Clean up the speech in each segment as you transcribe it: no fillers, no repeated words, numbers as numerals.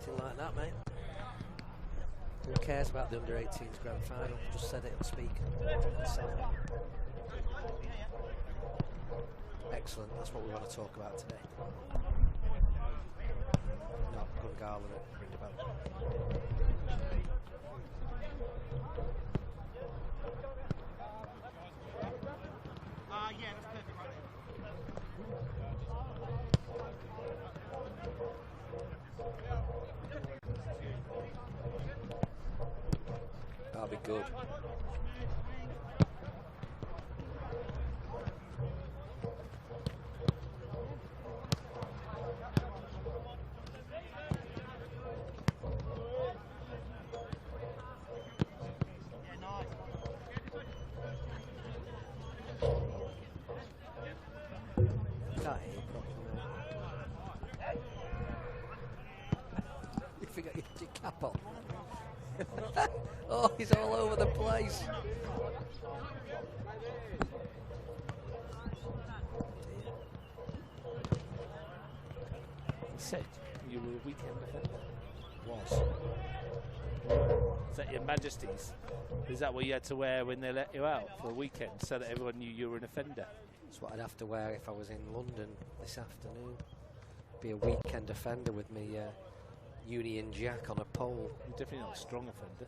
anything like that, mate. Who cares about the under-18s grand final? Just said it on speaker. Excellent, that's what we want to talk about today. Not Gungarla at Brindabell. Yeah, that's perfect, right? That'll be good. Can't hear you properly. You forgot your cap on. Oh, he's all over the place. You said you were a weekend offender. Was. Is that your Majesty's? Is that what you had to wear when they let you out for a weekend so that everyone knew you were an offender? That's what I'd have to wear if I was in London this afternoon. Be a weekend offender with me Union Jack on a pole. You're definitely not a strong offender.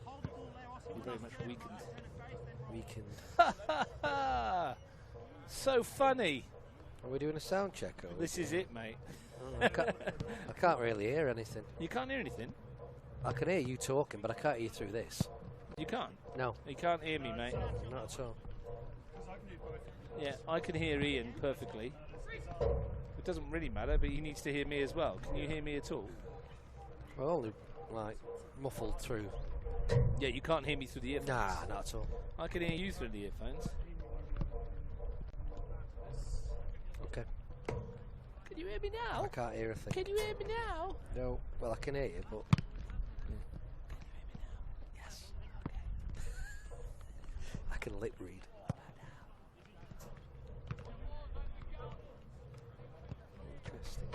You're very much weakened. Weekend. So funny. Are we doing a sound check? This is it, mate. Oh, I can't really hear anything. You can't hear anything? I can hear you talking, but I can't hear you through this. You can't? No. You can't hear me, mate? Not at all. Yeah, I can hear Ian perfectly. It doesn't really matter, but he needs to hear me as well. Can you hear me at all? We're only, like, muffled through. Yeah, you can't hear me through the earphones? Nah, not at all. I can hear you through the earphones. Okay. Can you hear me now? I can't hear a thing. Can you hear me now? No. Well, I can hear you, but... Can you hear me now? Yes. I can lip read. Interesting.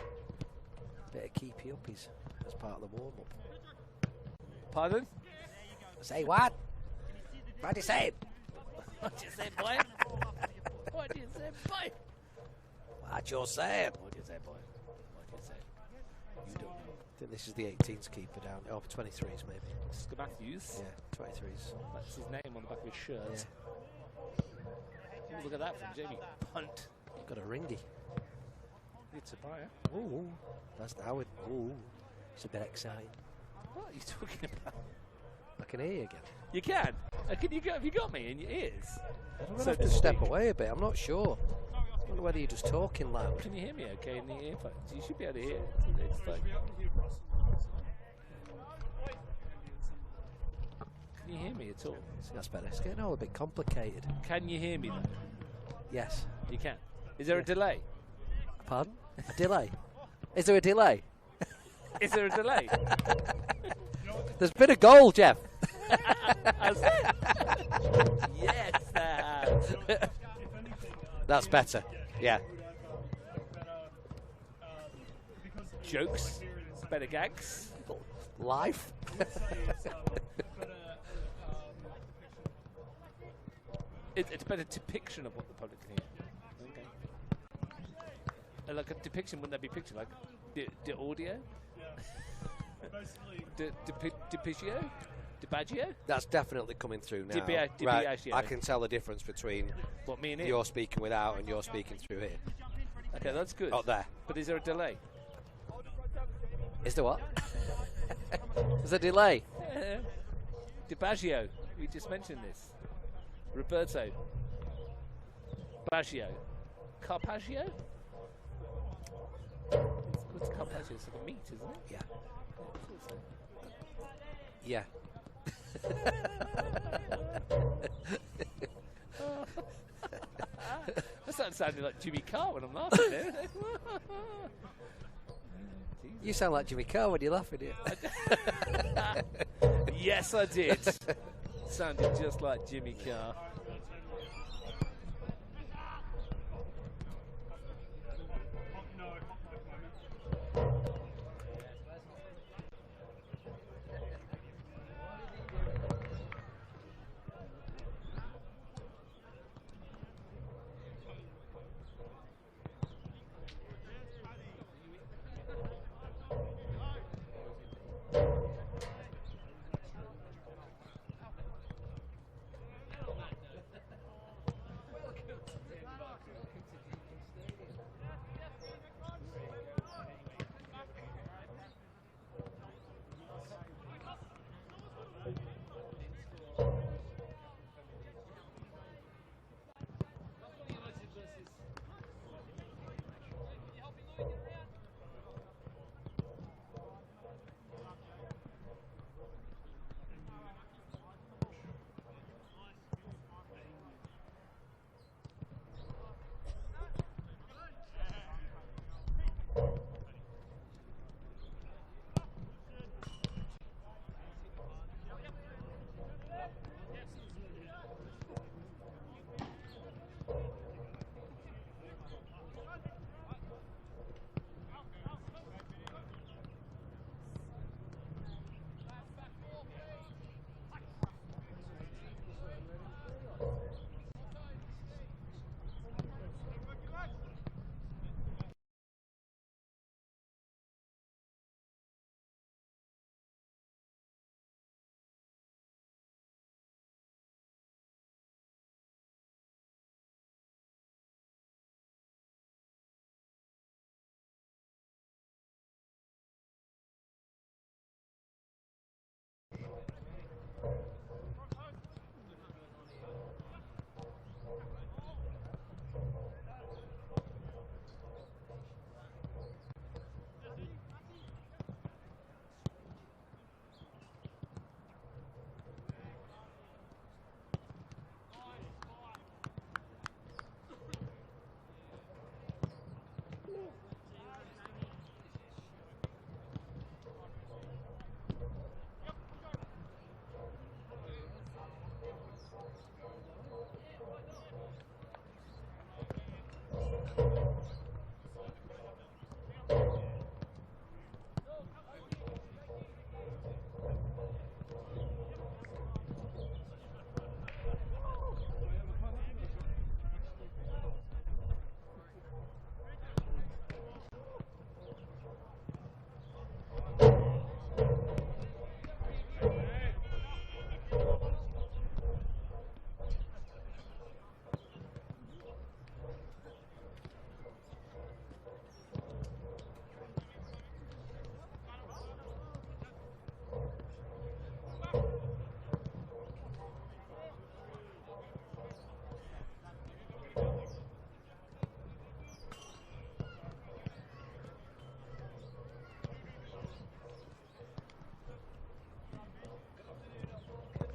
Bit of keepy uppies as part of the warm-up. Pardon? Say what? What do you say? What do you say, boy? What do you say, boy? What you saying? What do you say, boy? What do you say? You don't know. I think this is the 18s keeper down. Oh, 23s maybe. Oscar Matthews? Yeah, 23s. That's his name on the back of his shirt. Yeah. Ooh, look at that from Jamie. Punt. Got a ringy. It's a buyer. Ooh, that's now it. Ooh, it's a bit exciting. What are you talking about? I can hear you again. You can? Can you have you got me in your ears? I'm going to have to step away a bit. I'm not sure. I don't know whether you're just talking loud. Can you hear me okay in the earphones? You should be able to hear. It's like, can you hear me at all? That's better. It's getting all a bit complicated. Can you hear me then? Yes. You can. Is there a delay? Pardon? A delay? Is there a delay? Is there a delay? There's been a goal, Jeff. Yes. That's better. Yeah. Jokes. Better gags. Life. It's a better depiction of what the public can hear. Okay. Like a depiction, wouldn't that be picture? Like the audio? Dipigio? Dibaggio? That's definitely coming through now. Right, I can tell the difference between what me and it? You're speaking without and you're speaking through here. Okay, that's good. Up there. But is there a delay? Is there what? There's a delay. Dibaggio. We just mentioned this. Roberto. Baggio. Carpaccio? What's Carpaccio? It's like a meat, isn't it? Yeah. Yeah. That sounded like Jimmy Carr when I'm laughing there. You sound like Jimmy Carr when you're laughing at it. Yes, I did. Sounded just like Jimmy Carr.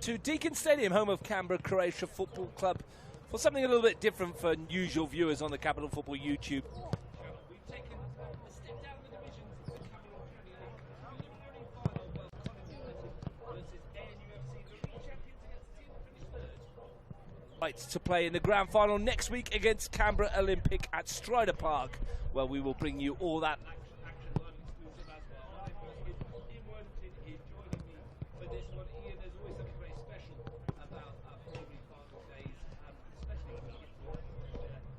To Deakin Stadium, home of Canberra Croatia Football Club, for something a little bit different for usual viewers on the Capital Football YouTube. We've taken a step down the divisions of the Capital Premier League. Belconnen United versus ANUFC, the league champions against the team that finished third. Right, to play in the grand final next week against Canberra Olympic at Strider Park, where we will bring you all that action live exclusive as well. Ian Worthington is joining me for this one. Ian, there's always something very special about Premier final days, especially when you get to watch teams rely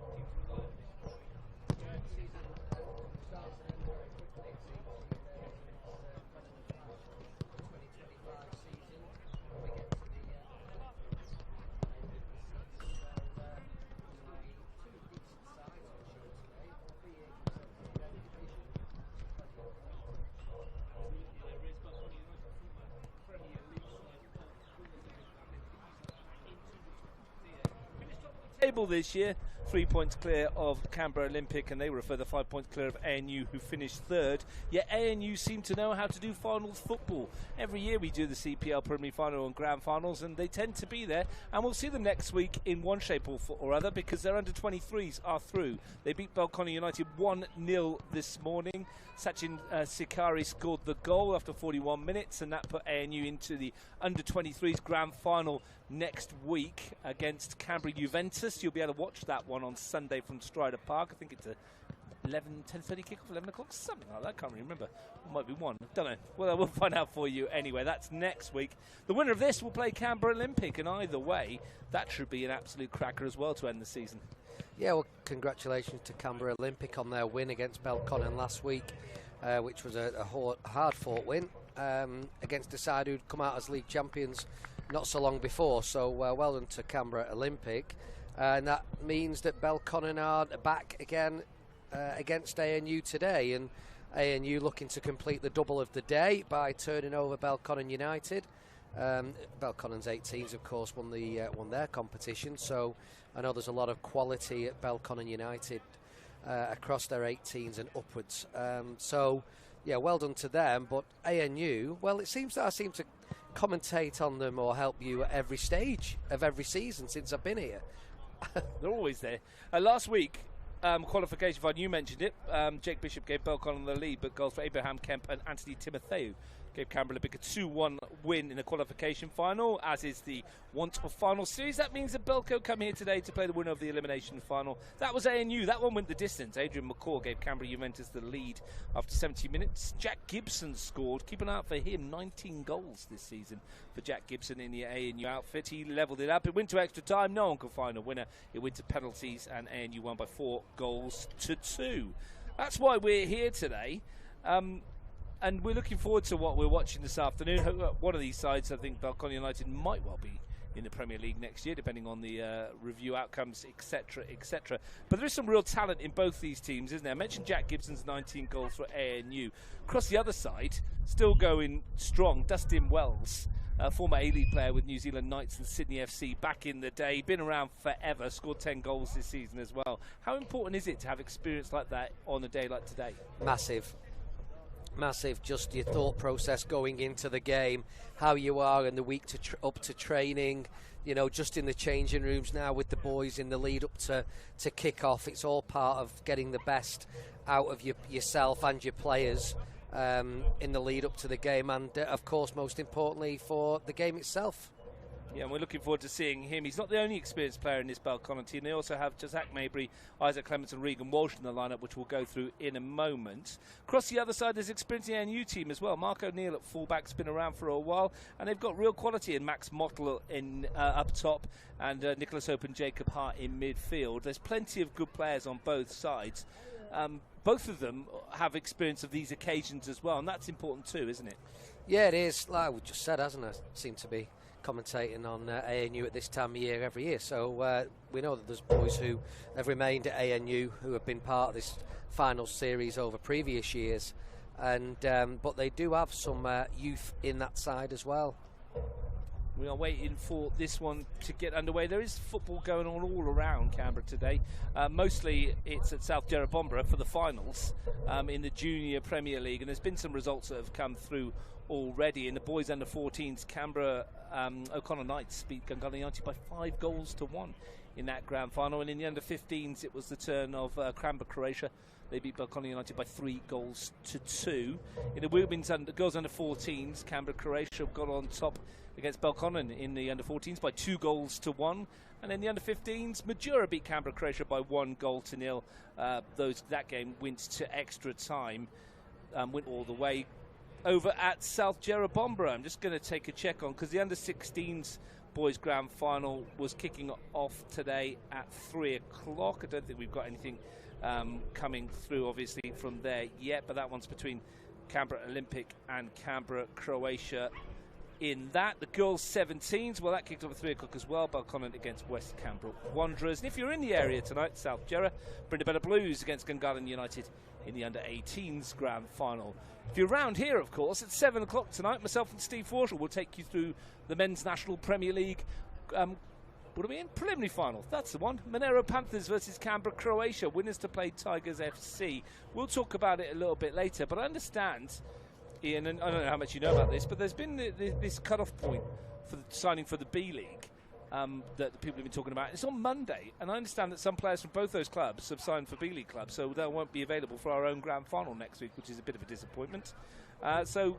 on this. The season starts and ends very quickly. It seems president final 2025 season. We get to the table this year, 3 points clear of Canberra Olympic, and they were further 5 points clear of ANU, who finished third. Yet ANU seem to know how to do finals football. Every year we do the CPL preliminary final and grand finals, and they tend to be there, and we'll see them next week in one shape or other, because their under 23s are through. They beat Belconnen United 1-0 this morning. Sachin Sikari scored the goal after 41 minutes, and that put ANU into the under 23s grand final next week against Canberra Juventus. You'll be able to watch that one on Sunday from Strider Park. I think it's a 10:30 kickoff, 11 o'clock, something like that. I can't really remember. It might be 1. Don't know. Well, we'll find out for you anyway. That's next week. The winner of this will play Canberra Olympic, and either way, that should be an absolute cracker as well to end the season. Yeah, well, congratulations to Canberra Olympic on their win against Belconnen last week, which was a hard-fought win against a side who'd come out as league champions not so long before. So well done to Canberra Olympic. And that means that Belconnen are back again against ANU today, and ANU looking to complete the double of the day by turning over Belconnen United. Belconnen's 18s, of course, won their competition, so I know there's a lot of quality at Belconnen United across their 18s and upwards. So, yeah, well done to them. But ANU, well, it seems that I seem to commentate on them or help you at every stage of every season since I've been here. They're always there. Last week, qualification final, you mentioned it. Jake Bishop gave Belconnen the lead, but goals for Abraham Kemp and Anthony Timotheu gave Canberra Olympic a 2-1 win in the qualification final, as is the want of final series. That means that Belco come here today to play the winner of the elimination final. That was ANU. That one went the distance. Adrian McCaw gave Canberra Juventus the lead after 70 minutes. Jack Gibson scored. Keep an eye out for him. 19 goals this season for Jack Gibson in the ANU outfit. He levelled it up. It went to extra time. No one could find a winner. It went to penalties, and ANU won by 4-2. That's why we're here today. And we're looking forward to what we're watching this afternoon. One of these sides, I think Belconnen United might well be in the Premier League next year, depending on the review outcomes, etc., etc. But there is some real talent in both these teams, isn't there? I mentioned Jack Gibson's 19 goals for ANU. Across the other side, still going strong, Dustin Wells, former A-League player with New Zealand Knights and Sydney FC back in the day, been around forever, scored 10 goals this season as well. How important is it to have experience like that on a day like today? Massive, just your thought process going into the game, how you are in the week up to training, you know, just in the changing rooms now with the boys in the lead up to kick-off. It's all part of getting the best out of yourself and your players in the lead up to the game, and of course, most importantly, for the game itself. Yeah, and we're looking forward to seeing him. He's not the only experienced player in this Belconnen team. They also have Zach Mabry, Isaac Clements and Regan Walsh in the lineup, which we'll go through in a moment. Across the other side, there's experience in the ANU team as well. Mark O'Neill at fullback's been around for a while, and they've got real quality in Max Mottle in up top and Nicholas Hope and Jacob Hart in midfield. There's plenty of good players on both sides. Both of them have experience of these occasions as well, and that's important too, isn't it? Yeah, it is. Like we just said, hasn't it? Seem to be commentating on ANU at this time of year every year, so we know that there's boys who have remained at ANU who have been part of this final series over previous years, and but they do have some youth in that side as well. We are waiting for this one to get underway. There is football going on all around Canberra today. Mostly it's at South Jerrabomberra for the finals in the Junior Premier League, and there's been some results that have come through already. In the boys under 14s, Canberra O'Connor Knights beat Belconnen United by 5-1 in that grand final, and in the under 15s it was the turn of Canberra Croatia. They beat Belconnen United by 3-2. In the women's girls under 14s, Canberra Croatia got on top against Belconnen in the under 14s by 2-1. And in the under 15s, Majura beat Canberra Croatia by 1-0. That game went to extra time, went all the way over at South Jerrabomberra. I'm just going to take a check on, because the under 16s boys grand final was kicking off today at 3 o'clock. I don't think we've got anything coming through obviously from there yet, but that one's between Canberra Olympic and Canberra Croatia. In that, the girls 17s, well, that kicked off at 3 o'clock as well. Belconnen against West Canberra Wanderers. And if you're in the area tonight, South Jerra, Brindabella Blues against Gungahlin United in the under 18s grand final. If you're around here, of course, at 7 o'clock tonight, myself and Steve Forshall will take you through the Men's National Premier League what are we in? Preliminary final. That's the one. Monero Panthers versus Canberra Croatia. Winners to play Tigers FC. We'll talk about it a little bit later, but I understand, Ian, and I don't know how much you know about this, but there's been this cut-off point for the signing for the B-League that the people have been talking about. It's on Monday, and I understand that some players from both those clubs have signed for B-League clubs, so they won't be available for our own grand final next week, which is a bit of a disappointment. So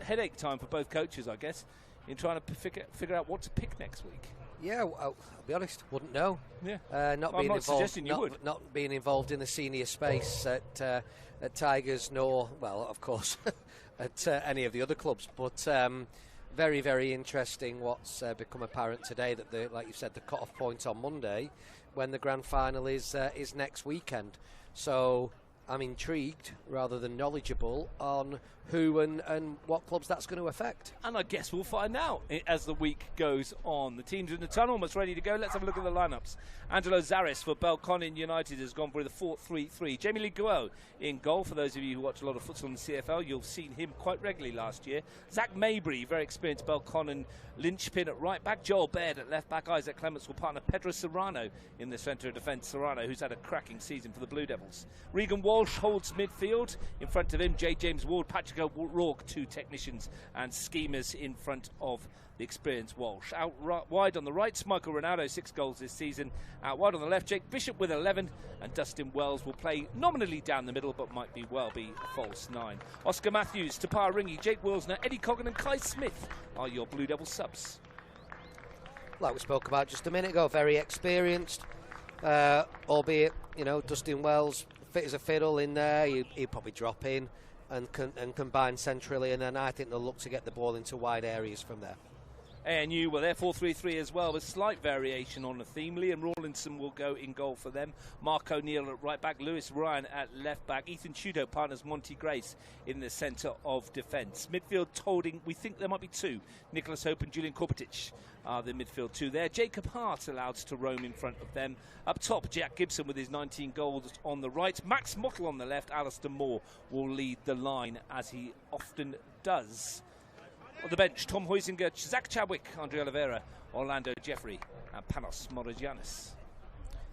headache time for both coaches, I guess, in trying to figure out what to pick next week. Yeah, I'll be honest, wouldn't know. Yeah, not well, being involved, not being involved in the senior space at Tigers, nor, well, of course, at any of the other clubs. But very, very interesting what's become apparent today, that like you said, the cut-off point on Monday, when the grand final is next weekend. So I'm intrigued rather than knowledgeable on who and what clubs that's going to affect. And I guess we'll find out as the week goes on. The teams in the tunnel almost ready to go. Let's have a look at the lineups. Angelo Zaris for Belconnen United has gone for the 4-3-3. Jamie Lee Guo in goal. For those of you who watch a lot of futsal in the CFL, you've seen him quite regularly last year. Zach Mabry, very experienced Belconnen linchpin at right back. Joel Baird at left back. Isaac Clements will partner Pedro Serrano in the centre of defence. Serrano, who's had a cracking season for the Blue Devils. Regan Walsh holds midfield. In front of him, J. James Ward, Patrick O'Rourke, two technicians and schemers in front of the experienced Walsh. Out wide on the right, Michael Ronaldo, 6 goals this season. Out wide on the left, Jake Bishop with 11, and Dustin Wells will play nominally down the middle, but might be a false 9. Oscar Matthews, Tapar Ringy, Jake Wilsner, Eddie Coggan and Kai Smith are your Blue Devil subs. Like we spoke about just a minute ago, very experienced, albeit, Dustin Wells, fit as a fiddle in there. He'd probably drop in and combine centrally, and then I think they'll look to get the ball into wide areas from there. ANU, well, they're 4-3-3 as well, with slight variation on the theme. Liam Rawlinson will go in goal for them. Mark O'Neill at right back, Lewis Ryan at left back, Ethan Chudo partners Monty Grace in the centre of defence. Midfield holding, we think there might be 2. Nicholas Hope and Julian Korpatic are the midfield 2 there. Jacob Hart allowed to roam in front of them. Up top, Jack Gibson with his 19 goals on the right. Max Mottle on the left. Alistair Moore will lead the line, as he often does. On the bench, Tom Huizinga, Zach Chadwick, Andre Oliveira, Orlando Jeffrey and Panos Morogianis.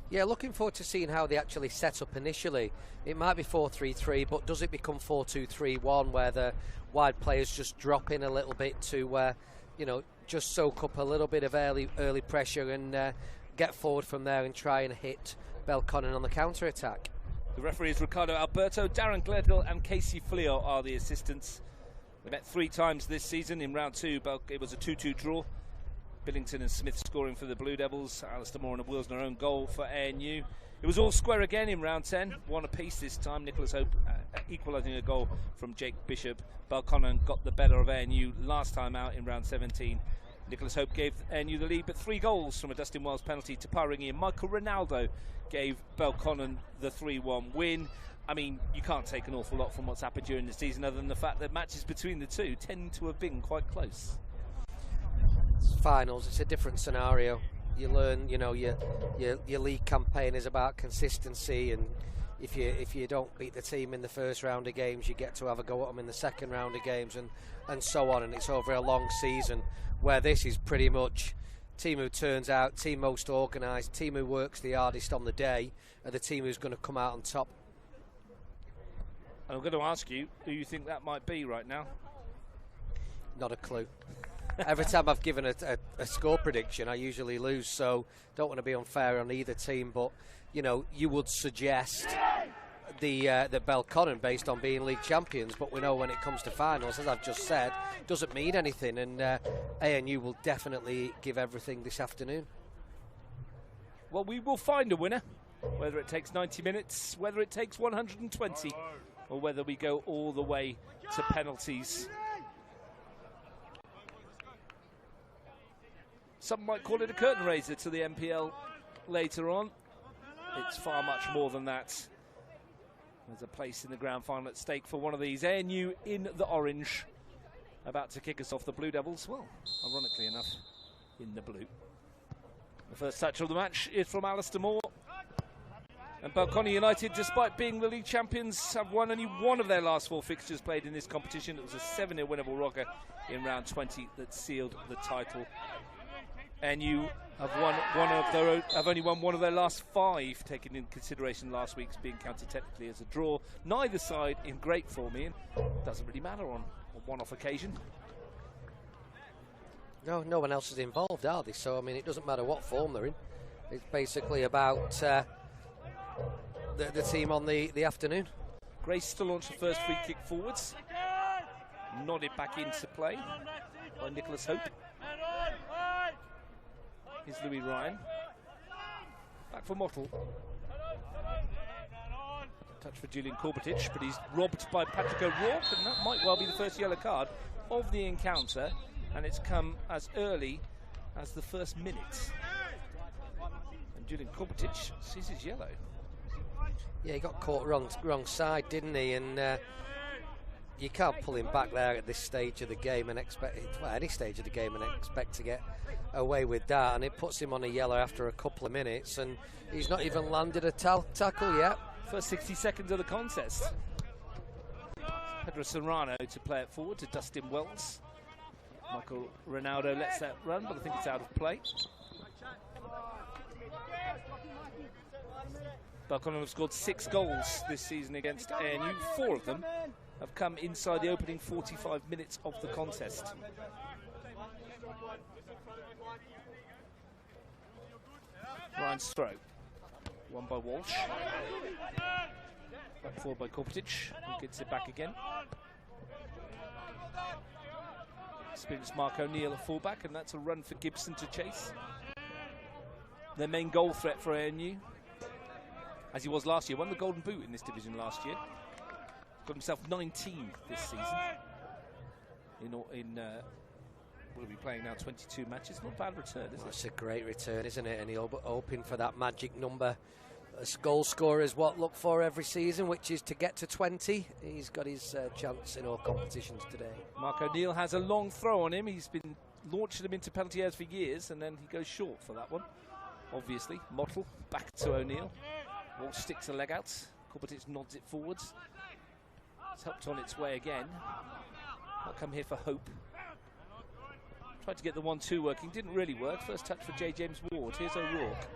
Yeah, looking forward to seeing how they actually set up initially. It might be 4-3-3, but does it become 4-2-3-1, where the wide players just drop in a little bit to, just soak up a little bit of early pressure and get forward from there and try and hit Belconnen on the counter-attack? The referees Ricardo Alberto, Darren Gledhill and Casey Fleo are the assistants. They met 3 times this season. In round 2, it was a 2-2 draw. Billington and Smith scoring for the Blue Devils. Alistair Moore and a Wilsner own goal for ANU. It was all square again in round 10. 1 apiece this time. Nicholas Hope equalising a goal from Jake Bishop. Belconnen got the better of ANU last time out in round 17. Nicholas Hope gave ANU the lead, but 3 goals from a Dustin Wells penalty to Paringi, and Michael Ronaldo gave Belconnen the 3-1 win. I mean, you can't take an awful lot from what's happened during the season, other than the fact that matches between the two tend to have been quite close. It's finals, it's a different scenario. You learn, your league campaign is about consistency and if you don't beat the team in the first round of games, you get to have a go at them in the second round of games, and so on. And it's over a long season, where this is pretty much team who turns out, team most organised, team who works the hardest on the day, are the team who's going to come out on top. I'm going to ask you, who you think that might be right now? Not a clue. Every time I've given a score prediction, I usually lose, so don't want to be unfair on either team, but you know, you would suggest that Belconnen, based on being league champions, but we know when it comes to finals, as I've just said, doesn't mean anything, and ANU will definitely give everything this afternoon. Well, we will find a winner, whether it takes 90 minutes, whether it takes 120, or whether we go all the way to penalties. Some might call it a curtain raiser to the MPL later on. It's far much more than that. There's a place in the grand final at stake for one of these. ANU in the orange, about to kick us off. The Blue Devils, well, ironically enough, in the blue. The first touch of the match is from Alistair Moore. And Belconnen United, despite being the league champions, have won only one of their last 4 fixtures played in this competition. It was a 7-0 win of Rocker in round 20 that sealed the title. ANU have only won one of their last 5, taking in consideration last week's being counted technically as a draw. Neither side in great form, Ian. Doesn't really matter on a one-off occasion. No one else is involved, are they? So I mean, it doesn't matter what form they're in. It's basically about the team on the afternoon. Grace to launch the first free kick forwards. Nodded back into play by Nicholas Hope. Here's Louis Ryan. Back for Mottle. Touch for Julian Korbatic, but he's robbed by Patrick O'Rourke, and that might well be the first yellow card of the encounter, and it's come as early as the first minute. And Julian Korbatic sees his yellow. Yeah, he got caught wrong side, didn't he? And you can't pull him back there at this stage of the game and expect, well, any stage of the game, and expect to get away with that. And it puts him on a yellow after a couple of minutes, and he's not even landed a tackle yet. First 60 seconds of the contest. Pedro Serrano to play it forward to Dustin Wells. Michael Ronaldo lets that run, but I think it's out of play. Belconnen have scored 6 goals this season against ANU. 4 of them have come inside the opening 45 minutes of the contest. Ryan's throw. Won by Walsh. Back forward by Korbatic, who gets it back again. Experienced Mark O'Neill at fullback, and that's a run for Gibson to chase. Their main goal threat for ANU, as he was last year, won the Golden Boot in this division last year. Got himself 19 this season. What are we playing now? 22 matches. Not a bad return, is it? It's a great return, isn't it? And he'll be hoping for that magic number. As goal scorer is what look for every season, which is to get to 20. He's got his chance in all competitions today. Mark O'Neill has a long throw on him. He's been launching him into penalty areas for years, and then he goes short for that one. Obviously, Mottle back to O'Neill. Walsh sticks a leg out. Korbatic nods it forwards. It's helped on its way again. I'll come here for Hope. Tried to get the 1-2 working, didn't really work. First touch for J. James Ward. Here's O'Rourke.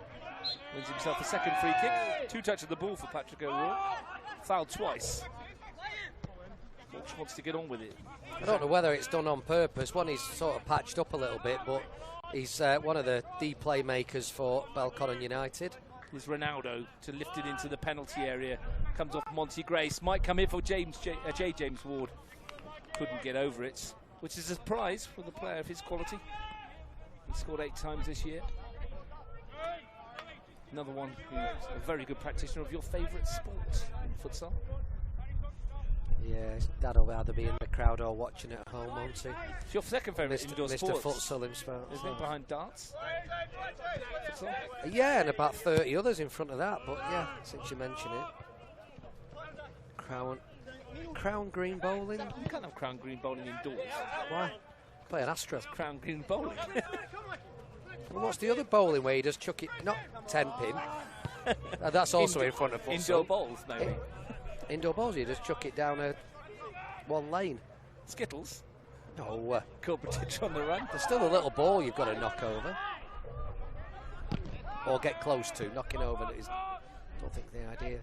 Wins himself a second free kick. 2 touches of the ball for Patrick O'Rourke. Fouled twice. Walsh wants to get on with it. I don't know whether it's done on purpose. One, he's sort of patched up a little bit, but he's one of the playmakers for Belconnen United. Here's Ronaldo to lift it into the penalty area. Comes off Monty Grace. Might come here for J. James Ward. Couldn't get over it, which is a surprise for the player of his quality. He scored 8 times this year. Another one who's a very good practitioner of your favourite sport in futsal. Yeah, that'll either be in the crowd or watching it at home, won't he? It's your second favourite indoor sport. Mr. Futsal himself. Isn't it, behind darts? Futsal? Yeah, and about 30 others in front of that, but yeah, since you mention it. Crown Green Bowling? You can't have Crown Green Bowling indoors. Why? Play an Astra. Crown Green Bowling. Well, what's the other bowling where you just chuck it, not 10 pin, That's also in front of futsal. Indoor bowls, maybe. Indoor bowls, you just chuck it down one lane. Skittles. No. Corporation on the run. There's still a little ball you've got to knock over. Or get close to. Knocking over is, I don't think the idea.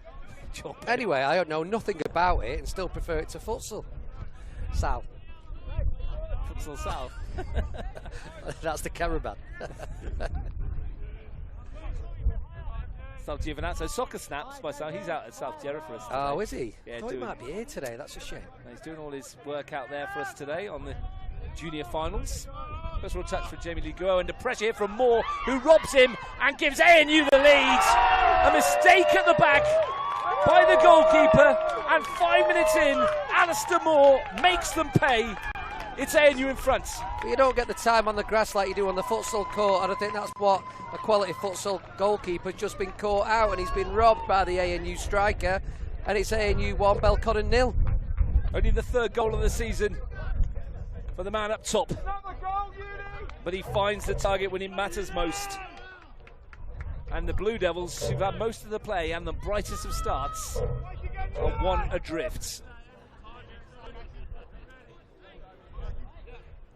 Anyway, I don't know nothing about it and still prefer it to futsal. Sal. Futsal Sal. That's the caravan. South Giovinazzo, soccer snaps by Sal. He's out at South Gera for us today. Oh, is he? Yeah, He might be here today. That's a shame. He's doing all his work out there for us today on the junior finals. First of all, touch for Jamie Lee Guo, and the pressure here from Moore, who robs him and gives ANU the lead. A mistake at the back by the goalkeeper, and 5 minutes in, Alistair Moore makes them pay. It's ANU in front. But you don't get the time on the grass like you do on the futsal court, and I think that's what a quality futsal goalkeeper's just been caught out, and he's been robbed by the ANU striker, and it's ANU 1, Belconnen 0. Only the third goal of the season for the man up top. But he finds the target when it matters most. And the Blue Devils, who've had most of the play and the brightest of starts, are one adrift.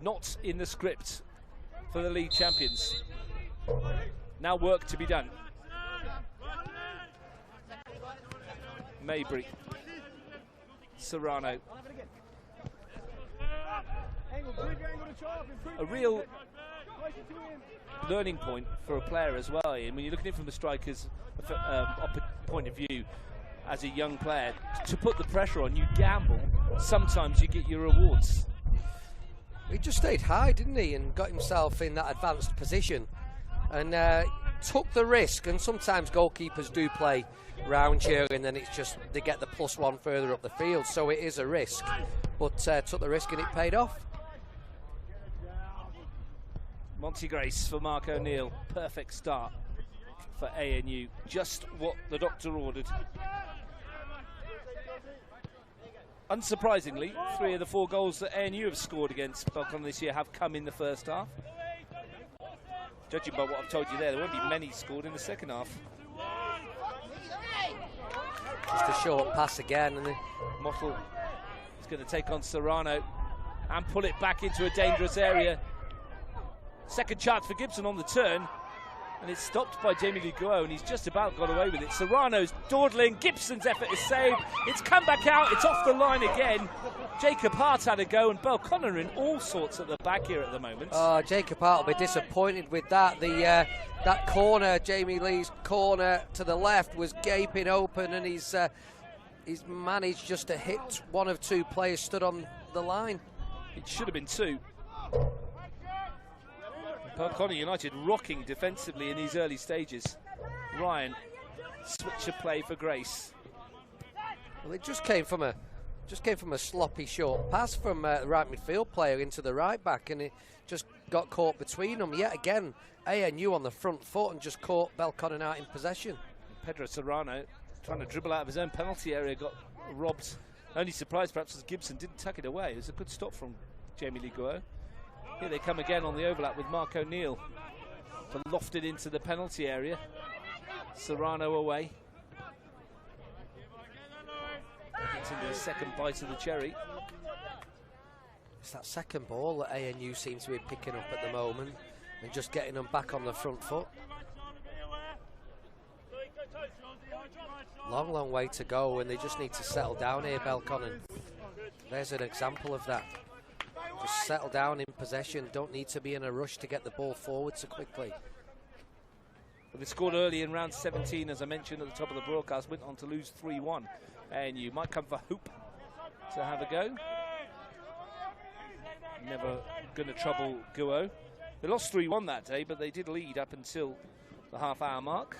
Not in the script for the league champions. Now work to be done. Maybury. Serrano. A real learning point for a player as well. And when you're looking at it from the striker's point of view, as a young player, to put the pressure on, you gamble. Sometimes you get your rewards. He just stayed high, didn't he, and got himself in that advanced position and took the risk. And sometimes goalkeepers do play round you, and then it's just they get the +1 further up the field, so it is a risk, but took the risk and it paid off. Monty Grace for Mark O'Neill. Perfect start for ANU. Just what the doctor ordered. Unsurprisingly, 3 of the 4 goals that ANU have scored against Belconnen this year have come in the first half. Judging by what I've told you there won't be many scored in the second half. Just a short pass again, and Mottle is going to take on Serrano and pull it back into a dangerous area. Second chance for Gibson on the turn, and it's stopped by Jamie Lee Guo, and he's just about got away with it. Serrano's dawdling, Gibson's effort is saved, it's come back out, it's off the line again. Jacob Hart had a go, and Belconnen are in all sorts at the back here at the moment. Oh, Jacob Hart will be disappointed with that. That corner, Jamie Lee's corner to the left, was gaping open, and he's managed just to hit one of 2 players stood on the line. It should have been 2. Belconnen United rocking defensively in these early stages. Ryan, switch of play for Grace. Well, it just came from a sloppy short pass from the right midfield player into the right back, and it just got caught between them. Yet again, ANU on the front foot and just caught Belconnen out in possession. Pedro Serrano trying to dribble out of his own penalty area, got robbed. Only surprise perhaps was Gibson didn't tuck it away. It was a good stop from Jamie Lee Guo. Here they come again on the overlap with Mark O'Neill to loft it into the penalty area. Serrano away. Gets into the second bite of the cherry. It's that second ball that ANU seems to be picking up at the moment and just getting them back on the front foot. Long way to go, and they just need to settle down here, Belconnen. There's an example of that. Just settle down in possession. Don't need to be in a rush to get the ball forward so quickly. Well, they scored early in round 17, as I mentioned at the top of the broadcast. Went on to lose 3-1. And you might come for Hoop to have a go. Never going to trouble Guo. They lost 3-1 that day, but they did lead up until the half-hour mark.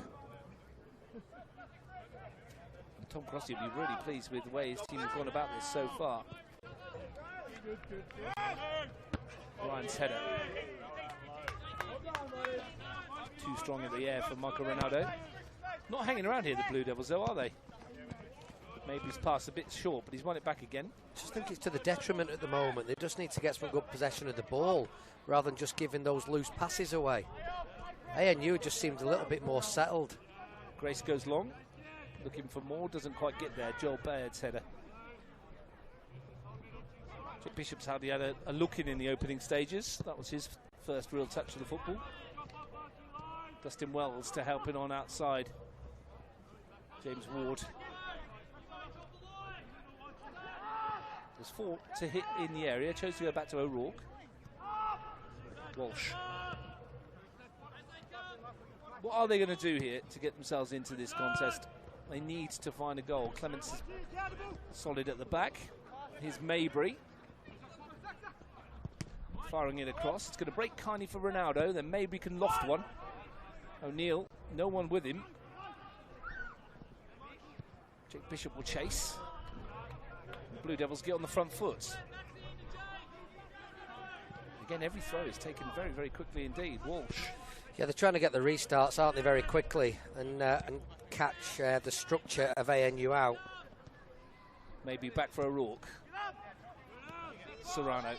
Tom Crossley will be really pleased with the way his team has gone about this so far. Ryan's header. Too strong in the air for Michael Ronaldo. Not hanging around here, the Blue Devils, though, are they? Maybe he's passed a bit short, but he's won it back again. I just think it's to the detriment at the moment. They just need to get some good possession of the ball rather than just giving those loose passes away. ANU just seemed a little bit more settled. Grace goes long, looking for more, doesn't quite get there. Joel Baird's header. Jack Bishop's had a look in the opening stages. That was his first real touch of the football. Dustin Wells to help him on outside. James Ward. There's 4 to hit in the area. Chose to go back to O'Rourke. Walsh. What are they going to do here to get themselves into this contest? They need to find a goal. Clements is solid at the back. Here's Mabry. Firing it across. It's going to break kindly for Ronaldo. Then Mabry can loft one. O'Neill, no one with him. Jake Bishop will chase. The Blue Devils get on the front foot. Again, every throw is taken very, very quickly indeed. Walsh. Yeah, they're trying to get the restarts, aren't they, very quickly, and catch the structure of ANU out. Maybe back for O'Rourke. Serrano.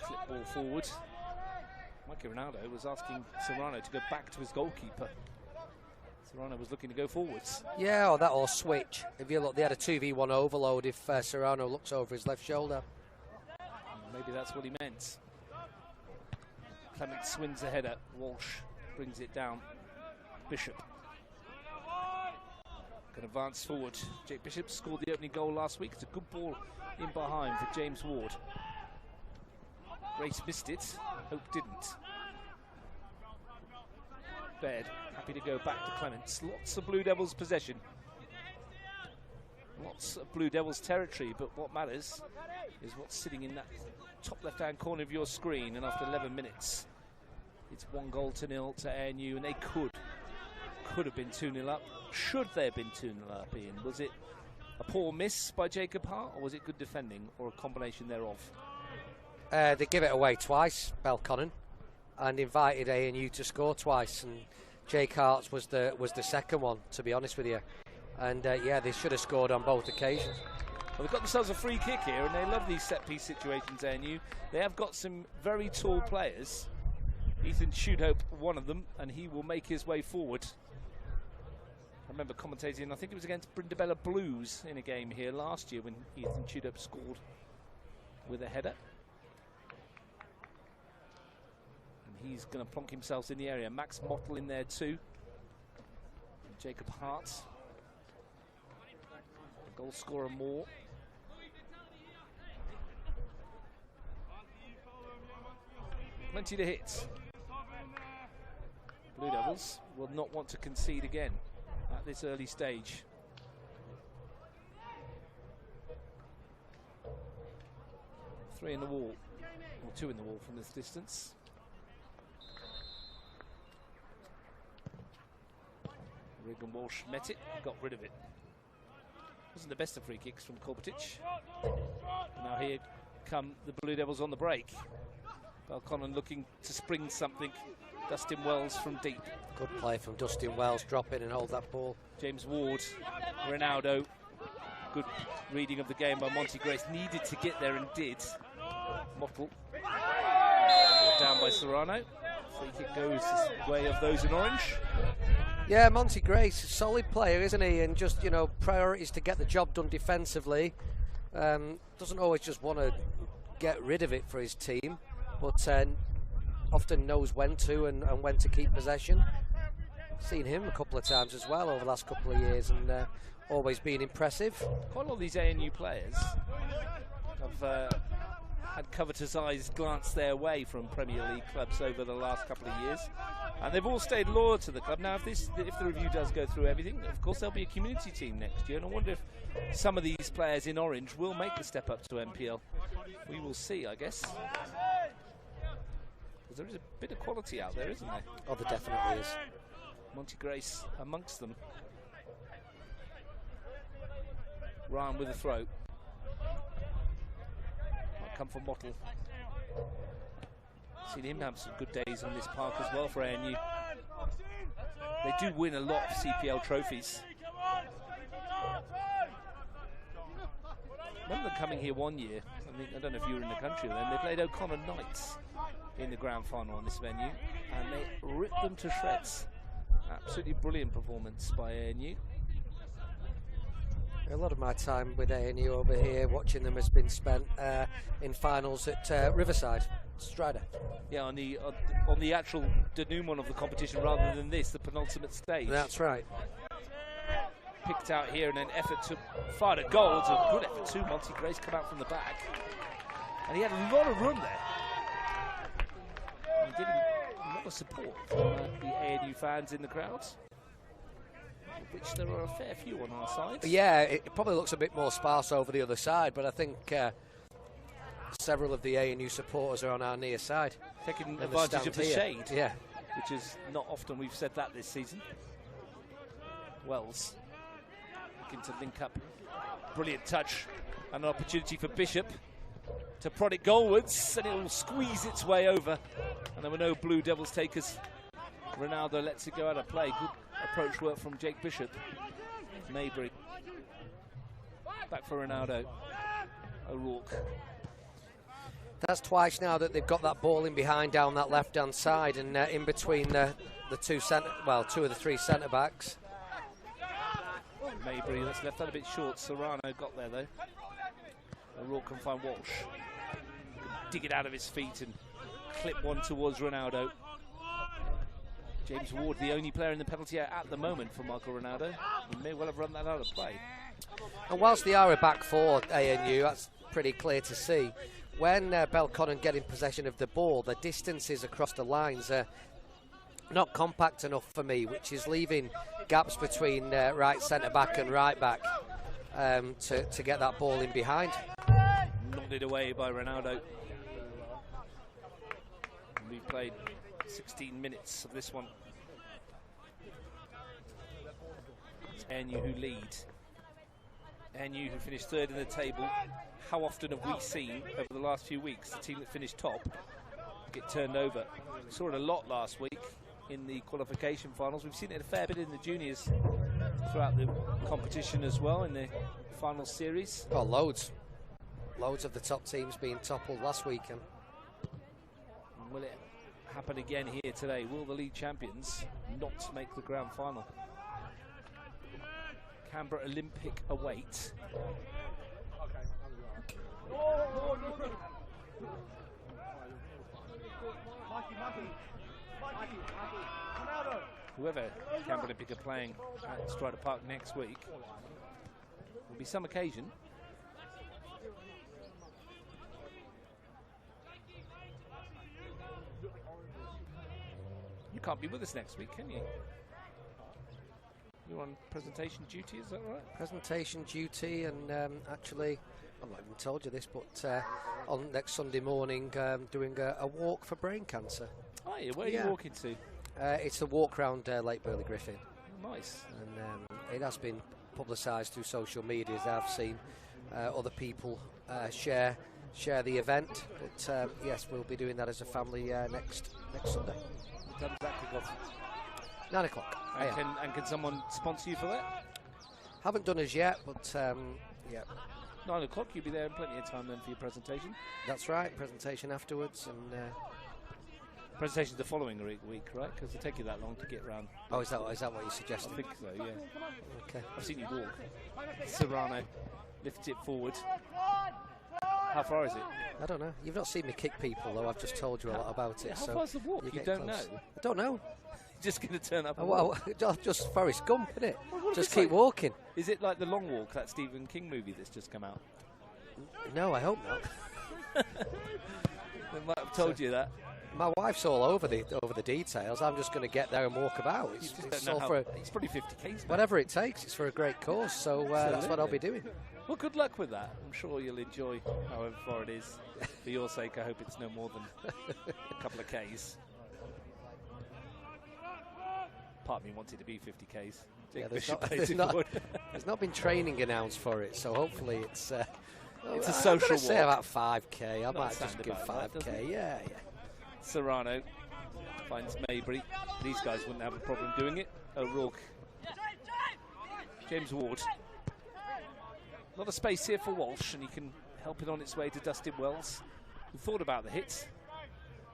Clip ball forward. Mikey Ronaldo was asking Serrano to go back to his goalkeeper. Serrano was looking to go forwards. Yeah, or switch. If you look, they had a 2v1 overload if Serrano looks over his left shoulder. Maybe that's what he meant. Clement swings the header. Walsh brings it down. Bishop can advance forward. Jake Bishop scored the opening goal last week. It's a good ball in behind for James Ward. Grace missed it. Hope didn't. Baird happy to go back to Clements. Lots of Blue Devils possession. Lots of Blue Devils territory, but what matters is what's sitting in that top left-hand corner of your screen. And after 11 minutes, it's 1-0 to ANU, and they could have been 2-0 up. Should they have been 2-0 up, Ian? Was it a poor miss by Jacob Hart, or was it good defending, or a combination thereof? They give it away twice, Belconnen, and invited ANU to score twice, and Jake Hart's was the second one, to be honest with you. And yeah, they should have scored on both occasions. Well, they've got themselves a free kick here, and they love these set-piece situations, ANU. They have got some very tall players. Ethan Shoothope, one of them, and he will make his way forward. I remember commentating, I think it was against Brindabella Blues in a game here last year when Ethan Shoothope scored with a header. And he's going to plonk himself in the area. Max Mottle in there too. And Jacob Hart. Goal scorer more. Plenty to hit. Blue Devils will not want to concede again at this early stage. Three in the wall, or 2 in the wall from this distance. Regan Walsh met it, got rid of it. Wasn't the best of free kicks from Korbatic. Now here come the Blue Devils on the break. Belconnen looking to spring something. Dustin Wells from deep. Good play from Dustin Wells, drop in and hold that ball. James Ward, Ronaldo. Good reading of the game by Monty Grace. Needed to get there and did. Mottle. Down by Serrano. Free kick goes the way of those in orange. Yeah, Monty Grace, a solid player, isn't he? And just, you know, priorities to get the job done defensively. Doesn't always just want to get rid of it for his team, but often knows when to and when to keep possession. Seen him a couple of times as well over the last couple of years, and always been impressive. Quite a lot of these ANU players have had covetous eyes glance their way from Premier League clubs over the last couple of years, and they've all stayed loyal to the club. Now, if the review does go through everything, of course there'll be a community team next year, and I wonder if some of these players in orange will make the step up to MPL. We will see, I guess. There is a bit of quality out there, isn't there? Oh, there definitely is. Monty Grace amongst them. Ryan with a throw. Might come from Mottle. Seen him have some good days on this park as well for ANU. They do win a lot of CPL trophies. I remember them coming here one year. I don't know if you were in the country then. They played O'Connor Knights in the grand final on this venue. and they ripped them to shreds. Absolutely brilliant performance by ANU. A lot of my time with ANU over here watching them has been spent in finals at Riverside, Strider. Yeah, on the actual denouement of the competition rather than this, the penultimate stage. That's right. Picked out here in an effort to find a goal. It's a good effort too. Monty Grace come out from the back. And he had a lot of room there. He did a lot of support from the ANU fans in the crowds, which there are a fair few on our side. Yeah, it probably looks a bit more sparse over the other side, but I think several of the ANU supporters are on our near side. Taking advantage of the shade, yeah, which is not often we've said that this season. Wells looking to link up. Brilliant touch and an opportunity for Bishop to prod it goalwards, and it will squeeze its way over. And there were no Blue Devils takers. Ronaldo lets it go out of play. Good approach work from Jake Bishop. Maybury. Back for Ronaldo. O'Rourke. That's twice now that they've got that ball in behind down that left-hand side, and in between the two of the three centre-backs. Maybury, that's left that a bit short. Serrano got there though. O'Rourke can find Walsh. Dig it out of his feet and clip one towards Ronaldo. James Ward, the only player in the penalty area at the moment for Marco Ronaldo. He may well have run that out of play. And whilst they are a back four, ANU, that's pretty clear to see. When Belconnen get in possession of the ball, the distances across the lines are not compact enough for me, which is leaving gaps between right centre-back and right-back to get that ball in behind. Nodded away by Ronaldo. We've played 16 minutes of this one. It's ANU who lead. ANU who finished third in the table. How often have we seen over the last few weeks the team that finished top get turned over? We saw it a lot last week in the qualification finals. We've seen it a fair bit in the juniors throughout the competition as well in the final series. Oh, loads. Loads of the top teams being toppled last weekend. Will it happen again here today? Will the league champions not make the grand final? Canberra Olympic await. Whoever Canberra Olympic are playing at Strider Park next week will be some occasion. You can't be with us next week, can you? You're on presentation duty, is that right? Presentation duty, and actually, I've not even told you this, but on next Sunday morning, doing a walk for brain cancer. Oh, yeah. Where are you walking to? It's a walk around Lake Burley Griffin. Nice. And it has been publicised through social media, as I've seen other people share the event. But yes, we'll be doing that as a family next Sunday. What time does that kick off? 9 o'clock. And can someone sponsor you for that? Haven't done as yet, but yeah. 9 o'clock, you'll be there in plenty of time then for your presentation. That's right, presentation afterwards. And presentation's the following week, right? Because it'll take you that long to get round. Oh, is that what you're suggesting? I think so, yeah. Okay. I've seen you walk. Serrano lifts it forward. How far is it? I don't know. You've not seen me kick people, though. I've just told you a lot about it. How far's the walk? You don't know? I don't know. You're just going to turn up and well, walk. just Forrest Gump, isn't it? Well, just keep walking. Is it like The Long Walk, that Stephen King movie that's just come out? No, I hope not. They might have told you that. My wife's all over the details. I'm just going to get there and walk about. It's all for it's probably 50k. Whatever it takes. It's for a great cause. So that's what I'll be doing. Well, good luck with that. I'm sure you'll enjoy however far it is. For your sake, I hope it's no more than a couple of Ks. Part of me wanted to be 50Ks. Yeah, there's not been training announced for it, so hopefully it's a social walk. Say about 5k. I might just give 5k. Yeah. Serrano finds Maybury. These guys wouldn't have a problem doing it. O'Rourke. James Ward. A lot of space here for Walsh, and he can help it on its way to Dustin Wells, who thought about the hit.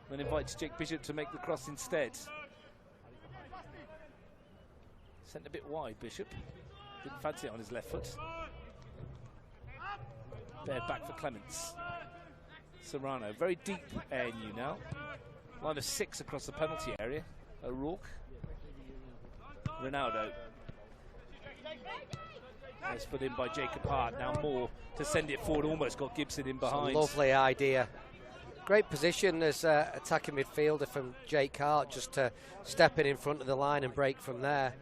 Then invites Jake Bishop to make the cross instead. Sent a bit wide, Bishop. Didn't fancy it on his left foot. Bared back for Clements. Serrano, very deep ANU now. Line of 6 across the penalty area. O'Rourke. Ronaldo. Nice put in by Jacob Hart. Now Moore to send it forward. Almost got Gibson in behind. Lovely idea. Great position as attacking midfielder from Jake Hart, just to step in front of the line and break from there.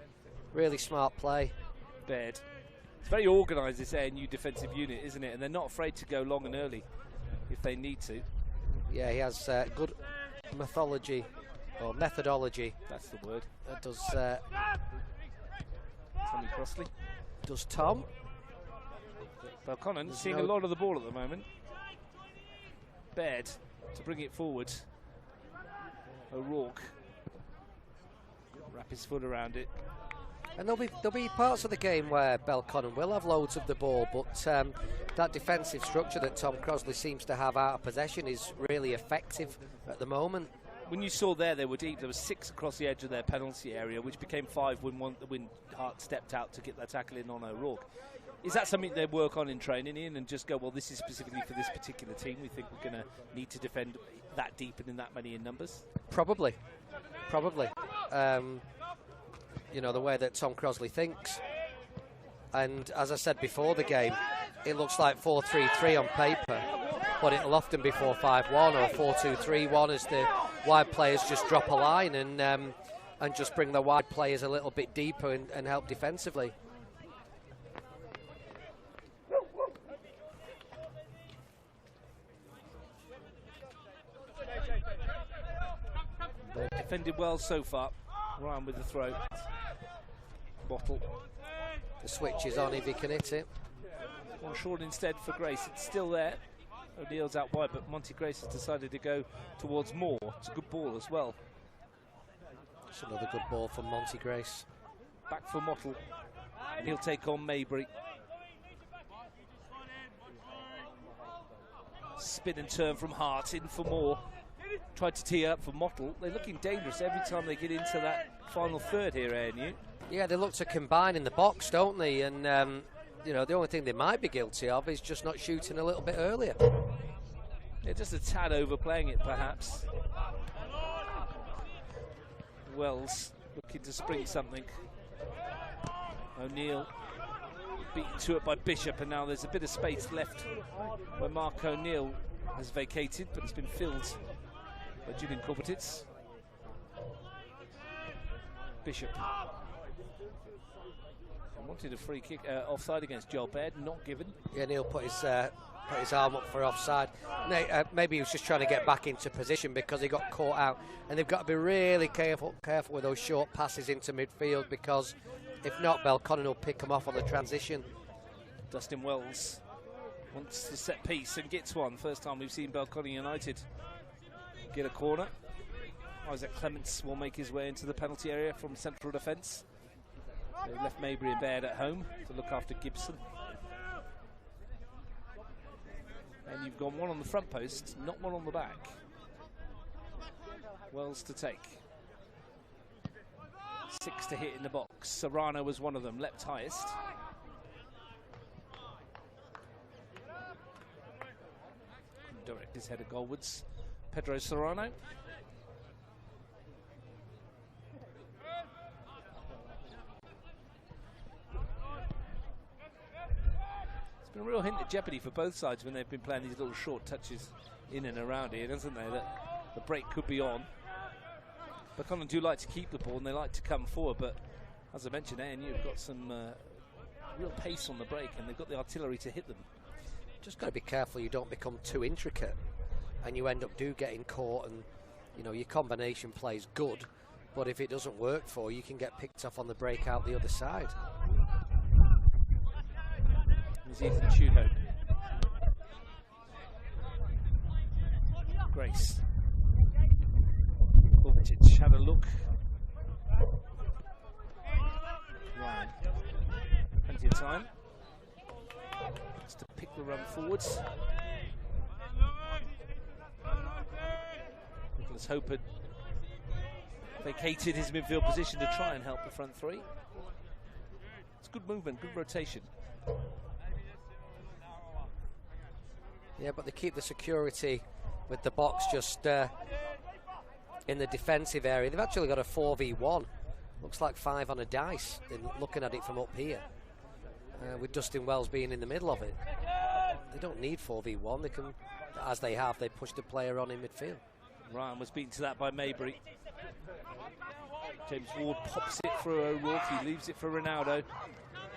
Really smart play. Baird. It's very organised, this ANU defensive unit, isn't it? And they're not afraid to go long and early if they need to. Yeah, he has good methodology. That's the word. That does Tommy Crossley. does Tom. Belconnen seeing a lot of the ball at the moment. Baird to bring it forward. O'Rourke. Wrap his foot around it. And there'll be parts of the game where Belconnen will have loads of the ball, but that defensive structure that Tom Crossley seems to have out of possession is really effective at the moment. When you saw there, they were deep. There was 6 across the edge of their penalty area, which became 5 when Hart stepped out to get the tackle in on O'Rourke. Is that something they work on in training, Ian, and just go, well, this is specifically for this particular team? We think we're going to need to defend that deep and in that many in numbers? Probably. You know, the way that Tom Crossley thinks. And as I said before the game, it looks like 4-3-3 on paper, but it'll often be 4-5-1 or 4-2-3-1 as the wide players just drop a line and just bring the wide players a little bit deeper and help defensively. They've defended well so far. Ryan with the throw. Bottle. The switch is on if he can hit it. One short instead for Grace. It's still there. O'Neill's out wide, but Monty Grace has decided to go towards Moore. It's a good ball as well. It's another good ball from Monty Grace. Back for Mottle. And he'll take on Maybury. Spin and turn from Hart in for Moore. Tried to tee up for Mottle. They're looking dangerous every time they get into that final third here, ANU. Yeah, they look to combine in the box, don't they? And, you know, the only thing they might be guilty of is just not shooting a little bit earlier. Yeah, just a tad overplaying it, perhaps. Wells looking to spring something. O'Neill beaten to it by Bishop, and now there's a bit of space left where Mark O'Neill has vacated, but it's been filled by Julian Korbetitz. Bishop. Wanted a free kick offside against Joel Baird, not given. Yeah, Neil put his arm up for offside. Maybe he was just trying to get back into position because he got caught out. And they've got to be really careful with those short passes into midfield, because if not, Belconnen will pick them off on the transition. Dustin Wells wants the set piece and gets one. First time we've seen Belconnen United get a corner. Isaac Clements will make his way into the penalty area from central defence. They've left Maybury and Baird at home to look after Gibson. And you've got one on the front post, not one on the back. Wells to take. 6 to hit in the box. Serrano was one of them, leapt highest. Couldn't direct his header goalwards. Pedro Serrano. It's been a real hint at jeopardy for both sides when they've been playing these little short touches in and around here, doesn't they? That the break could be on. Belconnen do like to keep the ball and they like to come forward, but as I mentioned, ANU have got some real pace on the break and they've got the artillery to hit them. Just got to be careful you don't become too intricate and you end up getting caught, and you know your combination play's good, but if it doesn't work for you, you can get picked off on the break out the other side. There's Ethan Tudhope. Grace. Korbetitz had a look. Ryan. Plenty of time. Just to pick the run forwards. Let's hope it vacated his midfield position to try and help the front three. It's good movement, good rotation. Yeah, but they keep the security with the box just in the defensive area. They've actually got a 4v1. Looks like 5 on a dice, looking at it from up here. With Dustin Wells being in the middle of it. They don't need 4v1. They can, as they have, they push the player on in midfield. Ryan was beaten to that by Maybury. James Ward pops it for O'Rourke. He leaves it for Ronaldo.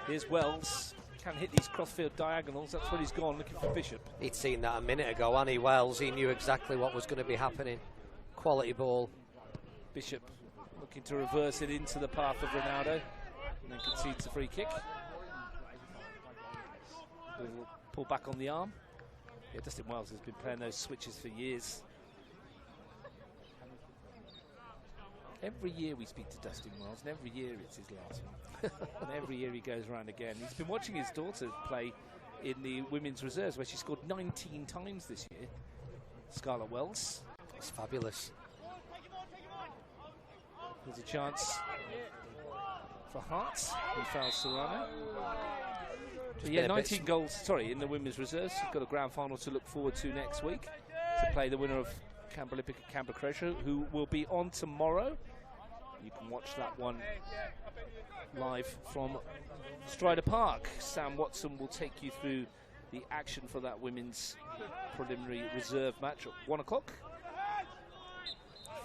Here's Wells. Can hit these crossfield diagonals. That's where he's gone, looking for Bishop. He'd seen that a minute ago, hadn't he, Wells? He knew exactly what was going to be happening. Quality ball. Bishop looking to reverse it into the path of Ronaldo, and then concedes the free kick. Little pull back on the arm. Yeah, Dustin Wells has been playing those switches for years. Every year we speak to Dustin Wells, and every year it's his last one. And every year he goes around again. He's been watching his daughter play in the women's reserves, where she scored 19 times this year. Scarlett Wells. It's fabulous. There's a chance for Hart, who fouls Serrano. But yeah, 19 goals, sorry, in the women's reserves. She's got a grand final to look forward to next week to play the winner of Canberra Olympic and Canberra Croatia, who will be on tomorrow. You can watch that one live from Strider Park. Sam Watson will take you through the action for that women's preliminary reserve match at 1 o'clock.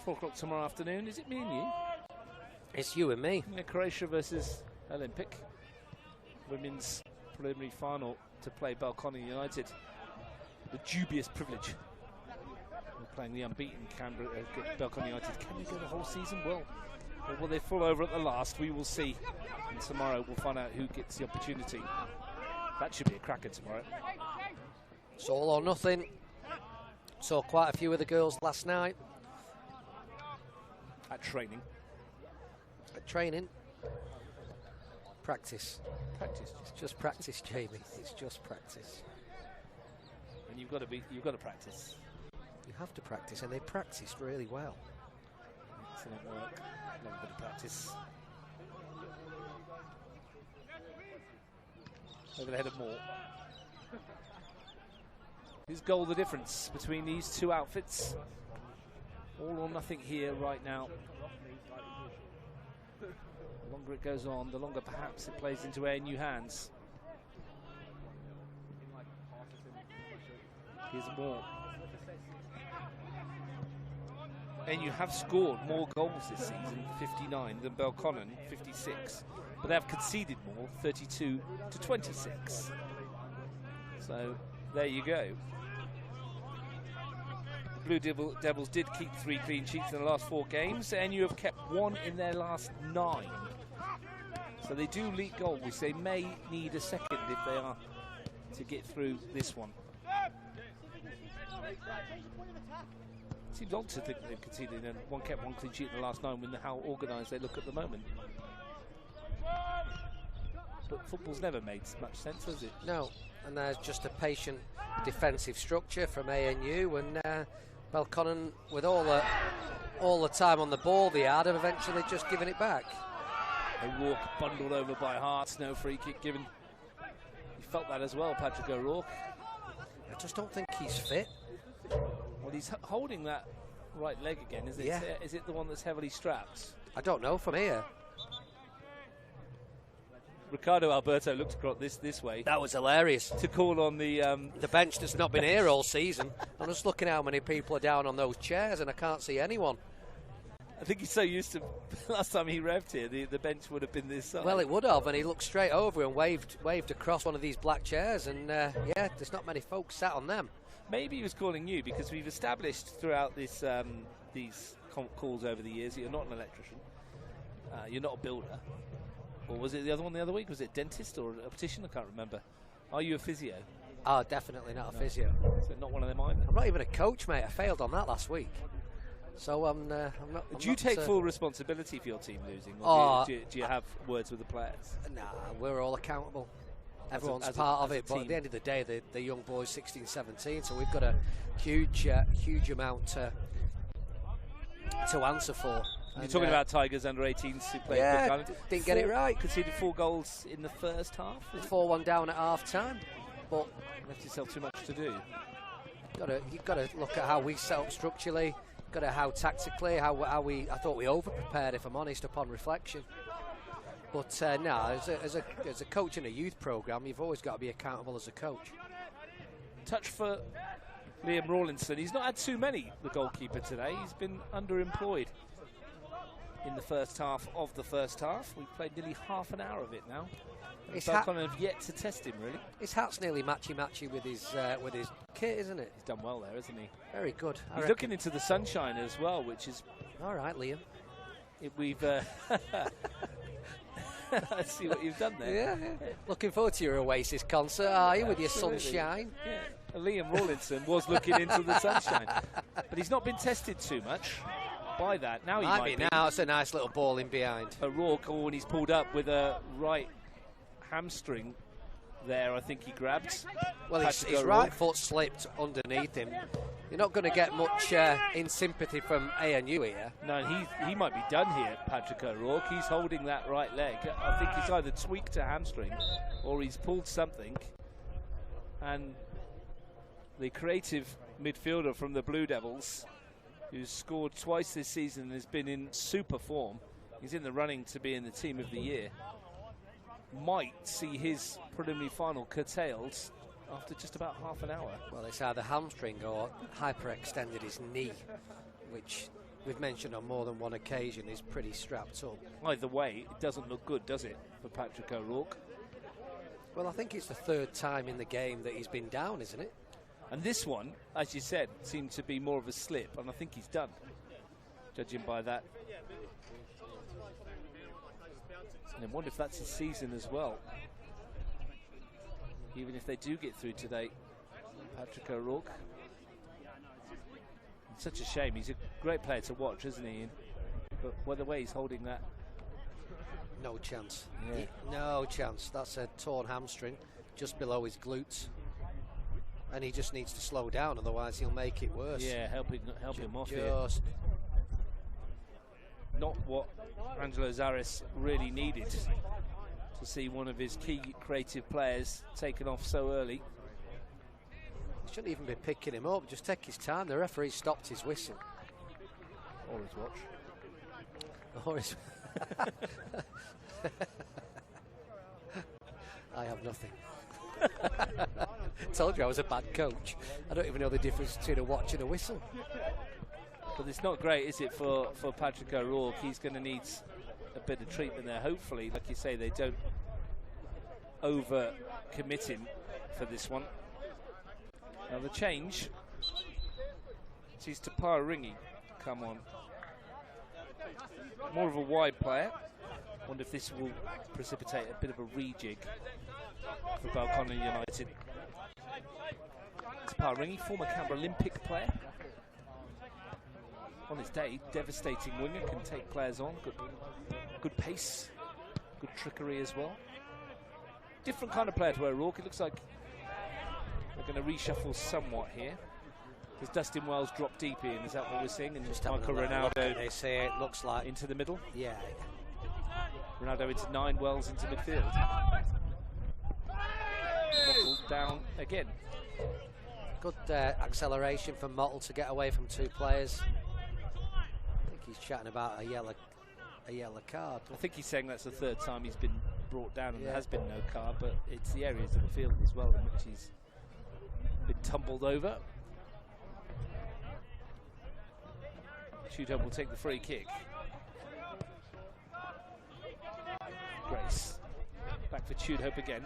4 o'clock tomorrow afternoon. Is it me and you? It's you and me. Yeah, Croatia versus Olympic. Women's preliminary final to play Belconnen United. The dubious privilege of playing the unbeaten Canberra Belconnen United. Can they go the whole season? Well, or will they fall over at the last? We will see. And tomorrow we'll find out who gets the opportunity. That should be a cracker tomorrow. It's all or nothing. Saw quite a few of the girls last night. At training. At training. Practice. Practice. It's just practice, Jamie. It's just practice. And you've got to practice. You have to practice, and they practiced really well. Excellent work. Love a bit of practice. Over the head of Moore. Is goal the difference between these two outfits? All or nothing here right now. The longer it goes on, the longer perhaps it plays into ANU hands. Here's Moore. And you have scored more goals this season, 59, than Belconnen, 56. But they have conceded more, 32 to 26. So there you go. The Blue Devils did keep 3 clean sheets in the last 4 games, and you have kept 1 in their last 9. So they do leak goals. They may need a second if they are to get through this one. Seems odd to think they've conceded and 1 kept 1 clean sheet in the last 9 with how organised they look at the moment. But football's never made much sense, has it? No, and there's just a patient defensive structure from ANU, and Belconnen, with all the time on the ball they had, have eventually just given it back. O'Rourke bundled over by Hart, no free kick given. He felt that as well, Patrick O'Rourke. I just don't think he's fit. Well, he's holding that right leg again, is it? Yeah. Is it the one that's heavily strapped? I don't know from here. Ricardo Alberto looked across this way. That was hilarious. To call on the bench that's not been here all season. I'm just looking at how many people are down on those chairs, and I can't see anyone. I think he's so used to last time he revved here, the bench would have been this side. Well, it would have, and he looked straight over and waved across one of these black chairs, and yeah, there's not many folks sat on them. Maybe he was calling you because we've established throughout this these calls over the years that you're not an electrician, you're not a builder. Or was it the other one the other week? Was it dentist or a optician? I can't remember. Are you a physio? Oh, definitely not a physio. So not one of them either. I'm not even a coach, mate. I failed on that last week. So I'm not. Do you take full responsibility for your team losing? Or do you have words with the players? Nah, we're all accountable. Everyone's part of it. But at the end of the day, the young boys, 16, 17. So we've got a huge amount to answer for. You're talking about Tigers under 18s who played yeah, didn't get it right. Conceded 4 goals in the first half. 4-1 down at half time, but left yourself too much to do. You've got to look at how we set up structurally. Got to how tactically, how we. I thought we over prepared, if I'm honest, upon reflection. But no, as a coach in a youth program, you've always got to be accountable as a coach. Touch for Liam Rawlinson. He's not had too many, the goalkeeper, today. He's been underemployed in the first half of the first half. We've played nearly half an hour of it now. Belconnen have yet to test him, really. His hat's nearly matchy-matchy with his kit, isn't it? He's done well there, isn't he? Very good. He's looking into the sunshine as well, which is... All right, Liam. We've... I see what you've done there. Yeah. Looking forward to your Oasis concert, are you, with your sunshine? Yeah. Liam Rawlinson was looking into the sunshine. But he's not been tested too much by that. Now he might be. Now it's a nice little ball in behind. O'Rourke, when he's pulled up with a right hamstring there, I think he grabbed. Well, his right foot slipped underneath him. You're not going to get much in sympathy from ANU here. No, he might be done here, Patrick O'Rourke. He's holding that right leg. I think he's either tweaked a hamstring or he's pulled something. And the creative midfielder from the Blue Devils, who's scored twice this season and has been in super form, he's in the running to be in the team of the year, might see his preliminary final curtailed after just about half an hour. Well, it's either hamstring or hyperextended his knee, which we've mentioned on more than one occasion is pretty strapped up. Either way, it doesn't look good, does it, for Patrick O'Rourke? Well, I think it's the 3rd time in the game that he's been down, isn't it? And this one, as you said, seemed to be more of a slip, and I think he's done, judging by that. And I wonder if that's his season as well. Even if they do get through today, Patrick O'Rourke. It's such a shame. He's a great player to watch, isn't he? But the way he's holding that. No chance. Yeah. No chance. That's a torn hamstring just below his glutes. And he just needs to slow down, otherwise he'll make it worse. Yeah, help him off here. Not what Angelo Zaris really needed, to see one of his key creative players taken off so early. He shouldn't even be picking him up, just take his time. The referee stopped his whistle. Or his watch. Or his I have nothing. Told you I was a bad coach. I don't even know the difference between a watch and a whistle. But it's not great, is it, for Patrick O'Rourke? He's going to need a bit of treatment there. Hopefully, like you say, they don't over-commit him for this one. Now the change sees Tapara Ringy come on. More of a wide player. Wonder if this will precipitate a bit of a rejig for Belconnen United. Tapara Ringy, former Canberra Olympic player. On his day, devastating winger, can take players on. Good pace, good trickery as well. Different kind of player to O'Rourke. It looks like they're going to reshuffle somewhat here. Does Dustin Wells drop deep in? Is that what we're seeing? And just Michael Ronaldo, they say it looks like, into the middle. Yeah. Ronaldo into 9, Wells into midfield. Mottle down again. Good acceleration from Mottle to get away from 2 players. I think he's chatting about a yellow card. I think he's saying that's the 3rd time he's been brought down and there has been no card, but it's the areas of the field as well in which he's been tumbled over. Tudhope will take the free kick. Grace. Back for Tudhope again.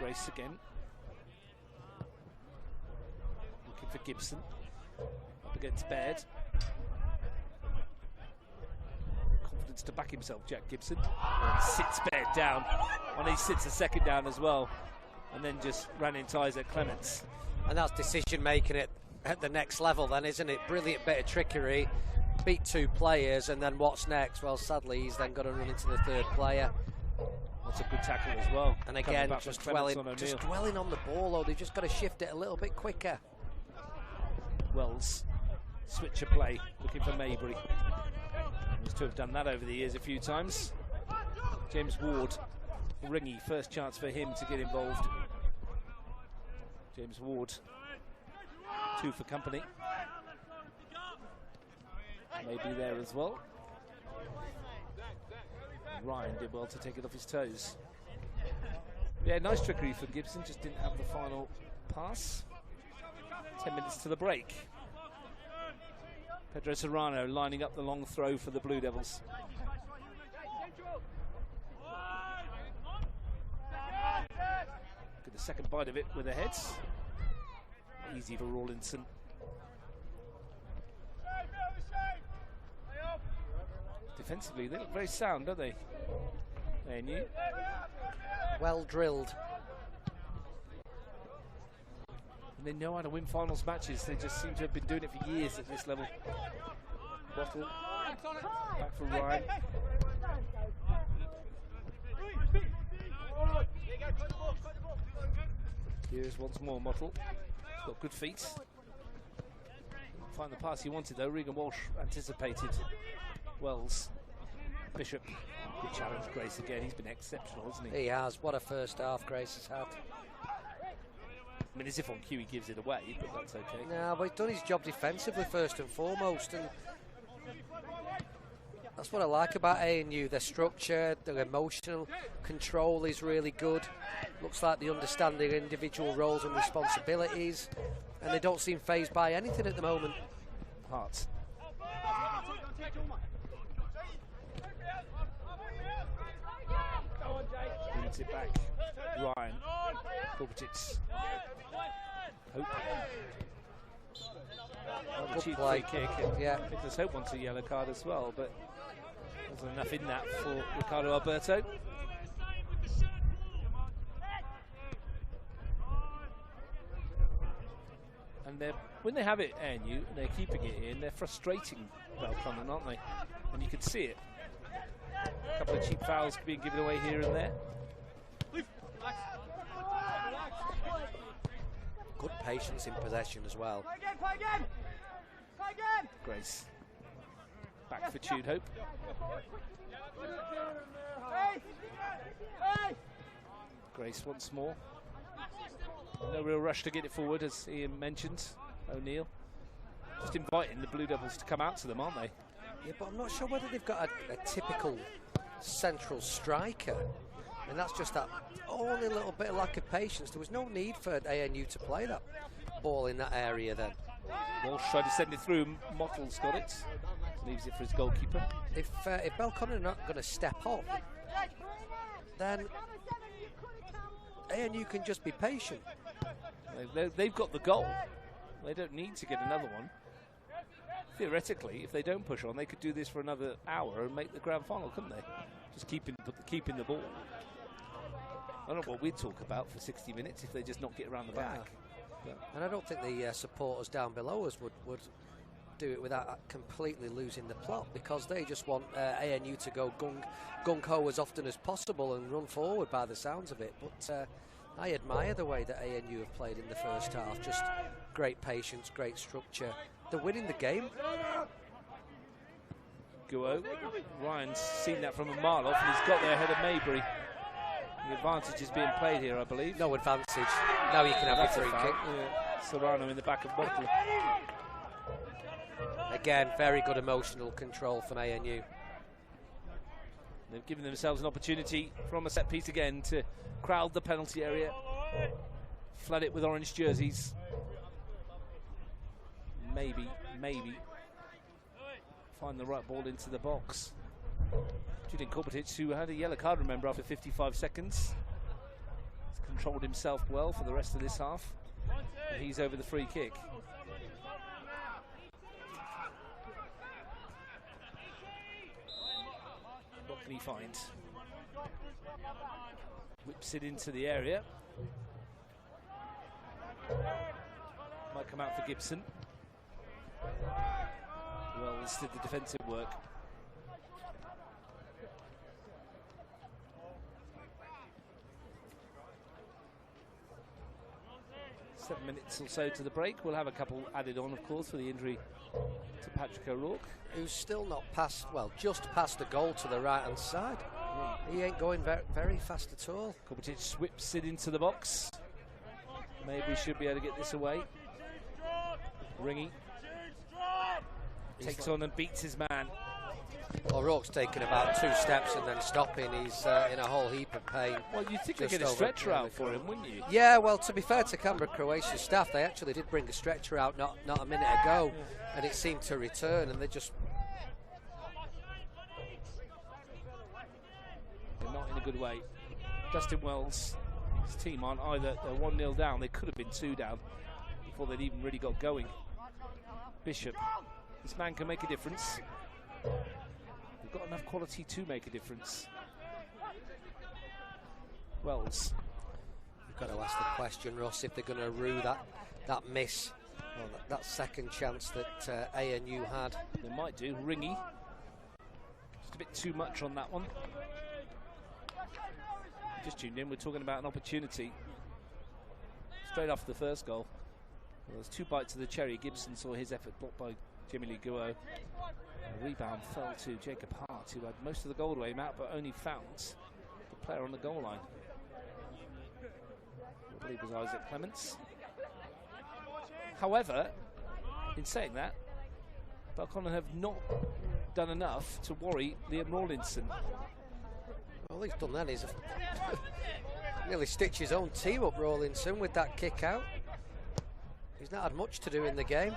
Grace again. Looking for Gibson. Up against Baird. Confidence to back himself, Jack Gibson. And sits Baird down. And he sits a second down as well. And then just ran into Isaac Clements. And that's decision making at the next level then, isn't it? Brilliant bit of trickery. Beat 2 players, and then what's next? Well, sadly, he's then got to run into the 3rd player. That's a good tackle as well. And again, just dwelling on the ball, though. They've just got to shift it a little bit quicker. Wells, switch of play, looking for Maybury. Used to have done that over the years a few times. James Ward, Ringy, first chance for him to get involved. James Ward, 2 for company. Maybe there as well. Ryan did well to take it off his toes. Yeah, nice trickery from Gibson, just didn't have the final pass. 10 minutes to the break. Pedro Serrano lining up the long throw for the Blue Devils. Get the second bite of it with the heads. Easy for Rawlinson. Defensively, they look very sound, don't they? They knew. Well drilled. And they know how to win finals matches. They just seem to have been doing it for years at this level. Bottle. Back for Ryan. Here's once more Mottle. He's got good feet. Find the pass he wanted though. Regan Walsh anticipated. Wells. Bishop. Good challenge, Grace again. He's been exceptional, hasn't he? He has. What a first half Grace has had. I mean, as if on cue he gives it away, but that's okay. No, but he's done his job defensively first and foremost, and that's what I like about A&U. Their structure, their emotional control is really good. Looks like they understand their individual roles and responsibilities, and they don't seem fazed by anything at the moment. Hart. Brings it back. Ryan. Kovacic. Hope. Good Cheap play. free kick. Yeah. I think there's Hope wants a yellow card as well, but there's enough in that for Ricardo Alberto. And when they have it, ANU, and they're keeping it in, they're frustrating Belconnen, aren't they? And you can see it. A couple of cheap fouls being given away here and there. Good patience in possession as well. Play again! Grace. Back for Tude Hope. Grace once more. No real rush to get it forward, as Ian mentioned. O'Neill. Just inviting the Blue Devils to come out to them, aren't they? Yeah, but I'm not sure whether they've got a typical central striker. And that's just that only little bit of lack of patience. There was no need for ANU to play that ball in that area then. Walsh tried to send it through. Mottle's got it. Leaves it for his goalkeeper. If Belconnen are not going to step up, then ANU can just be patient. They've got the goal. They don't need to get another one. Theoretically, if they don't push on, they could do this for another hour and make the grand final, couldn't they? Just keeping the ball. I don't know what we'd talk about for 60 minutes if they just not get around the back. But And I don't think the supporters down below us would do it without completely losing the plot, because they just want ANU to go gung-ho as often as possible and run forward by the sounds of it. But I admire the way that ANU have played in the first half. Just great patience, great structure. They're winning the game. Guo. Ryan's seen that from a mile off, and he's got there ahead of Maybury. The advantage is being played here, I believe. No advantage. Now you can have That's a a free foul. kick. Yeah. Serrano in the back of Bottle. Again, very good emotional control from ANU. They've given themselves an opportunity from a set piece again to crowd the penalty area, flood it with orange jerseys. Maybe find the right ball into the box. Julian Kovacic, who had a yellow card, remember, after 55 seconds. He's controlled himself well for the rest of this half. And he's over the free kick. What can he find? Whips it into the area. Might come out for Gibson. Wells did the defensive work. 7 minutes or so to the break. We'll have a couple added on, of course, for the injury to Patrick O'Rourke, who's still not past, well, just past the goal to the right-hand side. He ain't going very fast at all. Kovacic whips it into the box. Maybe we should be able to get this away. Ringy takes on and beats his man. O'Rourke's taken about 2 steps and then stopping. He's in a whole heap of pain. Well, you'd think they'd get a stretcher out for him, wouldn't you? Yeah, well, to be fair to Canberra Croatia staff, they actually did bring a stretcher out not a minute ago, and it seemed to return, and they just... They're not in a good way. Justin Wells, his team aren't either. They're 1-0 down. They could have been 2 down before they'd even really got going. Bishop, this man can make a difference. They've got enough quality to make a difference. Wells. You've got to ask the question, Ross, if they're going to rue that miss, or that second chance that ANU had. They might do. Ringy. Just a bit too much on that one. Just tuned in, we're talking about an opportunity straight after the first goal. Well, there's 2 bites of the cherry. Gibson saw his effort blocked by Jimmy Lee Guo. The rebound fell to Jacob Hart, who had most of the goal aim out, but only found the player on the goal line. I believe it was Isaac Clements. However, in saying that, Belconnen have not done enough to worry Liam Rawlinson. All he's done then is nearly stitch his own team up, Rawlinson, with that kick out. He's not had much to do in the game.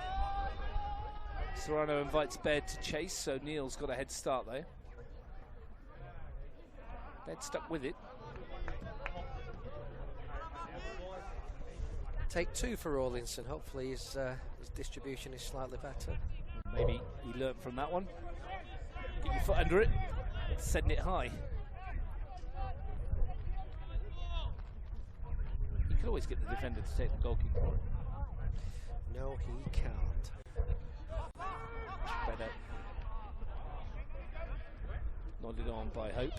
Serrano invites Baird to chase, so Neil's got a head start though. Baird stuck with it. Take 2 for Rawlinson. Hopefully his distribution is slightly better. Maybe he learnt from that one. Get your foot under it, send it high. You could always get the defender to take the goal kick for it. No, he can't. Better. Nodded on by Hope.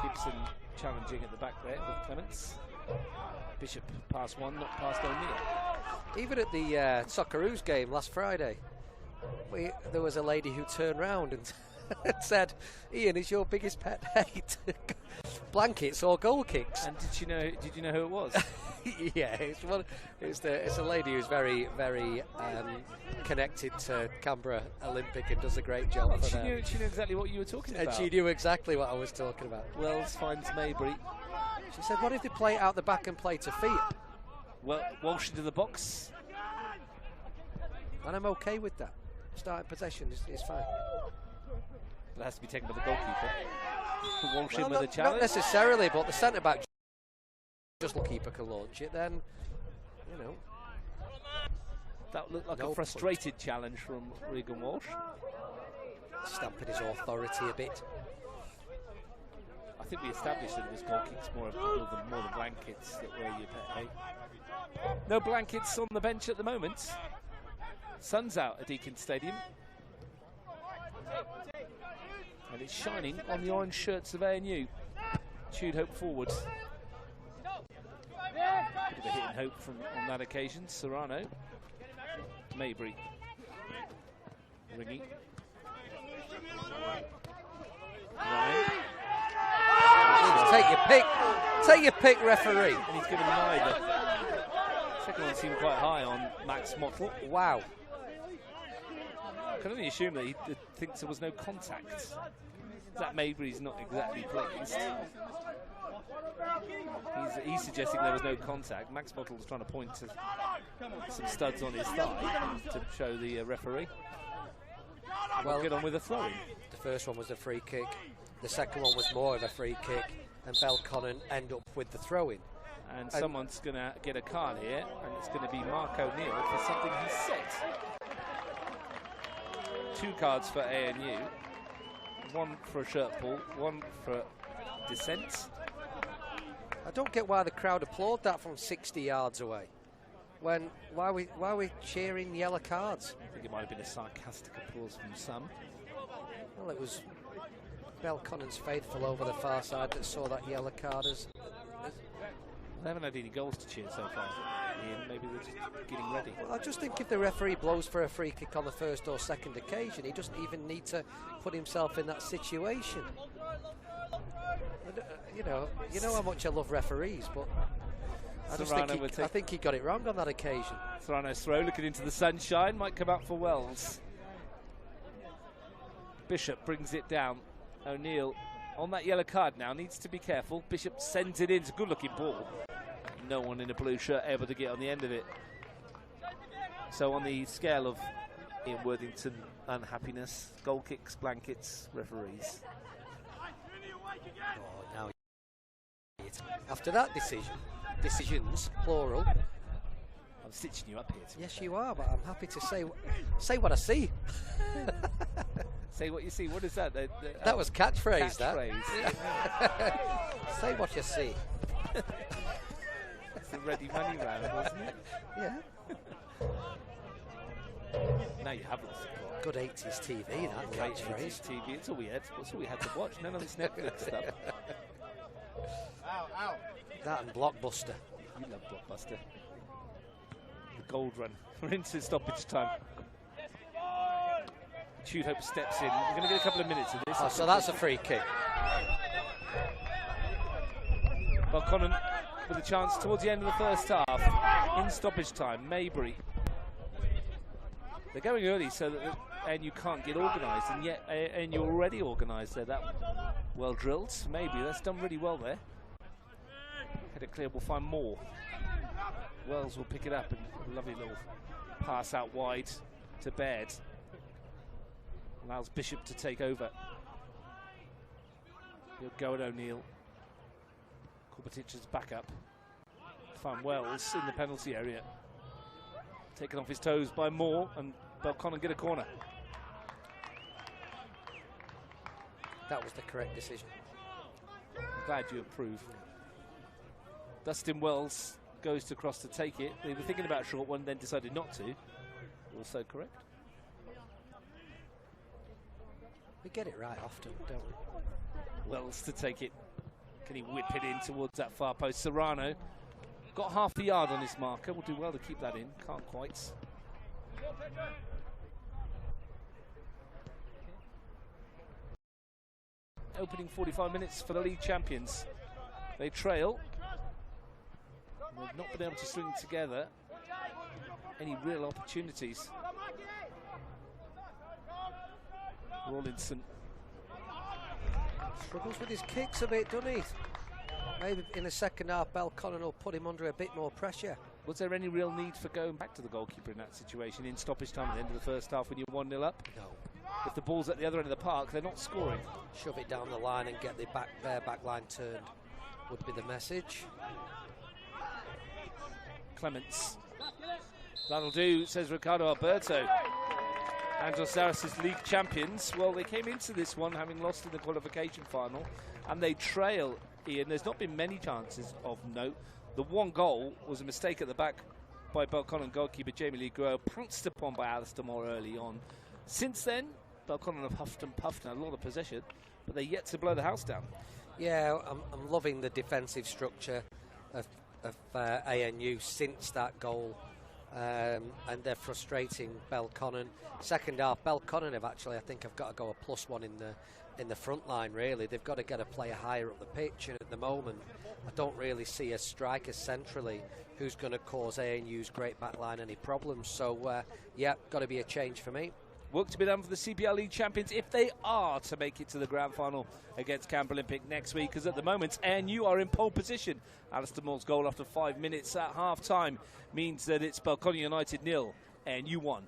Gibson challenging at the back there with Clements. Bishop past 1, not past O'Neill. Even at the Socceroos game last Friday, there was a lady who turned round and said, "Ian, is your biggest pet hate blankets or goal kicks?" And did you know who it was? Yeah, it's a lady who's very, very connected to Canberra Olympic and does a great job for them. She knew exactly what you were talking about. And she knew exactly what I was talking about. Wells finds Maybury. She said, "What if they play it out the back and play to feet?" Well, Walsh into the box. And I'm okay with that. Starting possession is fine. It has to be taken by the goalkeeper. Walsh in with a challenge. Not necessarily, but the centre-back, just the keeper can launch it, then, you know. That looked like a frustrated challenge from Regan Walsh. Stamping his authority a bit. I think we established that it was goal kicks more than blankets that were your pet hate. No blankets on the bench at the moment. Sun's out at Deakin Stadium. And it's shining on the orange shirts of ANU. Chewed Hope forward. Bit of a hit and hope on that occasion. Serrano. Maybury. Ringy. Ryan. Take your pick, referee. And he's given neither. Second one seemed quite high on Max Mottle. Wow. I can only assume that he thinks there was no contact. That Maybury's not exactly pleased. He's suggesting there was no contact. Max Mottle's trying to point to some studs on his thigh to show the referee. Well, get on with the throwing. The first one was a free kick. The second one was more of a free kick, and Belconnen end up with the throw-in. And someone's going to get a card here, and it's going to be Mark O'Neill for something he said. 2 cards for ANU. 1 for a shirt pull, 1 for dissent. I don't get why the crowd applaud that from 60 yards away. Why are we cheering yellow cards? I think it might have been a sarcastic applause from some. Well, it was Belconnen's faithful over the far side that saw that yellow card as They haven't had any goals to cheer so far, Ian. Maybe they're just getting ready. Well, I just think if the referee blows for a free kick on the first or second occasion, he doesn't even need to put himself in that situation. You know how much I love referees, but I think he got it wrong on that occasion. Serrano's throw, looking into the sunshine, might come out for Wells. Bishop brings it down. O'Neill on that yellow card now, needs to be careful. Bishop sends it in, it's a good looking ball. No one in a blue shirt able to get on the end of it. So on the scale of Ian Worthington unhappiness, goal kicks, blankets, referees. Oh, now after that decisions, plural. I'm stitching you up here. Yes, you are, but I'm happy to say what I see. Say what you see. What is that? That was catchphrase. Catchphrase. Say what you see. It's a ready money round, wasn't it? Yeah. Now you have lost it. Good 80s TV, that catchphrase. 80s TV. It's all we had. That's all we had to watch. None of this Netflix stuff. That and Blockbuster. You love Blockbuster. The gold run. We're into stoppage time. Hope steps in. We're going to get a couple of minutes of this. Oh, so that's a free kick. Belconnen with a chance towards the end of the first half. In stoppage time, Maybury. They're going early so that ANU can't get organised, and yet ANU already organised. They're that well drilled. Maybury, that's done really well there. Header clear, we'll find more. Wells will pick it up, and a lovely little pass out wide to Baird. Allows Bishop to take over. He'll go at O'Neill. Kubatic's back up. Find Wells in the penalty area. Taken off his toes by Moore, and Belconnen get a corner. That was the correct decision. I'm glad you approve. Dustin Wells goes to cross to take it. They were thinking about a short one, then decided not to. Also correct. We get it right often, don't we? Wells to take it. Can he whip it in towards that far post? Serrano got half the yard on his marker. Will do well to keep that in. Can't quite. Opening 45 minutes for the league champions. They trail. They've not been able to string together any real opportunities. Rawlinson struggles with his kicks a bit, doesn't he? Maybe in the second half, Belconnen will put him under a bit more pressure. Was there any real need for going back to the goalkeeper in that situation in stoppage time at the end of the first half when you're 1-0 up? No. If the ball's at the other end of the park, they're not scoring. Shove it down the line and get the back line turned would be the message. Clements. That'll do, says Ricardo Alberto. Angel Saracens league champions. Well, they came into this one having lost in the qualification final, and they trail, Ian. There's not been many chances of note. The one goal was a mistake at the back by Belconnen goalkeeper Jamie Lee Grow, pounced upon by Alistair Moore early on. Since then, Belconnen have huffed and puffed and a lot of possession, but they're yet to blow the house down. Yeah, I'm loving the defensive structure of ANU since that goal. And they're frustrating Belconnen. Second half, Belconnen have actually, I think, have got to go a +1 in the front line. Really, they've got to get a player higher up the pitch. And at the moment, I don't really see a striker centrally who's going to cause ANU's great back line any problems. So, yeah, got to be a change for me. Work to be done for the CPL League champions if they are to make it to the grand final against Canberra Olympic next week, because at the moment ANU are in pole position. Alistair Moore's goal after 5 minutes at half-time means that it's Belconnen United 0, ANU 1.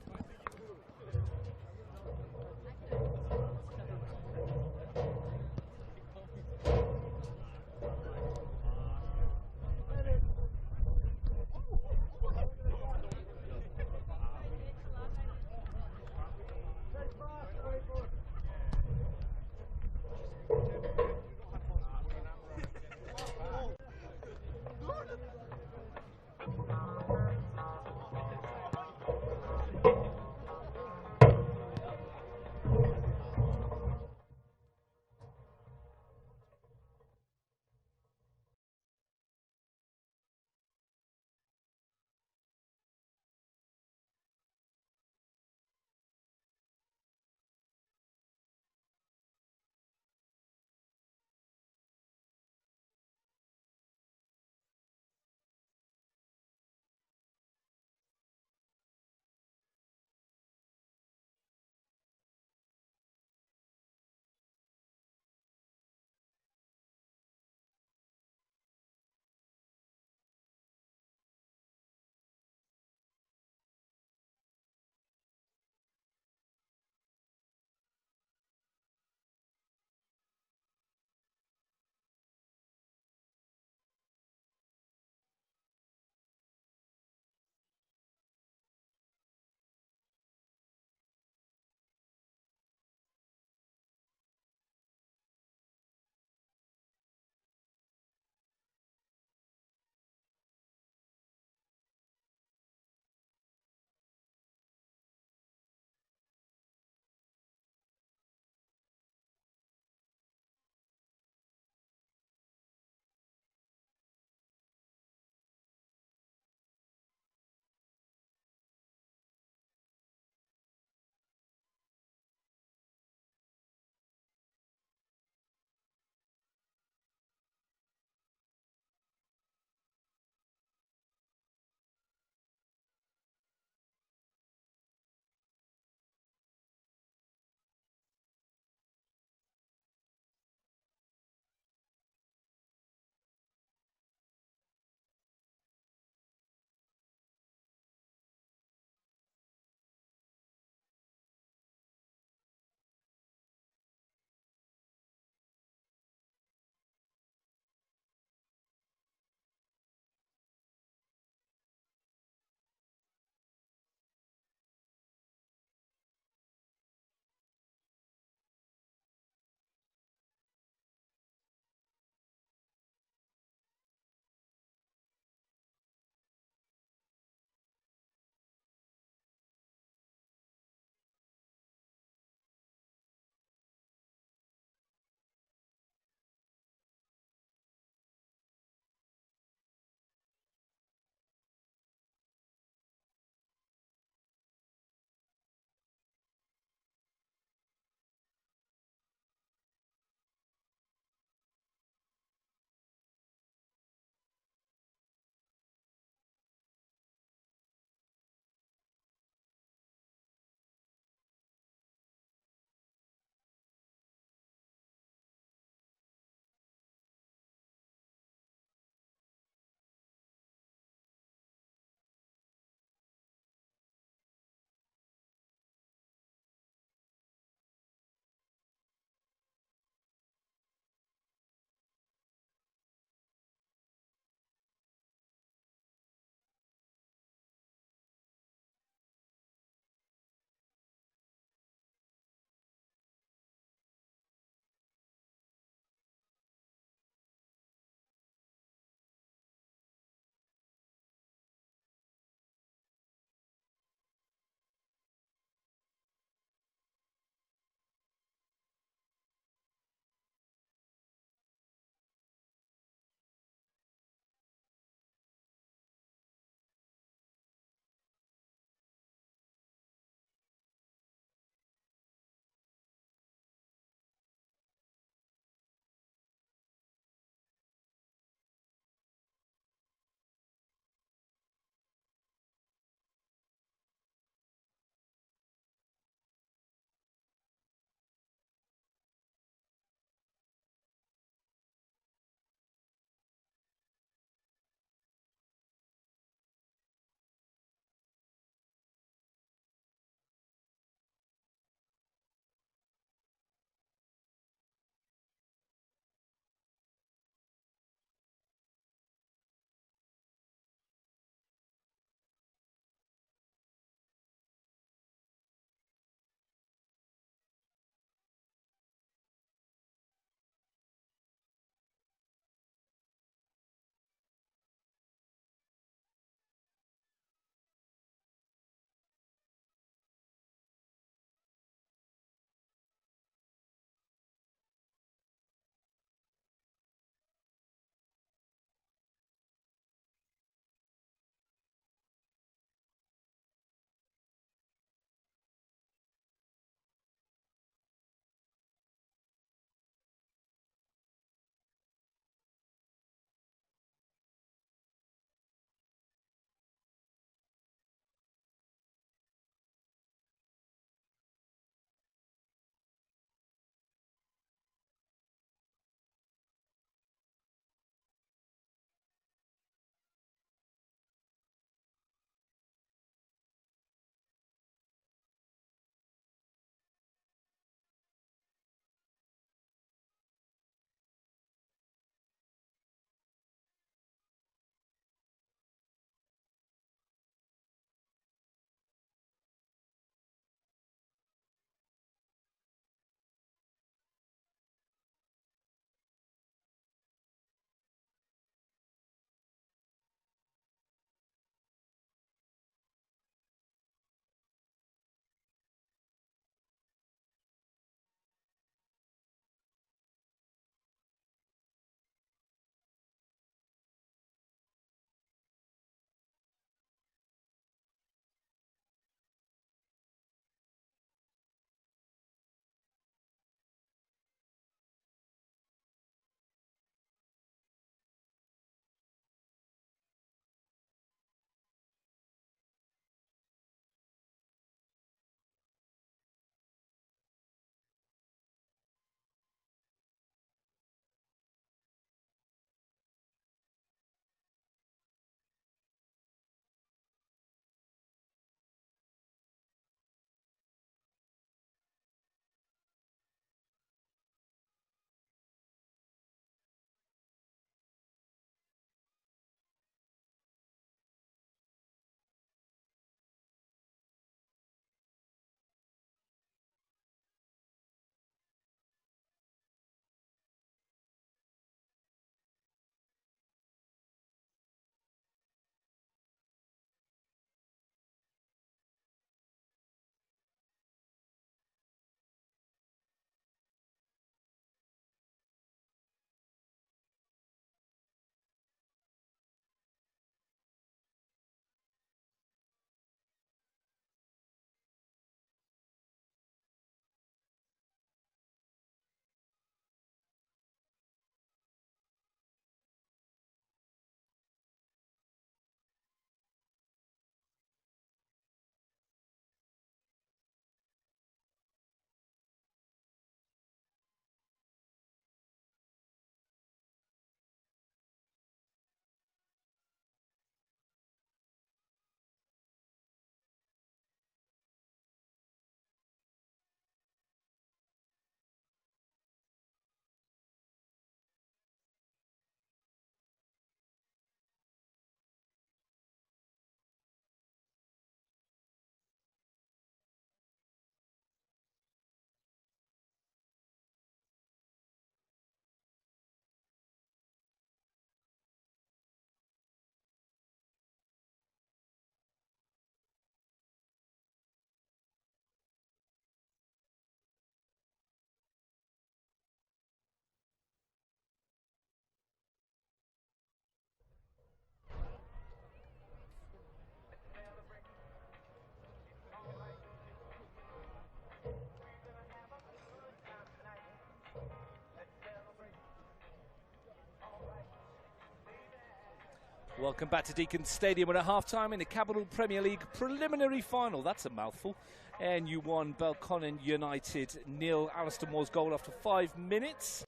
Welcome back to Deakin Stadium. We're at half-time in the Capital Premier League preliminary final. That's a mouthful. And you won Belconnen United 0. Alistair Moore's goal after 5 minutes.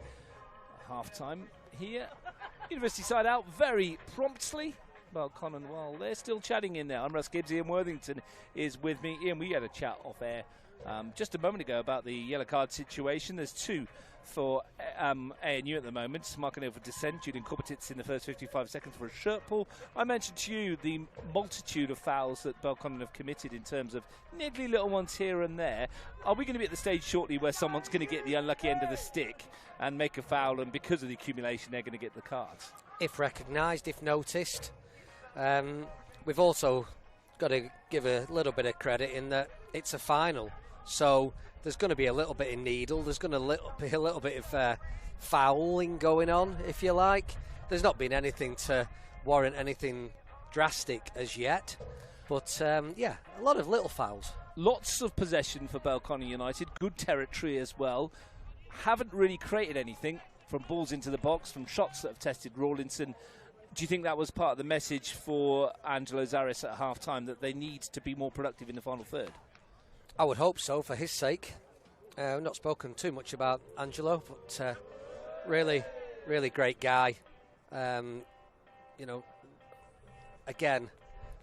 Half-time here. University side out very promptly. Belconnen, well, they're still chatting in there. I'm Russ Gibbs. Ian Worthington is with me. Ian, we had a chat off air just a moment ago about the yellow card situation. There's 2 for ANU at the moment. Marking over dissent. Julian Korbetitz in the first 55 seconds for a shirt pull. I mentioned to you the multitude of fouls that Belconnen have committed in terms of niggly little ones here and there. Are we going to be at the stage shortly where someone's going to get the unlucky end of the stick and make a foul, and because of the accumulation they're going to get the cards? If recognised, if noticed. We've also got to give a little bit of credit in that it's a final, so there's going to be a little bit of needle, there's going to be a little bit of fouling going on, if you like. There's not been anything to warrant anything drastic as yet, but yeah, a lot of little fouls. Lots of possession for Belconnen United, good territory as well. Haven't really created anything from balls into the box, from shots that have tested Rawlinson. Do you think that was part of the message for Angelo Zaris at half-time, that they need to be more productive in the final third? I would hope so, for his sake. I've not spoken too much about Angelo, but really, really great guy. You know, again,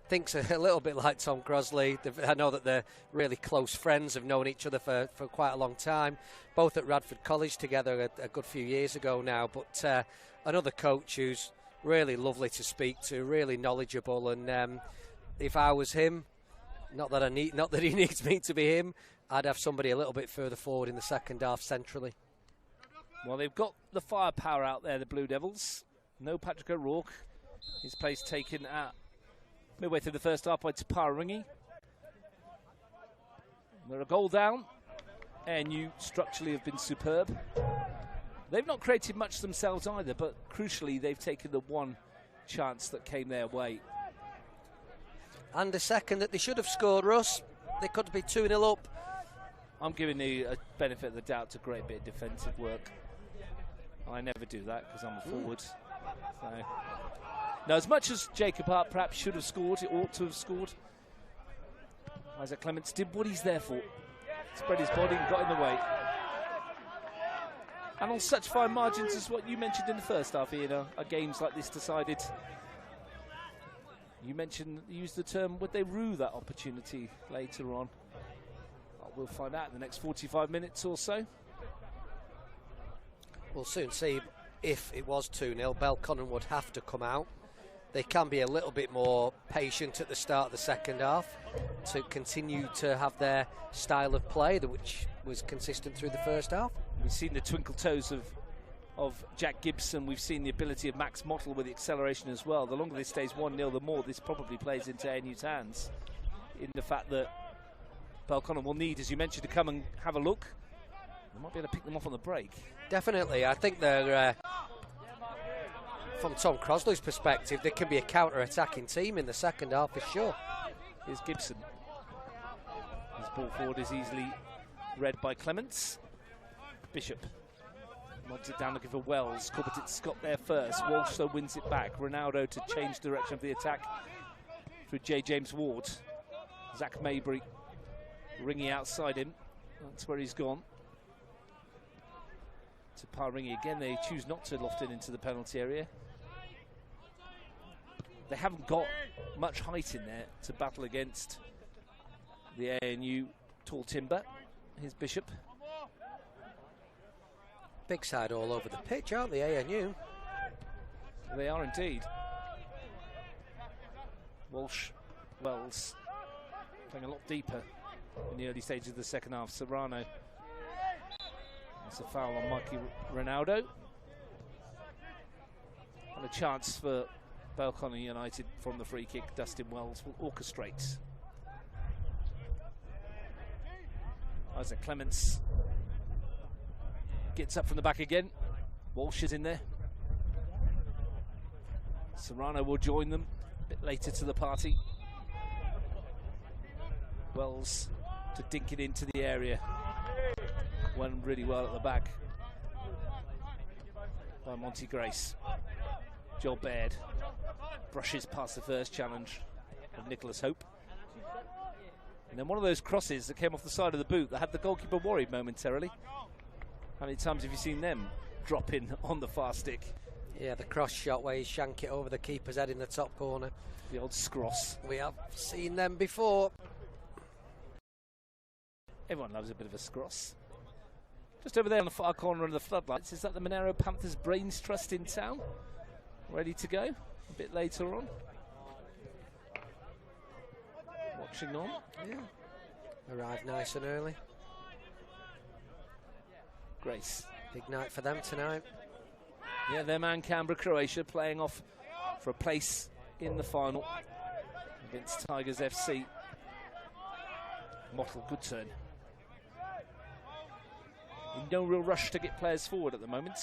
thinks a little bit like Tom Crosley. I know that they're really close friends, have known each other for quite a long time, both at Radford College together a good few years ago now. But another coach who's really lovely to speak to, really knowledgeable, and if I was him, not that he needs me to be him, I'd have somebody a little bit further forward in the second half centrally. Well, they've got the firepower out there, the Blue Devils. No Patrick O'Rourke. His place taken at midway through the first half by Taparingi. They're a goal down, and you structurally have been superb. They've not created much themselves either, but crucially they've taken the one chance that came their way. And a second that they should have scored, Russ. They could be 2-0 up. I'm giving the benefit of the doubt to a great bit of defensive work. I never do that because I'm a forward. So. Now, as much as Jacob Hart perhaps should have scored, it ought to have scored, Isaac Clements did what he's there for. Spread his body and got in the way. And on such fine margins as what you mentioned in the first half, Ian, are games like this decided. You used the term, would they rue that opportunity later on? Well, we'll find out in the next 45 minutes or so. We'll soon see. If it was 2-0, Belconnen would have to come out. They can be a little bit more patient at the start of the second half to continue to have their style of play, which was consistent through the first half. We've seen the twinkle toes of Jack Gibson. We've seen the ability of Max Mottle with the acceleration as well. The longer this stays 1-0, the more this probably plays into ANU's hands, in the fact that Belconnen will need, as you mentioned, to come and have a look. They might be able to pick them off on the break. Definitely. I think they're, from Tom Crosley's perspective, they can be a counter-attacking team in the second half for sure. Here's Gibson. His ball forward is easily read by Clements. Bishop nods it down looking for Wells. Korbetitz got there first. Walsh though wins it back. Ronaldo to change direction of the attack through J. James Ward. Zach Mabry ringing outside him. That's where he's gone. To Paringi again. They choose not to loft it into the penalty area. They haven't got much height in there to battle against the ANU tall timber. Here's Bishop. Big side all over the pitch, aren't they, ANU? They are indeed. Wells playing a lot deeper in the early stages of the second half. Serrano. That's a foul on Mikey Ronaldo. And a chance for Belconnen United from the free kick. Dustin Wells will orchestrate. Isaac Clements gets up from the back again. Walsh is in there. Serrano will join them a bit later to the party. Wells to dink it into the area. Went really well at the back by Monty Grace. Joel Baird brushes past the first challenge of Nicholas Hope. And then one of those crosses that came off the side of the boot that had the goalkeeper worried momentarily. How many times have you seen them drop in on the far stick? Yeah, the cross shot where you shank it over the keeper's head in the top corner. The old scross. We have seen them before. Everyone loves a bit of a scross. Just over there on the far corner of the floodlights, is that the Monero Panthers Brains Trust in town? Ready to go a bit later on. Watching on. Yeah. Arrived nice and early. Grace. Big night for them tonight. Yeah, their man Canberra, Croatia, playing off for a place in the final against Tigers FC. Mottle, good turn. In no real rush to get players forward at the moment.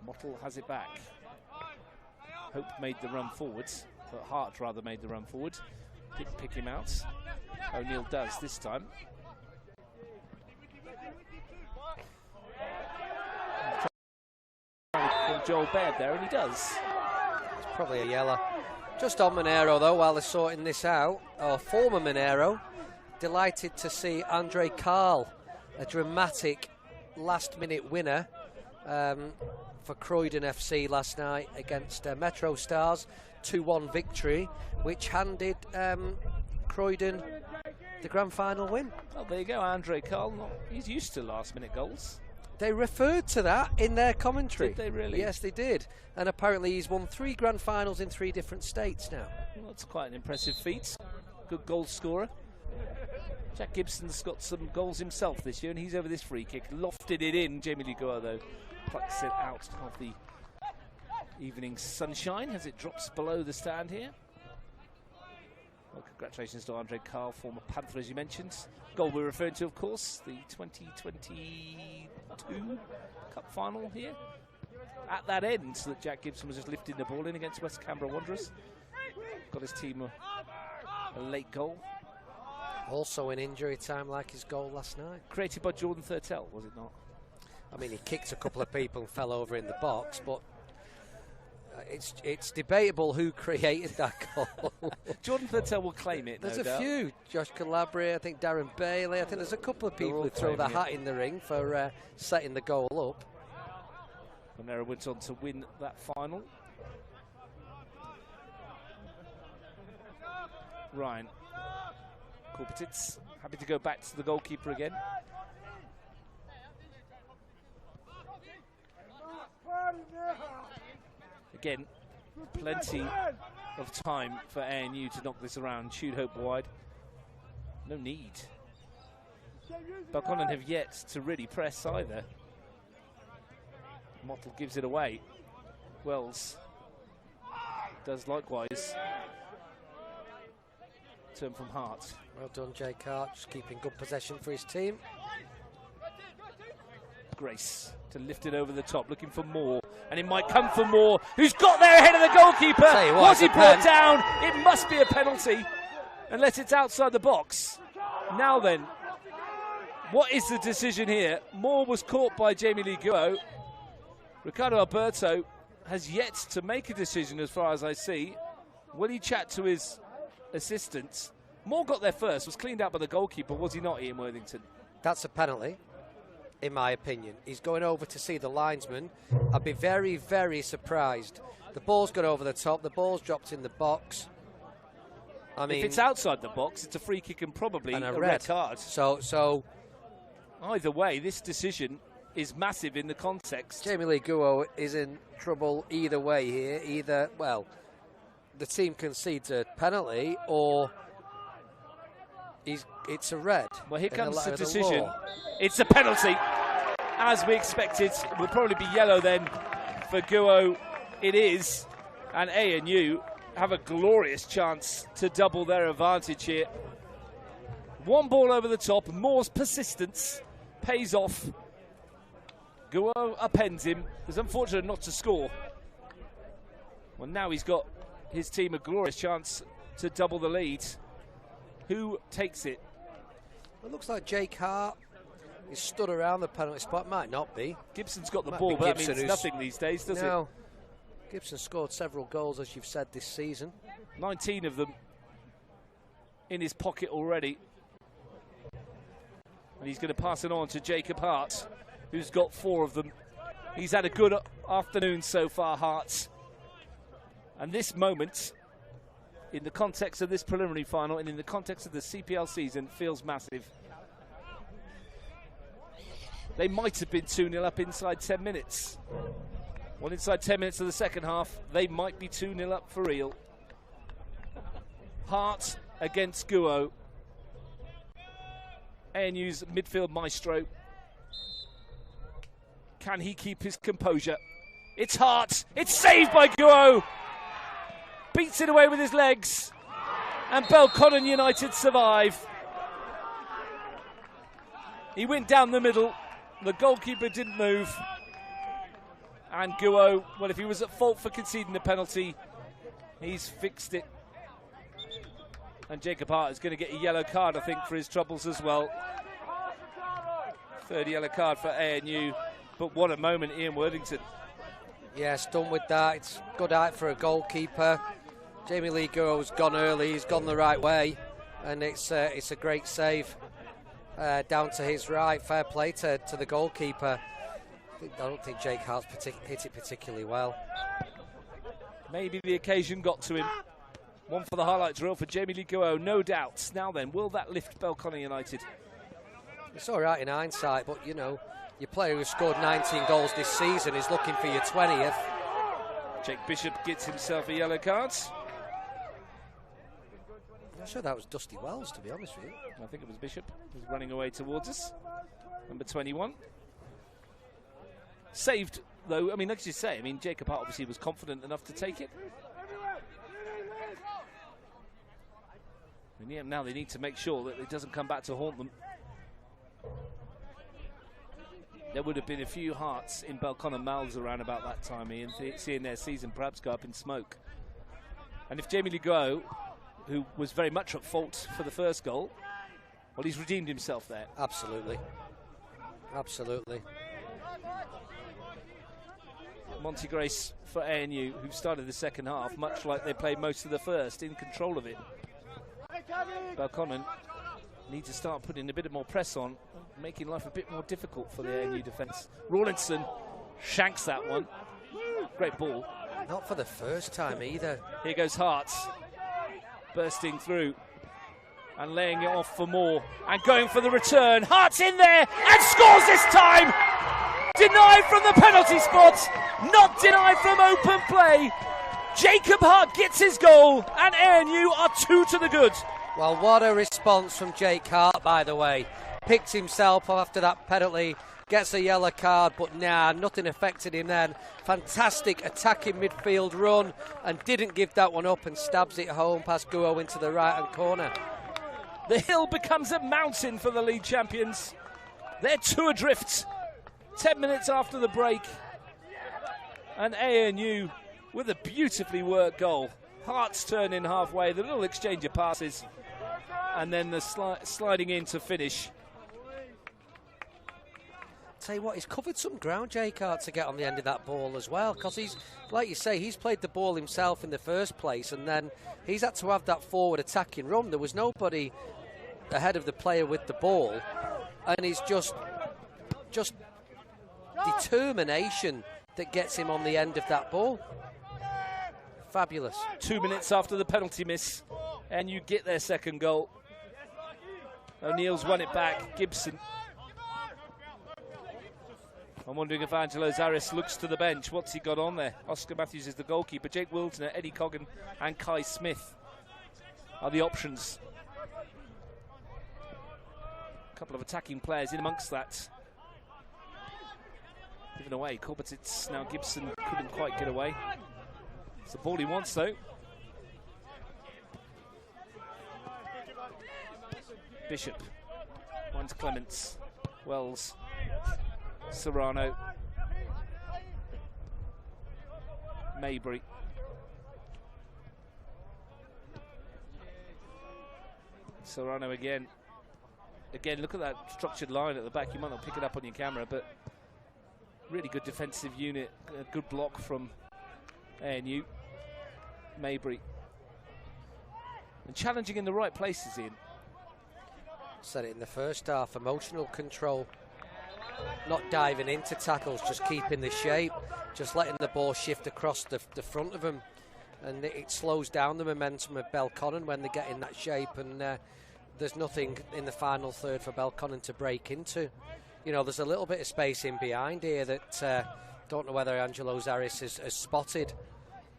Mottle has it back. Hope made the run forwards. Hart rather made the run forward. Didn't pick him out. O'Neill does this time. From Joel Baird there, and he does. It's probably a yellow. Just on Monero though, while they're sorting this out, former Monero, delighted to see Andre Carl, a dramatic last-minute winner for Croydon FC last night against Metro Stars, 2-1 victory, which handed Croydon the grand final win. Well, there you go, Andre Carl. He's used to last-minute goals. They referred to that in their commentary. Did they really? Yes, they did. And apparently he's won 3 grand finals in 3 different states now. Well, that's quite an impressive feat. Good goal scorer. Jack Gibson's got some goals himself this year, and he's over this free kick. Lofted it in. Jamie Lugoa, though, plucks it out of the evening sunshine as it drops below the stand here. Well, congratulations to Andre Carl, former Panther, as you mentioned. Goal we're referring to, of course, the 2022 Cup final here. At that end, so that Jack Gibson was just lifting the ball in against West Canberra Wanderers. Got his team a late goal. Also in injury time, like his goal last night. Created by Jordan Thurtell, was it not? I mean, he kicked a couple of people and fell over in the box, but it's debatable who created that goal. Jordan Thurtell will claim it. There's no a doubt. few. Josh Calabria, I think Darren Bailey. I think there's a couple of people who throw their hat in the ring for setting the goal up. Monero went on to win that final. Ryan Korpatitz happy to go back to the goalkeeper again. Again, plenty of time for ANU to knock this around. Shoot Hope wide. No need. Belconnen have yet to really press either. Mottle gives it away. Wells does likewise. Turn from Hart. Well done, Jake Hart, just keeping good possession for his team. Grace to lift it over the top, looking for more, and it might come for more. Who's got there ahead of the goalkeeper? Was he brought down? It must be a penalty, unless it's outside the box. Now then, what is the decision here? Moore was caught by Jamie Lee Guo. Ricardo Alberto has yet to make a decision as far as I see. Will he chat to his assistants? Moore got there first, was cleaned out by the goalkeeper, was he not, Ian Worthington? That's a penalty, in my opinion. He's going over to see the linesman. I'd be very, very surprised. The ball's gone over the top, the ball's dropped in the box. I mean, if it's outside the box, it's a free kick and probably a red card. So either way, this decision is massive in the context. Jamie Lee Guo is in trouble either way here. Either, well, the team concedes a penalty or it's a red. Well, here comes the decision. It's a penalty, as we expected. It will probably be yellow then for Guo. It is, and ANU have a glorious chance to double their advantage here. One ball over the top. Moore's persistence pays off. Guo appends him. It's unfortunate not to score. Well, now he's got his team a glorious chance to double the lead. Who takes it? It looks like Jake Hart is stood around the penalty spot. Might not be. Gibson's got the Might ball, be but that Gibson means nothing these days, does it? Gibson scored several goals, as you've said, this season. 19 of them in his pocket already. And he's going to pass it on to Jacob Hart, who's got 4 of them. He's had a good afternoon so far, Hart. And this moment, in the context of this preliminary final and in the context of the CPL season, feels massive. They might have been 2-0 up inside 10 minutes. Well, inside 10 minutes of the second half, they might be 2-0 up for real. Hart against Guo. ANU's midfield maestro. Can he keep his composure? It's Hart. It's saved by Guo. Beats it away with his legs. And Belconnen United survive. He went down the middle. The goalkeeper didn't move. And Guo, well, if he was at fault for conceding the penalty, he's fixed it. And Jacob Hart is going to get a yellow card, I think, for his troubles as well. 3rd yellow card for ANU. But what a moment, Ian Worthington. Yes, done with that. It's good out for a goalkeeper. Jamie Lee Guo's gone early. He's gone the right way. And it's a great save down to his right. Fair play to the goalkeeper. I don't think Jake Hart's hit it particularly well. Maybe the occasion got to him. One for the highlights reel for Jamie Lee Guo, no doubts. Now then, will that lift Belconnen United? It's all right in hindsight, but, you know, your player who scored 19 goals this season is looking for your 20th. Jake Bishop gets himself a yellow card. I'm not sure that was Dusty Wells, to be honest with you. I think it was Bishop. He's running away towards us. Number 21. Saved, though. I mean, like you say, Jacob Hart obviously was confident enough to take it. And yeah, now they need to make sure that it doesn't come back to haunt them. There would have been a few hearts in Belconnen mouths around about that time, Ian, seeing their season perhaps go up in smoke. And if Jamie Lee Guo, who was very much at fault for the first goal, well, he's redeemed himself there. Absolutely. Absolutely. Monty Grace for ANU, who started the second half, much like they played most of the first, in control of it. Belconnen need to start putting a bit more press on, making life a bit more difficult for the ANU defence. Rawlinson shanks that one. Great ball. Not for the first time either. Here goes Hart, bursting through and laying it off for more and going for the return. Hart's in there and scores this time! Denied from the penalty spot, not denied from open play. Jacob Hart gets his goal and ANU are 2 to the good. Well, what a response from Jake Hart, by the way. Picked himself up after that penalty, gets a yellow card, but nah, nothing affected him then. Fantastic attacking midfield run and didn't give that one up and stabs it home past Guo into the right-hand corner. The hill becomes a mountain for the league champions. They're 2 adrift. 10 minutes after the break. And ANU with a beautifully worked goal. Hart's turn in halfway, the little exchange of passes, and then the sliding in to finish. Tell you what, he's covered some ground, Jake Hart, to get on the end of that ball as well, because he's, like you say, he's played the ball himself in the first place, and then he's had to have that forward attacking run. There was nobody ahead of the player with the ball, and he's just determination that gets him on the end of that ball. Fabulous. 2 minutes after the penalty miss, and you get their second goal. O'Neill's won it back. Gibson. I'm wondering if Angelo Zaris looks to the bench. What's he got on there? Oscar Matthews is the goalkeeper. Jake Wildner, Eddie Coggan, and Kai Smith are the options. A couple of attacking players in amongst that. Given away. Corbett, now Gibson couldn't quite get away. It's the ball he wants, though. Bishop. One's Clements. Wells. Serrano. Maybury. Serrano again. Again, look at that structured line at the back. You might not pick it up on your camera, but really good defensive unit. A good block from ANU, Maybury. And challenging in the right places, Ian. Said it in the first half, emotional control. Not diving into tackles, just keeping the shape, just letting the ball shift across the front of them. And it slows down the momentum of Belconnen when they get in that shape, and there's nothing in the final third for Belconnen to break into. You know, there's a little bit of space in behind here that don't know whether Angelo Zaris has spotted,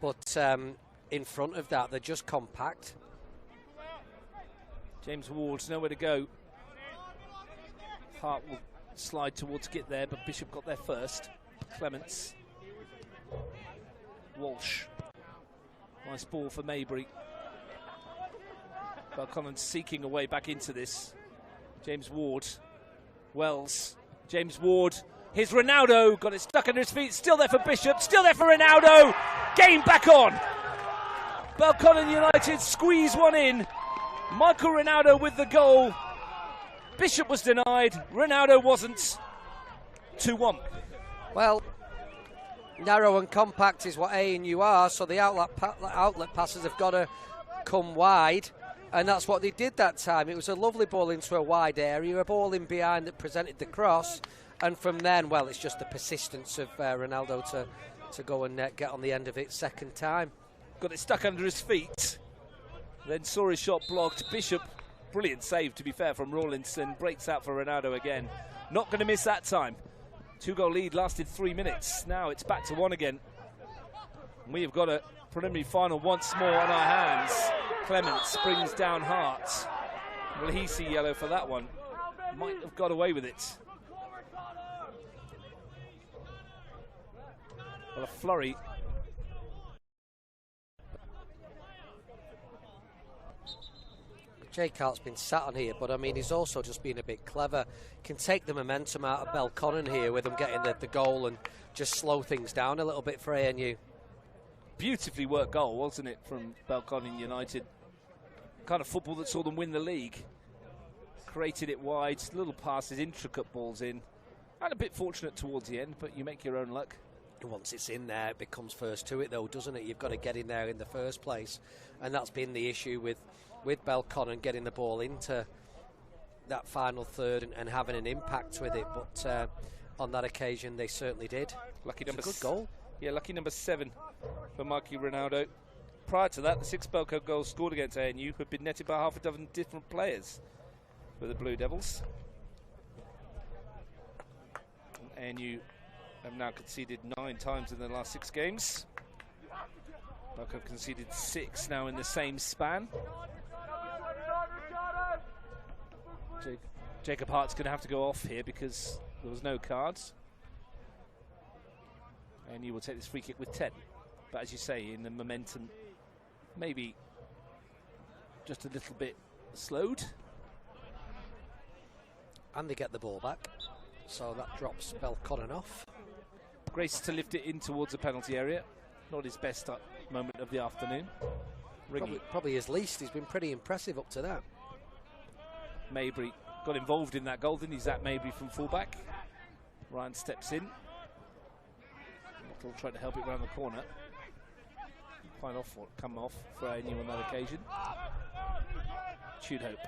but in front of that, they're just compact. James Ward's nowhere to go. Hart will slide towards get there, but Bishop got there first. Clements. Walsh. Nice ball for Maybury. Belconnen seeking a way back into this. James Ward. Wells. James Ward. Here's Ronaldo. Got it stuck under his feet. Still there for Bishop. Still there for Ronaldo. Game back on. Belconnen United squeeze one in. Michael Ronaldo with the goal. Bishop was denied. Ronaldo wasn't. 2-1. Well, narrow and compact is what ANU are, so the outlet passes have got to come wide, and that's what they did that time. It was a lovely ball into a wide area, a ball in behind that presented the cross, and from then, well, it's just the persistence of Ronaldo to go and get on the end of it second time. Got it stuck under his feet, then saw his shot blocked. Bishop, brilliant save to be fair from Rawlinson, breaks out for Ronaldo again. Not going to miss that time. 2-goal lead lasted 3 minutes. Now it's back to 1 again. We have got a preliminary final once more on our hands. Clements brings down Hart. Will he see yellow for that one? Might have got away with it. Well, a flurry. Jake Hart's been sat on here, but I mean, he's also just been a bit clever. Can take the momentum out of Belconnen here with them getting the goal and just slow things down a little bit for ANU. Beautifully worked goal, wasn't it, from Belconnen United? Kind of football that saw them win the league. Created it wide, little passes, intricate balls in. And a bit fortunate towards the end, but you make your own luck. Once it's in there, it becomes first to it, though, doesn't it? You've got to get in there in the first place. And that's been the issue with Belconnen getting the ball into that final third and having an impact with it. But on that occasion, they certainly did. Lucky number good goal. Yeah, lucky number 7 for Mikey Ronaldo. Prior to that, the 6 Belco goals scored against ANU have been netted by half a dozen different players for the Blue Devils. ANU have now conceded 9 times in the last 6 games. Belco have conceded 6 now in the same span. Jacob Hart's going to have to go off here because there was no cards. And you will take this free kick with 10. But as you say, in the momentum, maybe just a little bit slowed. And they get the ball back. So that drops Belconnen off. Grace to lift it in towards the penalty area. Not his best moment of the afternoon. Probably his least. He's been pretty impressive up to that. Maybury got involved in that goal, didn't he? Zach Maybury from fullback. Ryan steps in. Little trying to help it round the corner. Quite off what come off for ANU on that occasion. Should hope.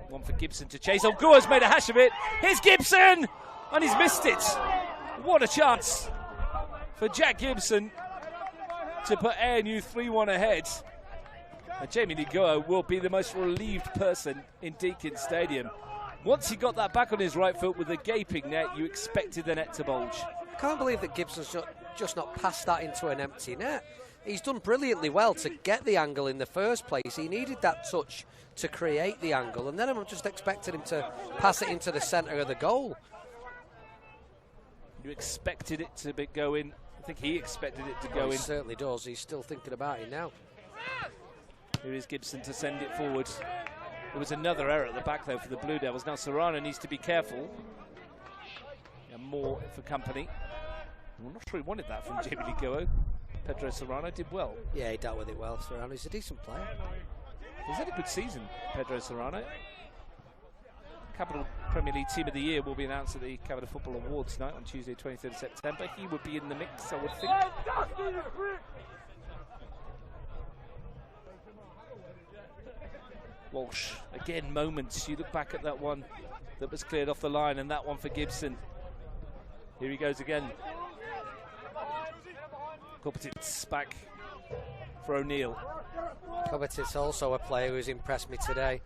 One for Gibson to chase. Oh, Gua's made a hash of it. Here's Gibson! And he's missed it. What a chance for Jack Gibson to put ANU 3-1 ahead. And Jamie Nigoa will be the most relieved person in Deakin Stadium. Once he got that back on his right foot with a gaping net, you expected the net to bulge. I can't believe that Gibson's just not passed that into an empty net. He's done brilliantly well to get the angle in the first place. He needed that touch to create the angle, and then I'm just expecting him to pass it into the centre of the goal. You expected it to go in. I think he expected it to go in. He certainly does. He's still thinking about it now. Here is Gibson to send it forward. There was another error at the back, though, for the Blue Devils. Now Serrano needs to be careful. And more for company. I'm not sure he wanted that from Jamie Nigoa. Pedro Serrano did well. Yeah, he dealt with it well, Serrano. He's a decent player. He's had a good season, Pedro Serrano. Capital Premier League Team of the Year will be announced at the Capital Football Awards tonight on Tuesday, 23rd of September. He would be in the mix, I would think. Walsh, again, moments. You look back at that one that was cleared off the line, and that one for Gibson. Here he goes again. Kopetitz back for O'Neill. Kopetitz also a player who's impressed me today.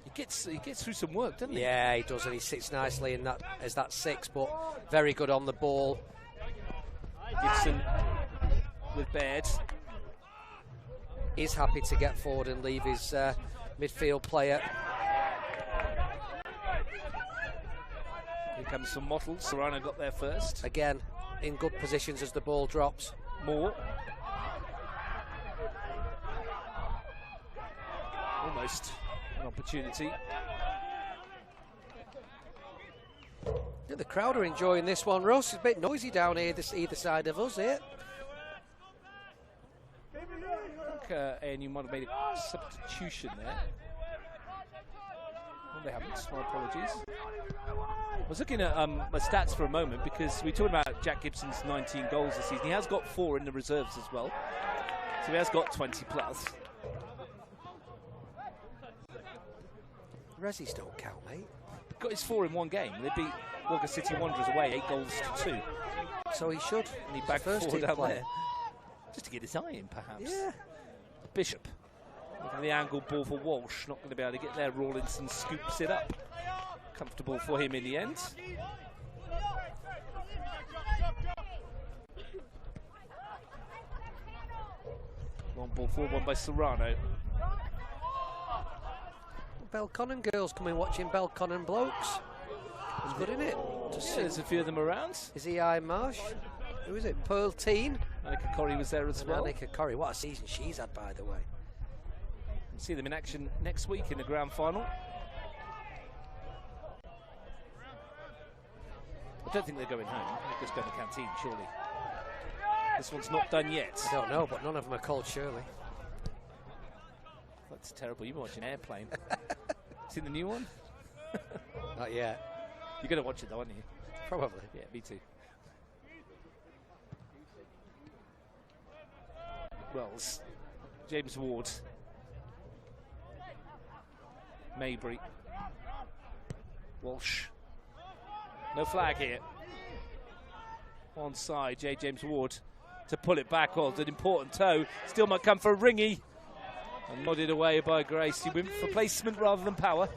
He gets through some work, doesn't he? Yeah, he does, and he sits nicely in that as that 6, but very good on the ball. Gibson with Baird. He's happy to get forward and leave his midfield player. Here comes some Mottle. Serrano got there first. Again, in good positions as the ball drops. Moore. Almost an opportunity. Yeah, the crowd are enjoying this one, Russ. It's a bit noisy down here, either side of us here. I think ANU might have made a substitution there. Well, they haven't, my apologies. I was looking at my stats for a moment because we talked about Jack Gibson's 19 goals this season. He has got 4 in the reserves as well. So he has got 20 plus. Resis don't count, mate. Got his 4 in one game. They beat Walker City Wanderers away 8 goals to 2. So he should. And he bagged 4 down there. Just to get his eye in, perhaps. Yeah. Bishop. Looking at the angle ball for Walsh. Not going to be able to get there. Rawlinson scoops it up. Comfortable for him in the end. Long ball forward, one by Serrano. Belconnen girls coming watching Belconnen blokes. It's good, isn't it? Yeah, there's a few of them around. Is he Iron Marsh? Who is it? Pearl Teen? Annika Corrie was there as well. Annika Corrie, what a season she's had, by the way. We'll see them in action next week in the grand final. I don't think they're going home. They're just going to the canteen, surely. This one's not done yet. I don't know, but none of them are called Shirley. That's terrible. You've been watching Airplane. Seen the new one? Not yet. You're going to watch it though, aren't you? Probably. Yeah, me too. Wells. James Ward. Mabry. Walsh. No flag here. Onside, James Ward to pull it back. Oh, it's an important toe. Still might come for Ringy. And nodded away by Grace. He went for placement rather than power.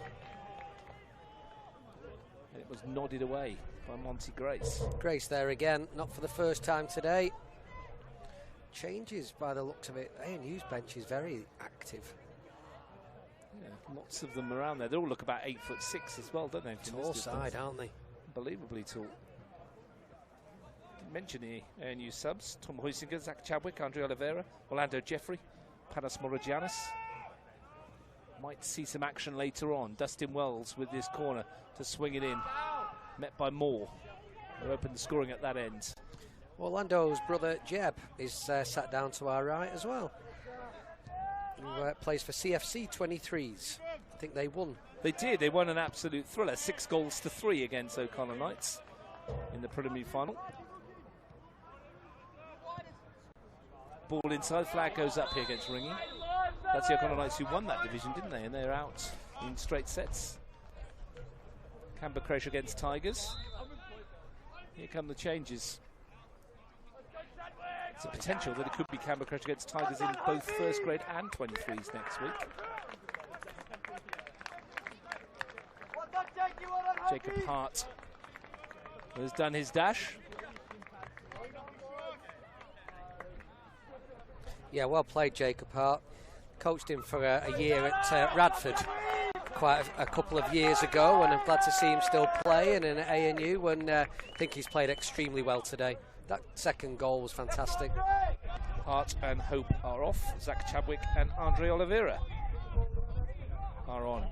And it was nodded away by Monty Grace. Grace there again, not for the first time today. Changes by the looks of it. ANU's bench is very active. Yeah, lots of them around there. They all look about 8'6" as well, don't they? Tall side, aren't they? Unbelievably tall. Didn't mention the ANU subs. Tom Huizinga, Zach Chadwick, Andre Oliveira, Orlando Jeffrey, Panos Morogianis. Might see some action later on. Dustin Wells with this corner to swing it in. Met by Moore, who opened the scoring at that end. Orlando's brother Jeb is sat down to our right as well. Who plays for CFC 23s. I think they won. They did. They won an absolute thriller. 6 goals to 3 against O'Connor Knights in the preliminary final. Ball inside. Flag goes up here against Ringy. That's the O'Connor Knights who won that division, didn't they? And they're out in straight sets. Canberra Crash against Tigers. Here come the changes. It's a potential that it could be Canberra Crash against Tigers in both first grade and 23s next week. Jacob Hart has done his dash. Yeah, well played, Jacob Hart. Coached him for a year at Radford quite a couple of years ago, and I'm glad to see him still playing in ANU, and I think he's played extremely well today. That second goal was fantastic. Hart and Hope are off. Zach Chadwick and Andre Oliveira are on.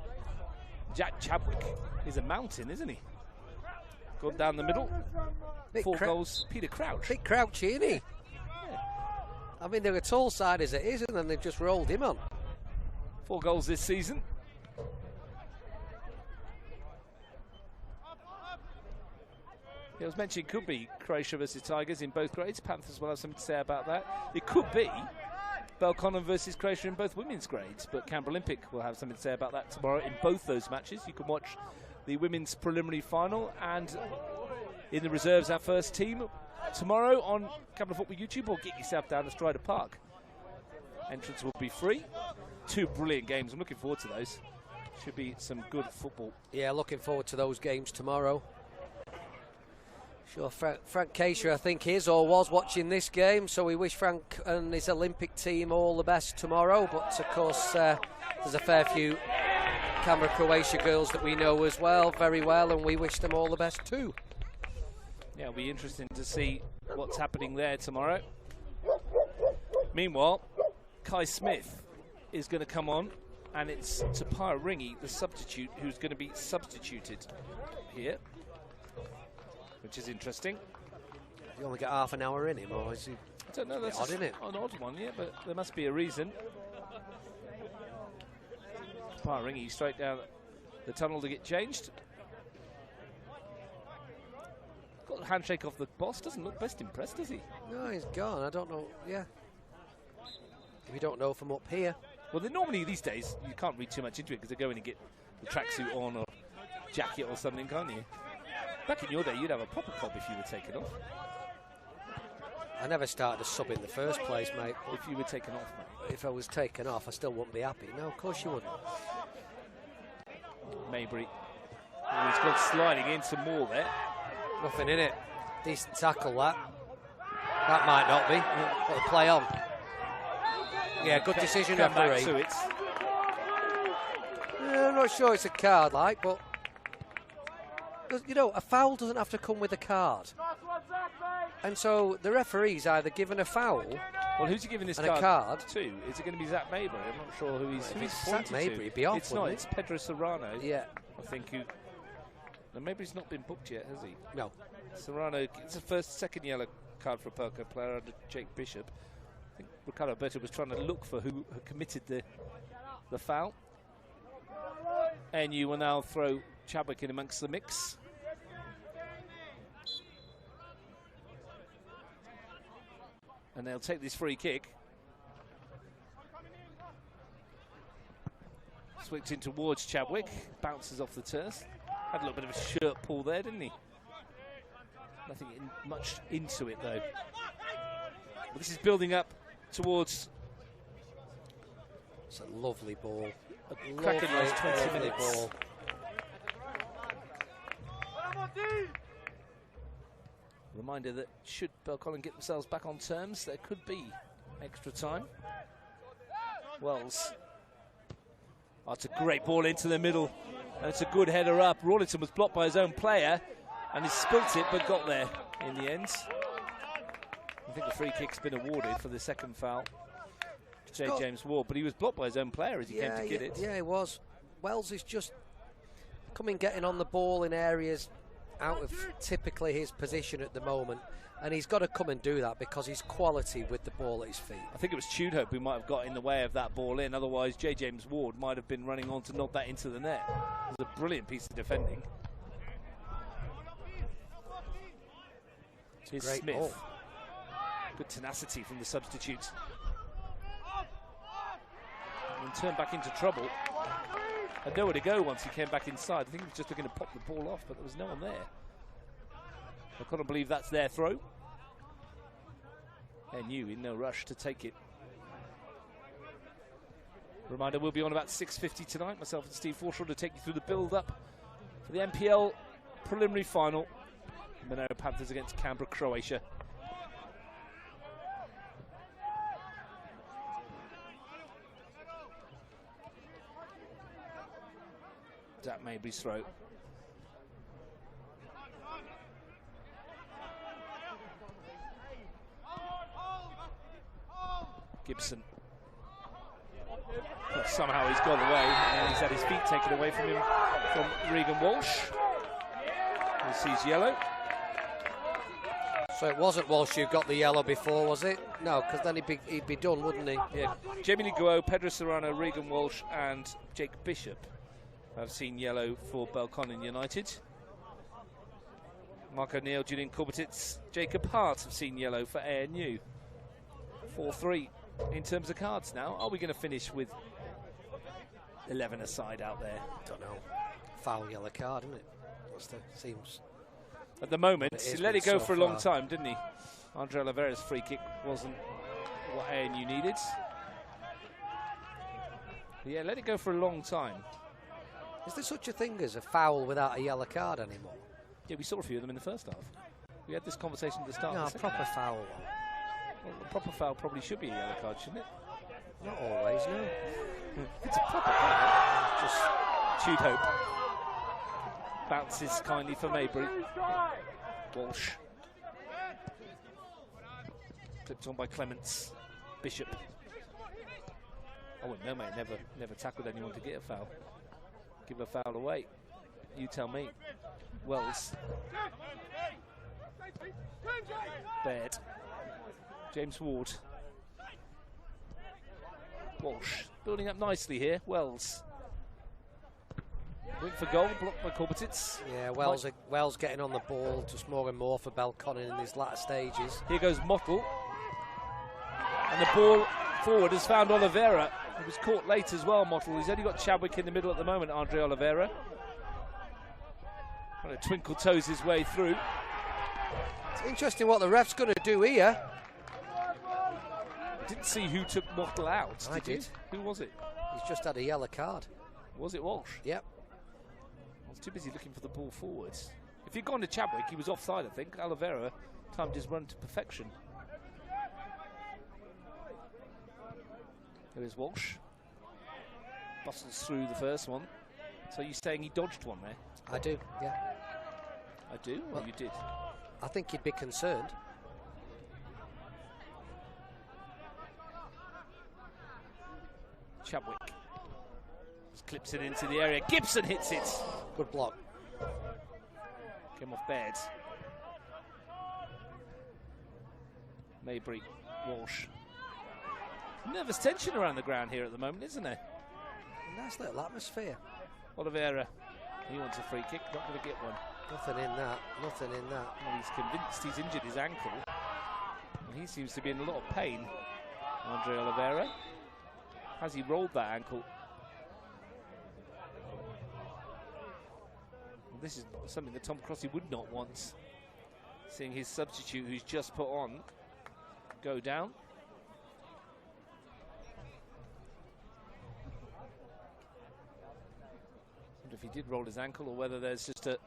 Jack Chadwick is a mountain, isn't he? Gone down the middle. 4 goals. Peter Crouch. Big Crouchy, isn't he? Yeah. I mean, they're a tall side as it is, and then they've just rolled him on. 4 goals this season. It was mentioned it could be Croatia versus Tigers in both grades. Panthers will have something to say about that. It could be Belconnen versus Croatia in both women's grades, but Canberra Olympic will have something to say about that tomorrow in both those matches. You can watch the women's preliminary final and in the reserves our first team tomorrow on Canberra Football YouTube, or get yourself down to Strider Park. Entrance will be free. 2 brilliant games. I'm looking forward to those. Should be some good football. Yeah, looking forward to those games tomorrow. Sure, Frank Keisha, I think, is or was watching this game, so we wish Frank and his Olympic team all the best tomorrow. But, of course, there's a fair few Canberra-Croatia girls that we know as well, very well, and we wish them all the best too. Yeah, it'll be interesting to see what's happening there tomorrow. Meanwhile, Kai Smith is going to come on, and it's Tapara Ringy, the substitute, who's going to be substituted here, which is interesting. You only get half an hour in him, or is he? I don't know. That's odd, isn't it? An odd one, yeah, but there must be a reason. Tapara Ringy straight down the tunnel to get changed. Got a handshake off the boss. Doesn't look best impressed, does he? No, he's gone. I don't know. Yeah. We don't know from up here. Well, normally these days you can't read too much into it because they go in and get the tracksuit on or jacket or something, can't you? Back in your day, you'd have a proper club if you were taken off. I never started a sub in the first place, mate. If you were taken off, mate. If I was taken off, I still wouldn't be happy. No, of course you wouldn't. Maybury. Oh, he's gone sliding in some more there. Nothing in it. Decent tackle, that. That might not be. Got to play on. Yeah, good decision, referee. To it. Yeah, I'm not sure it's a card, like, but you know, a foul doesn't have to come with a card. And so the referee's either given a foul. Well, who's he giving this card to? Is it going to be Zach Maybury? I'm not sure who he's. If it's Zach Maybury, be off. It's not. It's Pedro Serrano. Yeah. I think who. No, Maybury's not been booked yet, has he? No. Serrano. It's the second yellow card for a Perco player under Jake Bishop. I think Ricardo Alberto was trying to look for who committed the foul. And you will now throw Chadwick in amongst the mix. And they'll take this free kick. Switched in towards Chadwick. Bounces off the turf. Had a little bit of a shirt pull there, didn't he? Nothing much into it, though. But this is building up towards... It's a lovely ball. A cracking last 20 minutes. Ball. Reminder that should Belconnen get themselves back on terms, there could be extra time. Wells. Oh, it's a great ball into the middle. And it's a good header up. Rawlinson was blocked by his own player and he spilt it but got there in the end. I think the free kick's been awarded for the second foul to J. James Ward, but he was blocked by his own player as he came to get it. Yeah, he was. Wells is just getting on the ball in areas out of typically his position at the moment, and he's got to come and do that because he's quality with the ball at his feet. I think it was Tudhope who might have got in the way of that ball in, otherwise J. James Ward might have been running on to knock that into the net. It was a brilliant piece of defending. Here's Smith. Ball. Good tenacity from the substitutes. And turned back into trouble. Had nowhere to go once he came back inside. I think he was just looking to pop the ball off, but there was no one there. I couldn't believe that's their throw. And you in no rush to take it. Reminder, we'll be on about 6:50 tonight. Myself and Steve Forshaw to take you through the build-up for the NPL preliminary final. Monero Panthers against Canberra, Croatia. That Maybury's throw. Gibson. But somehow he's got away and he's had his feet taken away from him from Regan Walsh. He sees yellow. So it wasn't Walsh who got the yellow before, was it? No, because then he'd be done, wouldn't he? Yeah. Jamie Guo, Pedro Serrano, Regan Walsh and Jake Bishop have seen yellow for Belconnen United. Mark O'Neill, Julian Corbetitz, Jacob Hart have seen yellow for ANU. 4-3 in terms of cards now. Are we going to finish with 11 aside out there? Don't know. Foul yellow card, isn't it? Seems. At the moment, he let it go for a long time, didn't he? Andre Oliveira's free kick wasn't what ANU needed. But yeah, let it go for a long time. Is there such a thing as a foul without a yellow card anymore? Yeah, we saw a few of them in the first half. We had this conversation at the start. No, of a the proper second half. foul one. Well, a proper foul probably should be a yellow card, shouldn't it? Not always, no. It's a proper foul. Just chewed hope. Bounces kindly for Maybury. Walsh. Clipped on by Clements. Bishop. Oh, no, mate, never tackled anyone to get a foul. Give a foul away. You tell me. Wells. Baird. James Ward. Walsh. Building up nicely here. Wells. Went for goal, blocked by Corbetitz. Yeah, Wells getting on the ball just more and more for Belconnen in these latter stages. Here goes Mottle. And the ball forward has found Oliveira. He was caught late as well, Mottle. He's only got Chadwick in the middle at the moment, Andre Oliveira. Trying to twinkle toes his way through. It's interesting what the ref's going to do here. Didn't see who took Mottle out. I did. Who was it? He's just had a yellow card. Was it Walsh? Yep. I was too busy looking for the ball forwards. If he'd gone to Chadwick, he was offside, I think. Oliveira timed his run to perfection. There is Walsh. Bustles through the first one. So you're saying he dodged one there? I do, yeah. I do? Well, you did. I think he'd be concerned. Chadwick. Just clips it into the area. Gibson hits it. Good block. Came off Baird. Maybury. Walsh. Nervous tension around the ground here at the moment, isn't there? Nice little atmosphere. Oliveira. He wants a free kick. Not going to get one. Nothing in that. Nothing in that. Well, he's convinced he's injured his ankle. And he seems to be in a lot of pain. Andre Oliveira. Has he rolled that ankle? Well, this is something that Tom Crossy would not want. Seeing his substitute, who's just put on, go down. I wonder if he did roll his ankle or whether there's just a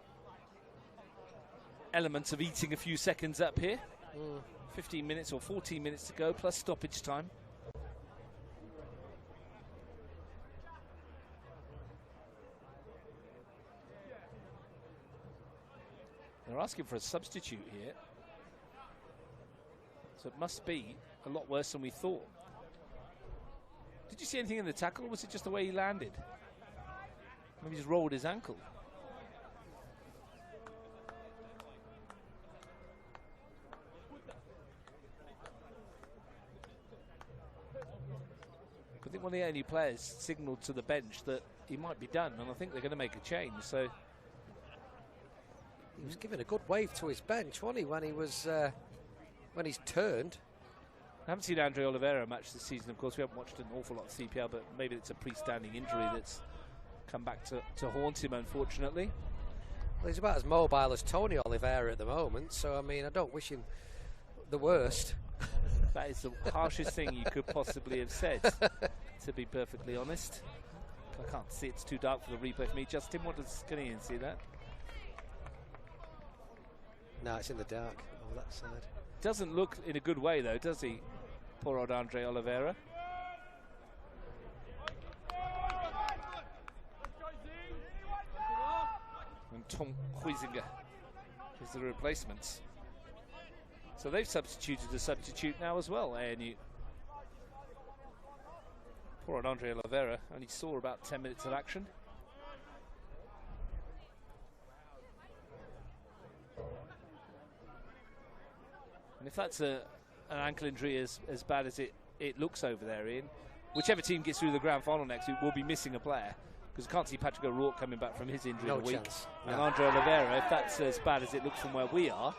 element of eating a few seconds up here. 15 minutes or 14 minutes to go, plus stoppage time. They're asking for a substitute here. So it must be a lot worse than we thought. Did you see anything in the tackle, or was it just the way he landed? Maybe he just rolled his ankle. I think one of the only players signalled to the bench that he might be done, and I think they're going to make a change. So he was giving a good wave to his bench, wasn't he, when he was when he's turned. I haven't seen Andre Oliveira match this season. Of course, we haven't watched an awful lot of CPL, but maybe it's a pre-standing injury that's come back to haunt him, unfortunately. Well, he's about as mobile as Tony Oliveira at the moment, so I mean, I don't wish him the worst. That is the harshest thing you could possibly have said, to be perfectly honest. I can't see, it's too dark for the replay for me. Justin, can Ian see that? No, it's in the dark on that side. Doesn't look in a good way, though, does he? Poor old Andre Oliveira. And Tom Huizinga is the replacement. So they've substituted a substitute now as well, ANU. Poor old Andre Oliveira only saw about 10 minutes of action. And if that's an ankle injury as bad as it looks over there, Ian, whichever team gets through the grand final next week will be missing a player, because I can't see Patrick O'Rourke coming back from his injury No in a week. chance. And No. Andre Oliveira, if that's as bad as it looks from where we are,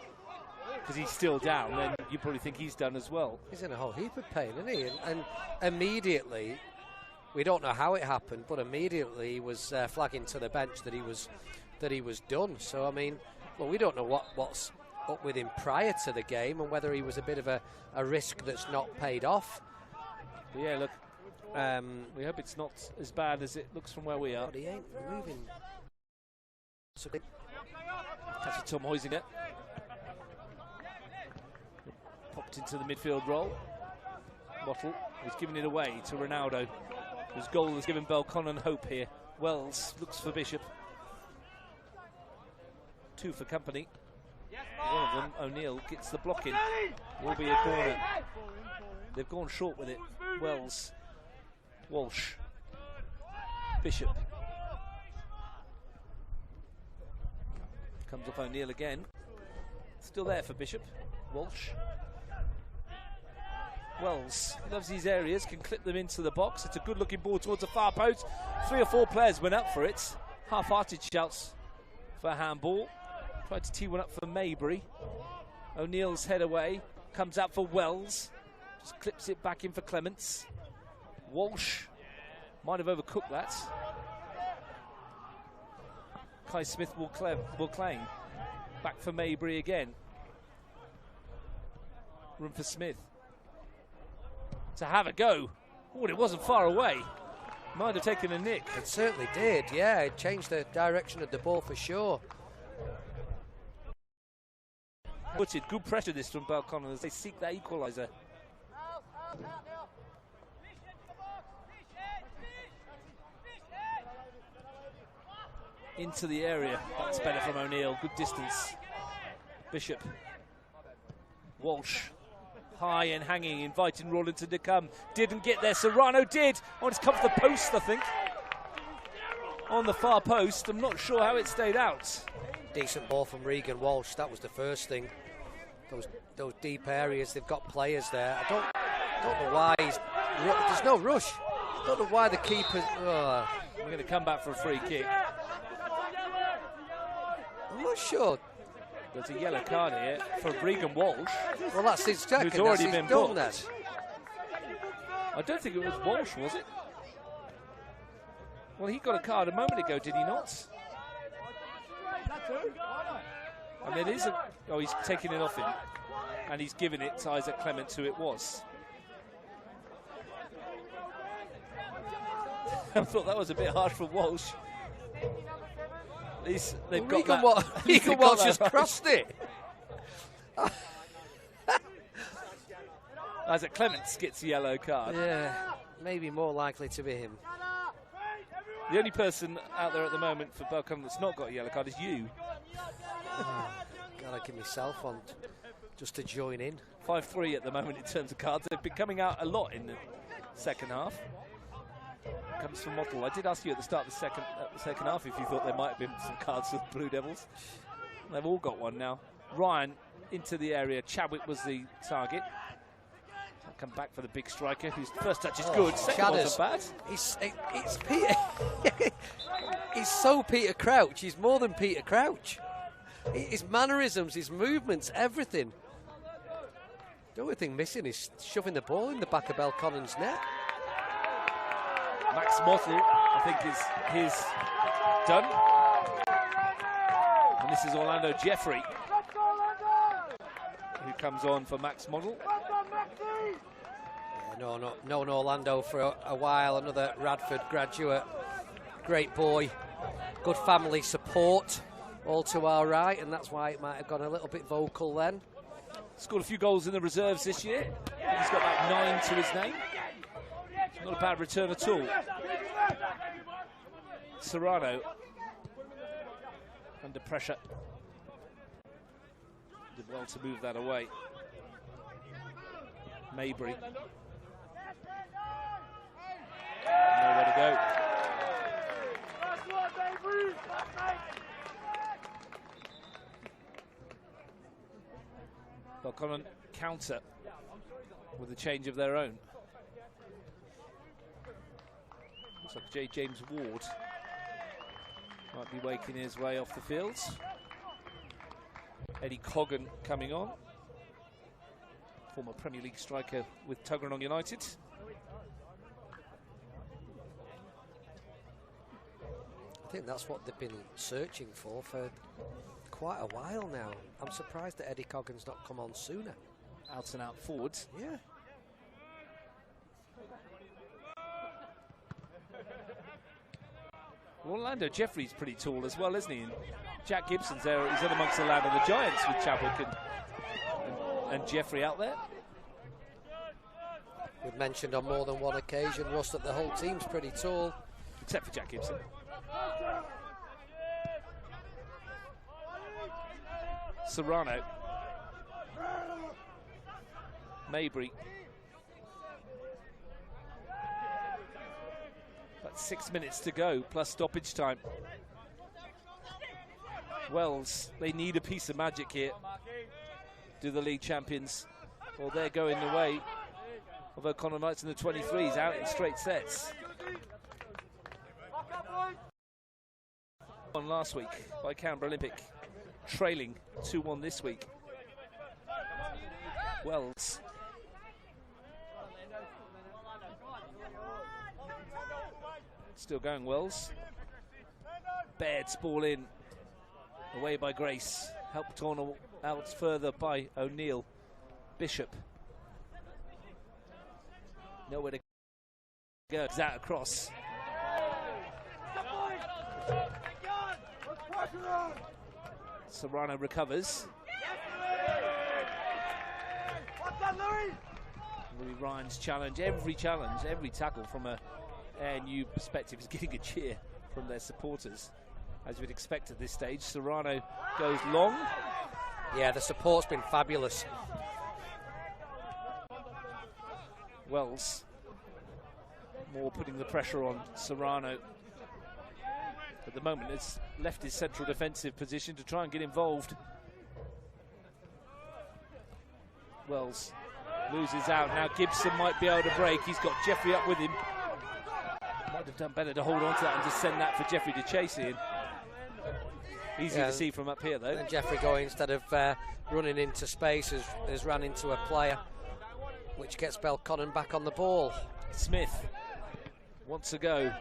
because he's still down, then you probably think he's done as well. He's in a whole heap of pain, isn't he? And immediately, we don't know how it happened, but immediately he was flagging to the bench that he was done. So I mean, well, we don't know what's up with him prior to the game and whether he was a bit of a risk that's not paid off. But yeah, look, we hope it's not as bad as it looks from where we are. But he ain't moving. So Catch Tom Huizinga. Popped into the midfield role. Bottle was giving it away to Ronaldo, whose goal has given Belconnen hope here. Wells looks for Bishop. 2 for company. One of them, O'Neill, gets the block in. Will be a corner. They've gone short with it. Wells, Walsh, Bishop. Comes off O'Neill again. Still there for Bishop. Walsh. Wells loves these areas, can clip them into the box. It's a good looking ball towards the far post. 3 or 4 players went up for it. Half-hearted shouts for a handball. Tried to tee one up for Maybury. O'Neill's head away. Comes out for Wells. Just clips it back in for Clements. Walsh might have overcooked that. Kai Smith will claim. Back for Maybury again. Room for Smith to have a go. Oh, it wasn't far away. Might have taken a nick. it certainly did, yeah. It changed the direction of the ball for sure. Put it, good pressure this from Belconnen as they seek that equaliser. Into the area. That's better from O'Neill. Good distance. Bishop. Walsh. High and hanging, inviting Rawlinson to come. Didn't get there. Serrano did. Oh, it's come to the post, I think. On the far post. I'm not sure how it stayed out. Decent ball from Regan Walsh. That was the first thing. Those deep areas, they've got players there. I don't know why there's no rush. I don't know why the keeper. We're going to come back for a free kick. I'm not sure. There's a yellow card here for Regan Walsh. Well, that's his second. Who's already that's been his done booked. that. I don't think it was Walsh, was it? Well, he got a card a moment ago, did he not? And it is a... Oh, he's taking it off him. And he's giving it to Isaac Clements, who it was. I thought that was a bit harsh for Walsh. At least they've got that. Regan Walsh just crossed it. Isaac Clements gets a yellow card. Yeah, maybe more likely to be him. The only person out there at the moment for Belconnen that's not got a yellow card is you. Gotta give myself on just to join in. 5-3 at the moment in terms of cards. They've been coming out a lot in the second half. Comes from Mottle. I did ask you at the start of the second half if you thought there might have been some cards for the Blue Devils. They've all got one now. Ryan into the area. Chadwick was the target. I'll come back for the big striker, whose first touch is good. Second wasn't bad. It's Peter. He's so Peter Crouch. He's more than Peter Crouch. His mannerisms, his movements, everything. The only thing missing is shoving the ball in the back of Belconnen's net. Max Mottle, I think, is his done. And this is Orlando Jeffrey, who comes on for Max Mottle. Yeah, no Orlando for a while. Another Radford graduate. Great boy. Good family support. All to our right, and that's why it might have gone a little bit vocal then. Scored a few goals in the reserves this year. He's got about 9 to his name. Not a bad return at all. Serrano under pressure. Did well to move that away. Maybury. Nowhere to go. Belconnen counter with a change of their own. Looks like J. James Ward Might be waking his way off the field. Eddie Coggan coming on. Former Premier League striker with Tuggeranong United. I think that's what they've been searching for quite a while now. I'm surprised that Eddie Coggan's not come on sooner. Out and out forwards. Yeah. Orlando Jeffrey's pretty tall as well, isn't he? And Jack Gibson's there. He's in amongst the land of the Giants with Chadwick and Jeffrey out there. We've mentioned on more than one occasion, Russ, that the whole team's pretty tall. Except for Jack Gibson. Serrano. Mabry. About 6 minutes to go, plus stoppage time. Wells, they need a piece of magic here. Do the league champions? Well, they're going the way of Belconnen Knights in the 23s, out in straight sets. Won last week by Canberra Olympic, trailing 2-1 this week. Wells. Still going, Wells. Baird's ball in. Away by Grace. Helped on out further by O'Neill. Bishop. Nowhere to go. That across. Serrano recovers. Louis Ryan's challenge, every tackle from a ANU perspective is getting a cheer from their supporters, as we'd expect at this stage. Serrano goes long. Yeah, the support's been fabulous. Wells, more putting the pressure on Serrano. At the moment, it's left his central defensive position to try and get involved. Wells loses out. Now Gibson might be able to break. He's got Jeffrey up with him. Might have done better to hold on to that and just send that for Jeffrey to chase in. Easy to see from up here, though. And Jeffrey going, instead of running into space, has ran into a player, which gets Belconnen back on the ball. Smith wants to go.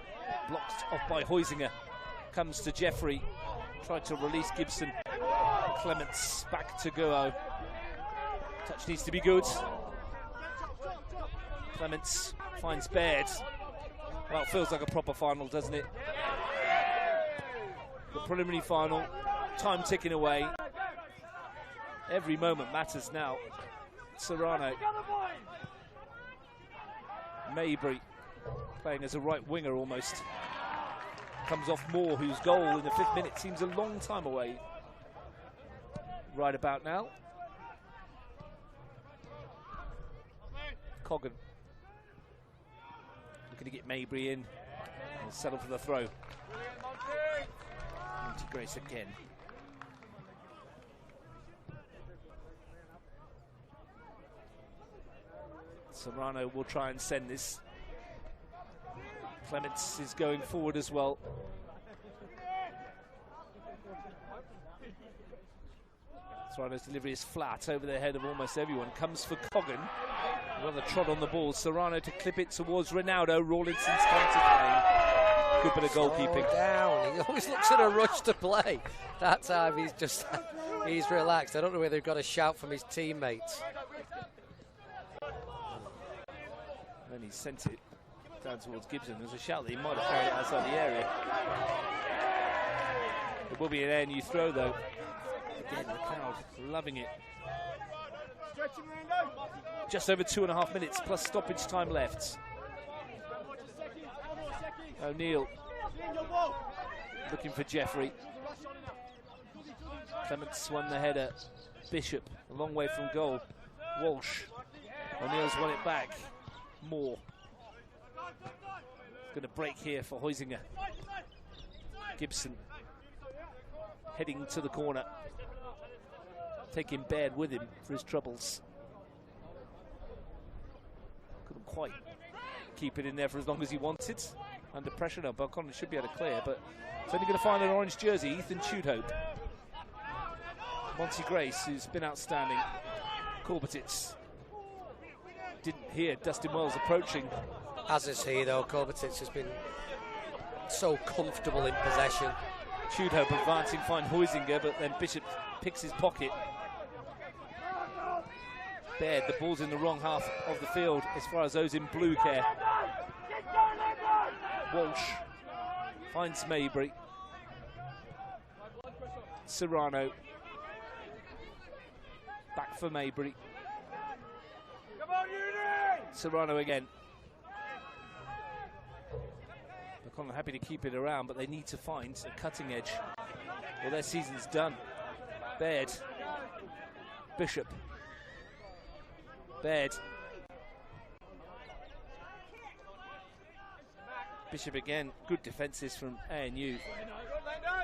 Blocked off by Huizinga. Comes to Jeffrey. Tried to release Gibson. Clements back to Guo. Touch needs to be good. Clements finds Baird. Well, it feels like a proper final, doesn't it? The preliminary final, time ticking away. Every moment matters now. Serrano. Mabry playing as a right winger almost. Comes off Moore, whose goal in the 5th minute seems a long time away. Right about now. Coggan looking to get Mabry in and settle for the throw. Into Grace again. Serrano will try and send this. Clements is going forward as well. Serrano's delivery is flat over the head of almost everyone. Comes for Coggan. Another trot on the ball. Serrano to clip it towards Ronaldo. Rawlinson's come to play. Good bit of goalkeeping. Down. He always looks in a rush to play. That time he's relaxed. I don't know whether they've got a shout from his teammates. Then he sent it down towards Gibson. There's a shout that he might have carried it outside the area. It will be an ANU throw though. Again, the crowd loving it. Just over 2.5 minutes plus stoppage time left. O'Neill looking for Jeffrey. Clements won the header. Bishop a long way from goal. Walsh. O'Neill's won it back. Moore. Going to break here for Huizinga. Gibson heading to the corner. Taking Baird with him for his troubles. Couldn't quite keep it in there for as long as he wanted. under pressure now. Belconnen should be able to clear, but it's only going to find an orange jersey, Ethan Tudhope. Monty Grace, who's been outstanding. Korbetitz didn't hear Dustin Wells approaching. As is he, though. Korbetitz has been so comfortable in possession. Tudhope advancing, find Huizinga, but then Bishop picks his pocket. Baird, the ball's in the wrong half of the field as far as those in blue care. Walsh finds Mabry. Serrano. Back for Mabry. Serrano again. Belconnen happy to keep it around, but they need to find a cutting edge. Well, their season's done. Baird. Bishop. Baird. Bishop again. Good defences from ANU.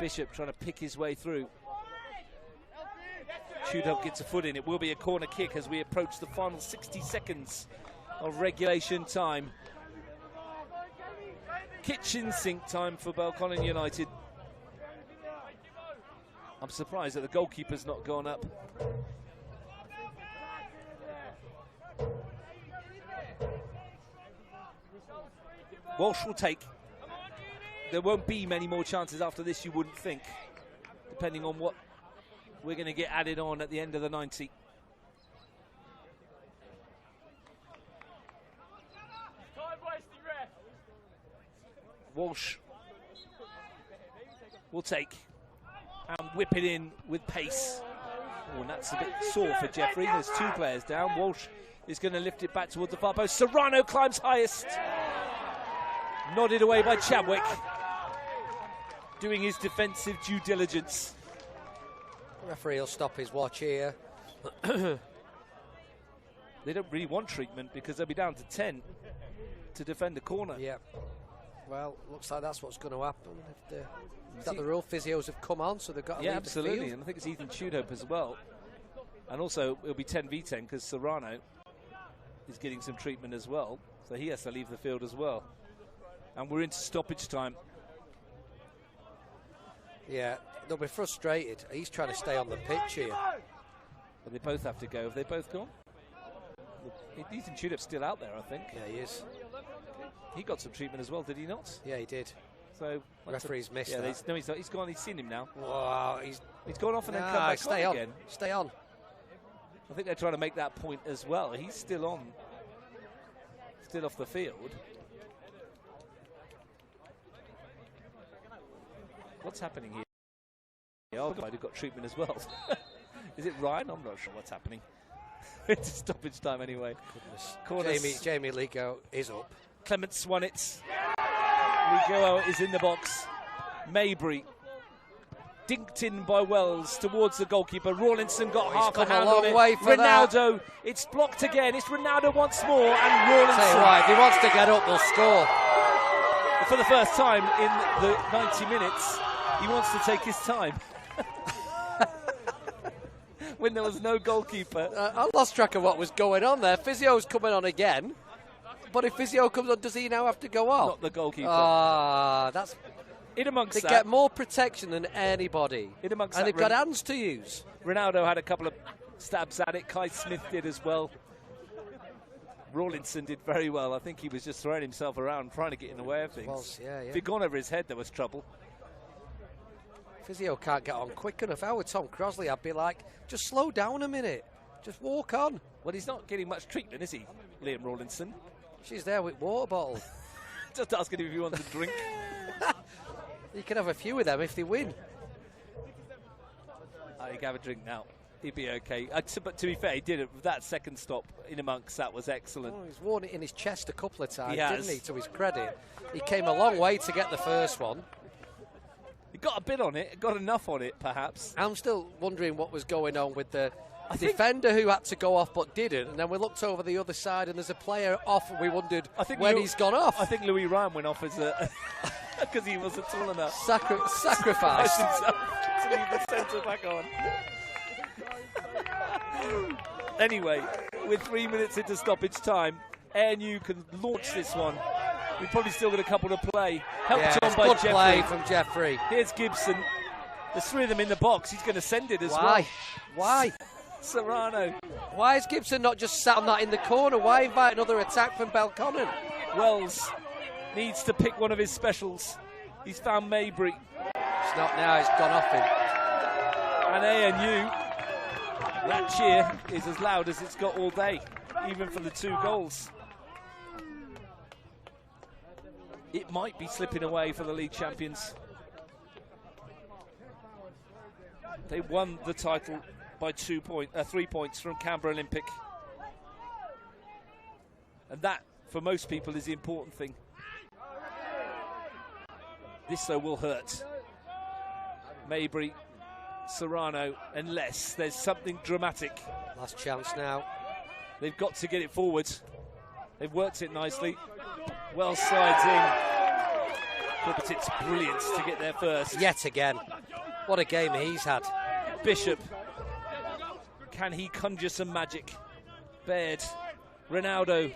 Bishop trying to pick his way through. Tudhope gets a foot in. It will be a corner kick as we approach the final 60 seconds of regulation time. Kitchen sink time for Belconnen United. I'm surprised that the goalkeeper's not gone up. Walsh will take. There won't be many more chances after this, you wouldn't think, depending on what we're going to get added on at the end of the 90. Walsh will take and whip it in with pace. Oh, and that's a bit sore for Jeffrey. There's two players down. Walsh is going to lift it back towards the far post. Serrano climbs highest. Nodded away by Chadwick, doing his defensive due diligence. The referee will stop his watch here. They don't really want treatment because they'll be down to 10 to defend the corner. Yeah. Well, looks like that's what's going to happen. Is that the rule? Physios have come on, so they've got to leave absolutely. the field. And I think it's Ethan Tudhope as well. And also, it'll be 10v10 because Serrano is getting some treatment as well. So he has to leave the field as well. And we're into stoppage time. Yeah, they'll be frustrated. He's trying to stay on the pitch here. But they both have to go. Have they both gone? Ethan Tudhope's still out there, I think. Yeah, he is. He got some treatment as well, did he not? Yeah, he did. So referee's missed that. that. No, he's gone. He's seen him now. Wow, he's gone off and then come back stay on again. Stay on. I think they're trying to make that point as well. He's still on. Still off the field. What's happening here? Oh, might have got treatment as well. Is it Ryan? I'm not sure what's happening. It's stoppage time anyway. Goodness. Jamie Ligo is up. Clements won it. Ligo is in the box. Mabry dinked in by Wells towards the goalkeeper. Rawlinson got half a hand on it. Ronaldo, it's blocked again. It's Ronaldo once more, and Rawlinson. Tell you what, if he wants to get up, they'll score. For the first time in the 90 minutes, he wants to take his time. When there was no goalkeeper. I lost track of what was going on there. Physio's coming on again. But if Physio comes on, does he now have to go off? Not the goalkeeper. That's... In amongst they get more protection than anybody. And they've got hands to use. Ronaldo had a couple of stabs at it. Kai Smith did as well. Rawlinson did very well. I think he was just throwing himself around, trying to get in the way of things. If he'd gone over his head, there was trouble. Physio can't get on quick enough. If I were Tom Crosley, I'd be like, just slow down a minute. Just walk on. Well, he's not getting much treatment, is he, Liam Rawlinson? She's there with water bottle. Just asking him if he wants a drink. You can have a few of them if they win. He can have a drink now. He'd be okay. But to be fair, he did it. That second stop in amongst that was excellent. He's worn it in his chest a couple of times, he has. didn't he, to his credit. He came a long way to get the first one. He got a bit on it, got enough on it, perhaps. I'm still wondering what was going on with the defender who had to go off but didn't, and then we looked over the other side and there's a player off and we wondered when he's gone off. I think Louis Ryan went off as a... because he wasn't tall enough. Sacrifice. To leave the centre back on. Anyway, with 3 minutes into stoppage time, ANU can launch this one We've probably still got a couple to play. Helped on it's by good Jeffrey. play from Jeffrey. Here's Gibson. There's 3 of them in the box. He's going to send it as well. Why? Serrano. Why is Gibson not just sat on that in the corner? Why invite another attack from Belconnen? Wells needs to pick one of his specials. He's found Maybury. It's not now, it's gone off him. And ANU, that cheer is as loud as it's got all day, even for the 2 goals. It might be slipping away for the league champions. They won the title by 3 points from Canberra Olympic. And that, for most people, is the important thing. This, though, will hurt. Maybury, Serrano, unless there's something dramatic. Last chance now. They've got to get it forward. They've worked it nicely. Wells slides in. But it's brilliant to get there first. Yet again. What a game he's had. Bishop. Can he conjure some magic? Baird. Ronaldo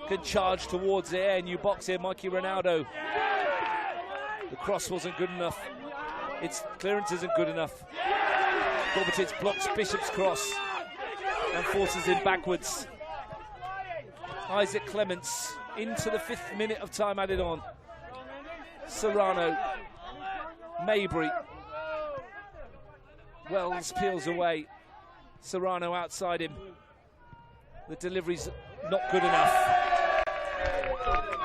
can charge towards the ANU box here. Mikey Ronaldo. The cross wasn't good enough. Its clearance isn't good enough. Gorbatits blocks Bishop's cross and forces him backwards. Isaac Clements into the 5th minute of time added on. Serrano. Maybury. Wells peels away. Serrano outside him. The delivery's not good enough.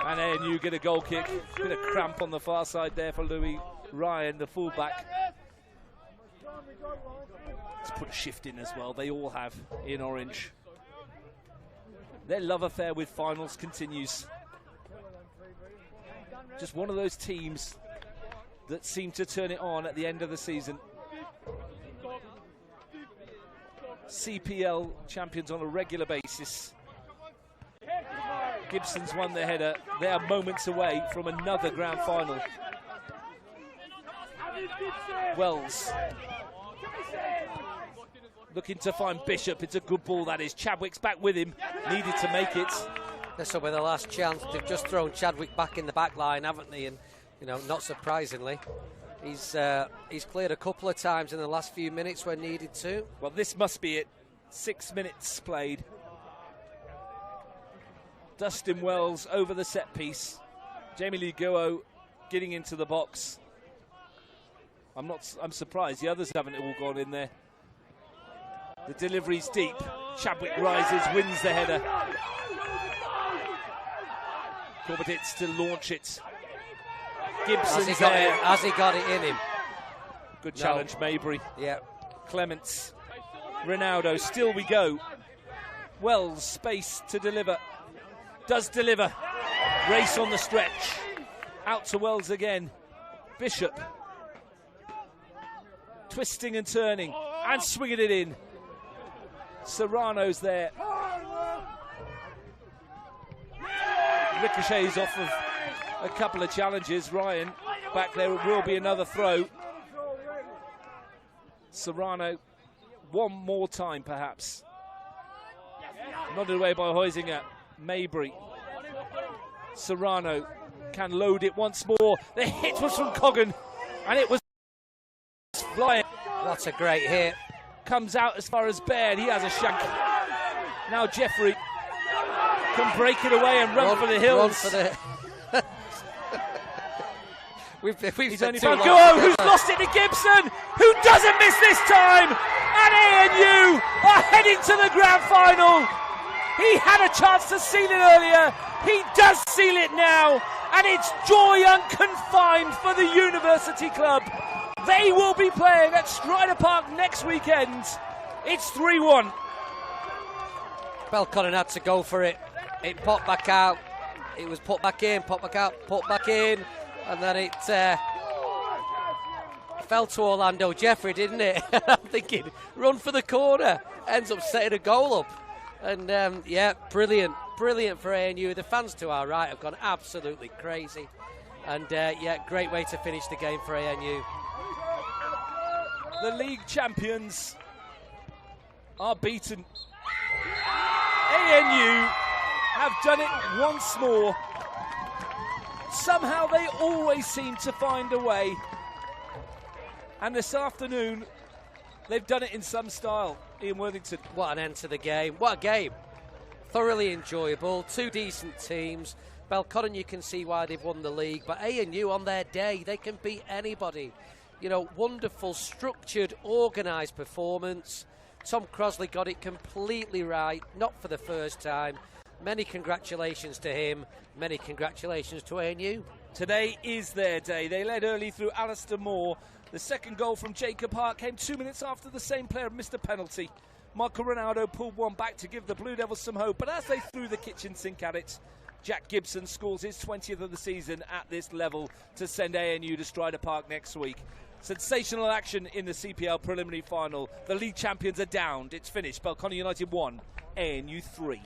And ANU get a goal kick. Bit of cramp on the far side there for Louis Ryan, the fullback. Let's put a shift in as well. They all have in orange. Their love affair with finals continues. Just one of those teams that seem to turn it on at the end of the season. CPL champions on a regular basis. Gibson's won the header. They are moments away from another grand final. Wells looking to find Bishop. It's a good ball, that is. Chadwick's back with him. Needed to make it. This will be the last chance. They've just thrown Chadwick back in the back line, haven't they? And, you know, not surprisingly, he's cleared a couple of times in the last few minutes when needed to. Well, this must be it. 6 minutes played. Dustin Wells over the set piece. Jamie Lee Guo getting into the box. I'm surprised the others haven't all gone in there. The delivery's deep. Chadwick rises, wins the header. Gorbatits to launch it. Gibson's there. Has he got it in him? Good challenge, Maybury. Yeah. Clements. Ronaldo, still we go. Wells, space to deliver. Does deliver. Race on the stretch. Out to Wells again. Bishop. Twisting and turning. And swinging it in. Serrano's there. Ricochets off of a couple of challenges. Ryan back there. It will be another throw. Serrano. One more time, perhaps. Nodded away by Huizinga. Maybury. Serrano can load it once more. The hit was from Coggan, and it was flying. What a great hit. Comes out as far as Baird. He has a shank. Now Jeffrey can break it away and run for the hills. Run for the we've He's only found Guo, who's lost it to Gibson, who doesn't miss this time. And ANU are heading to the grand final. He had a chance to seal it earlier. He does seal it now. And it's joy unconfined for the University Club. They will be playing at Strider Park next weekend. It's 3-1. Belconnen had to go for it. It popped back out. It was put back in, put back out, put back in. And then it fell to Orlando Jeffrey, didn't it? I'm thinking, run for the corner. Ends up setting a goal up. And yeah, brilliant for ANU. The fans to our right have gone absolutely crazy. And yeah, great way to finish the game for ANU. The league champions are beaten. ANU have done it once more. somehow they always seem to find a way. And this afternoon, they've done it in some style. Ian Worthington. What an end to the game. What a game. Thoroughly enjoyable. Two decent teams. Belconnen, you can see why they've won the league. But A&U on their day, they can beat anybody. You know, wonderful, structured, organised performance. Tom Crosley got it completely right, not for the first time. Many congratulations to him. Many congratulations to A&U. Today is their day. They led early through Alistair Moore. The second goal from Jacob Hart came 2 minutes after the same player missed a penalty. Marco Ronaldo pulled one back to give the Blue Devils some hope, but as they threw the kitchen sink at it, Jack Gibson scores his 20th of the season at this level to send A&U to Strider Park next week. Sensational action in the CPL preliminary final. The league champions are downed. It's finished. Belconnen United 1, A&U 3.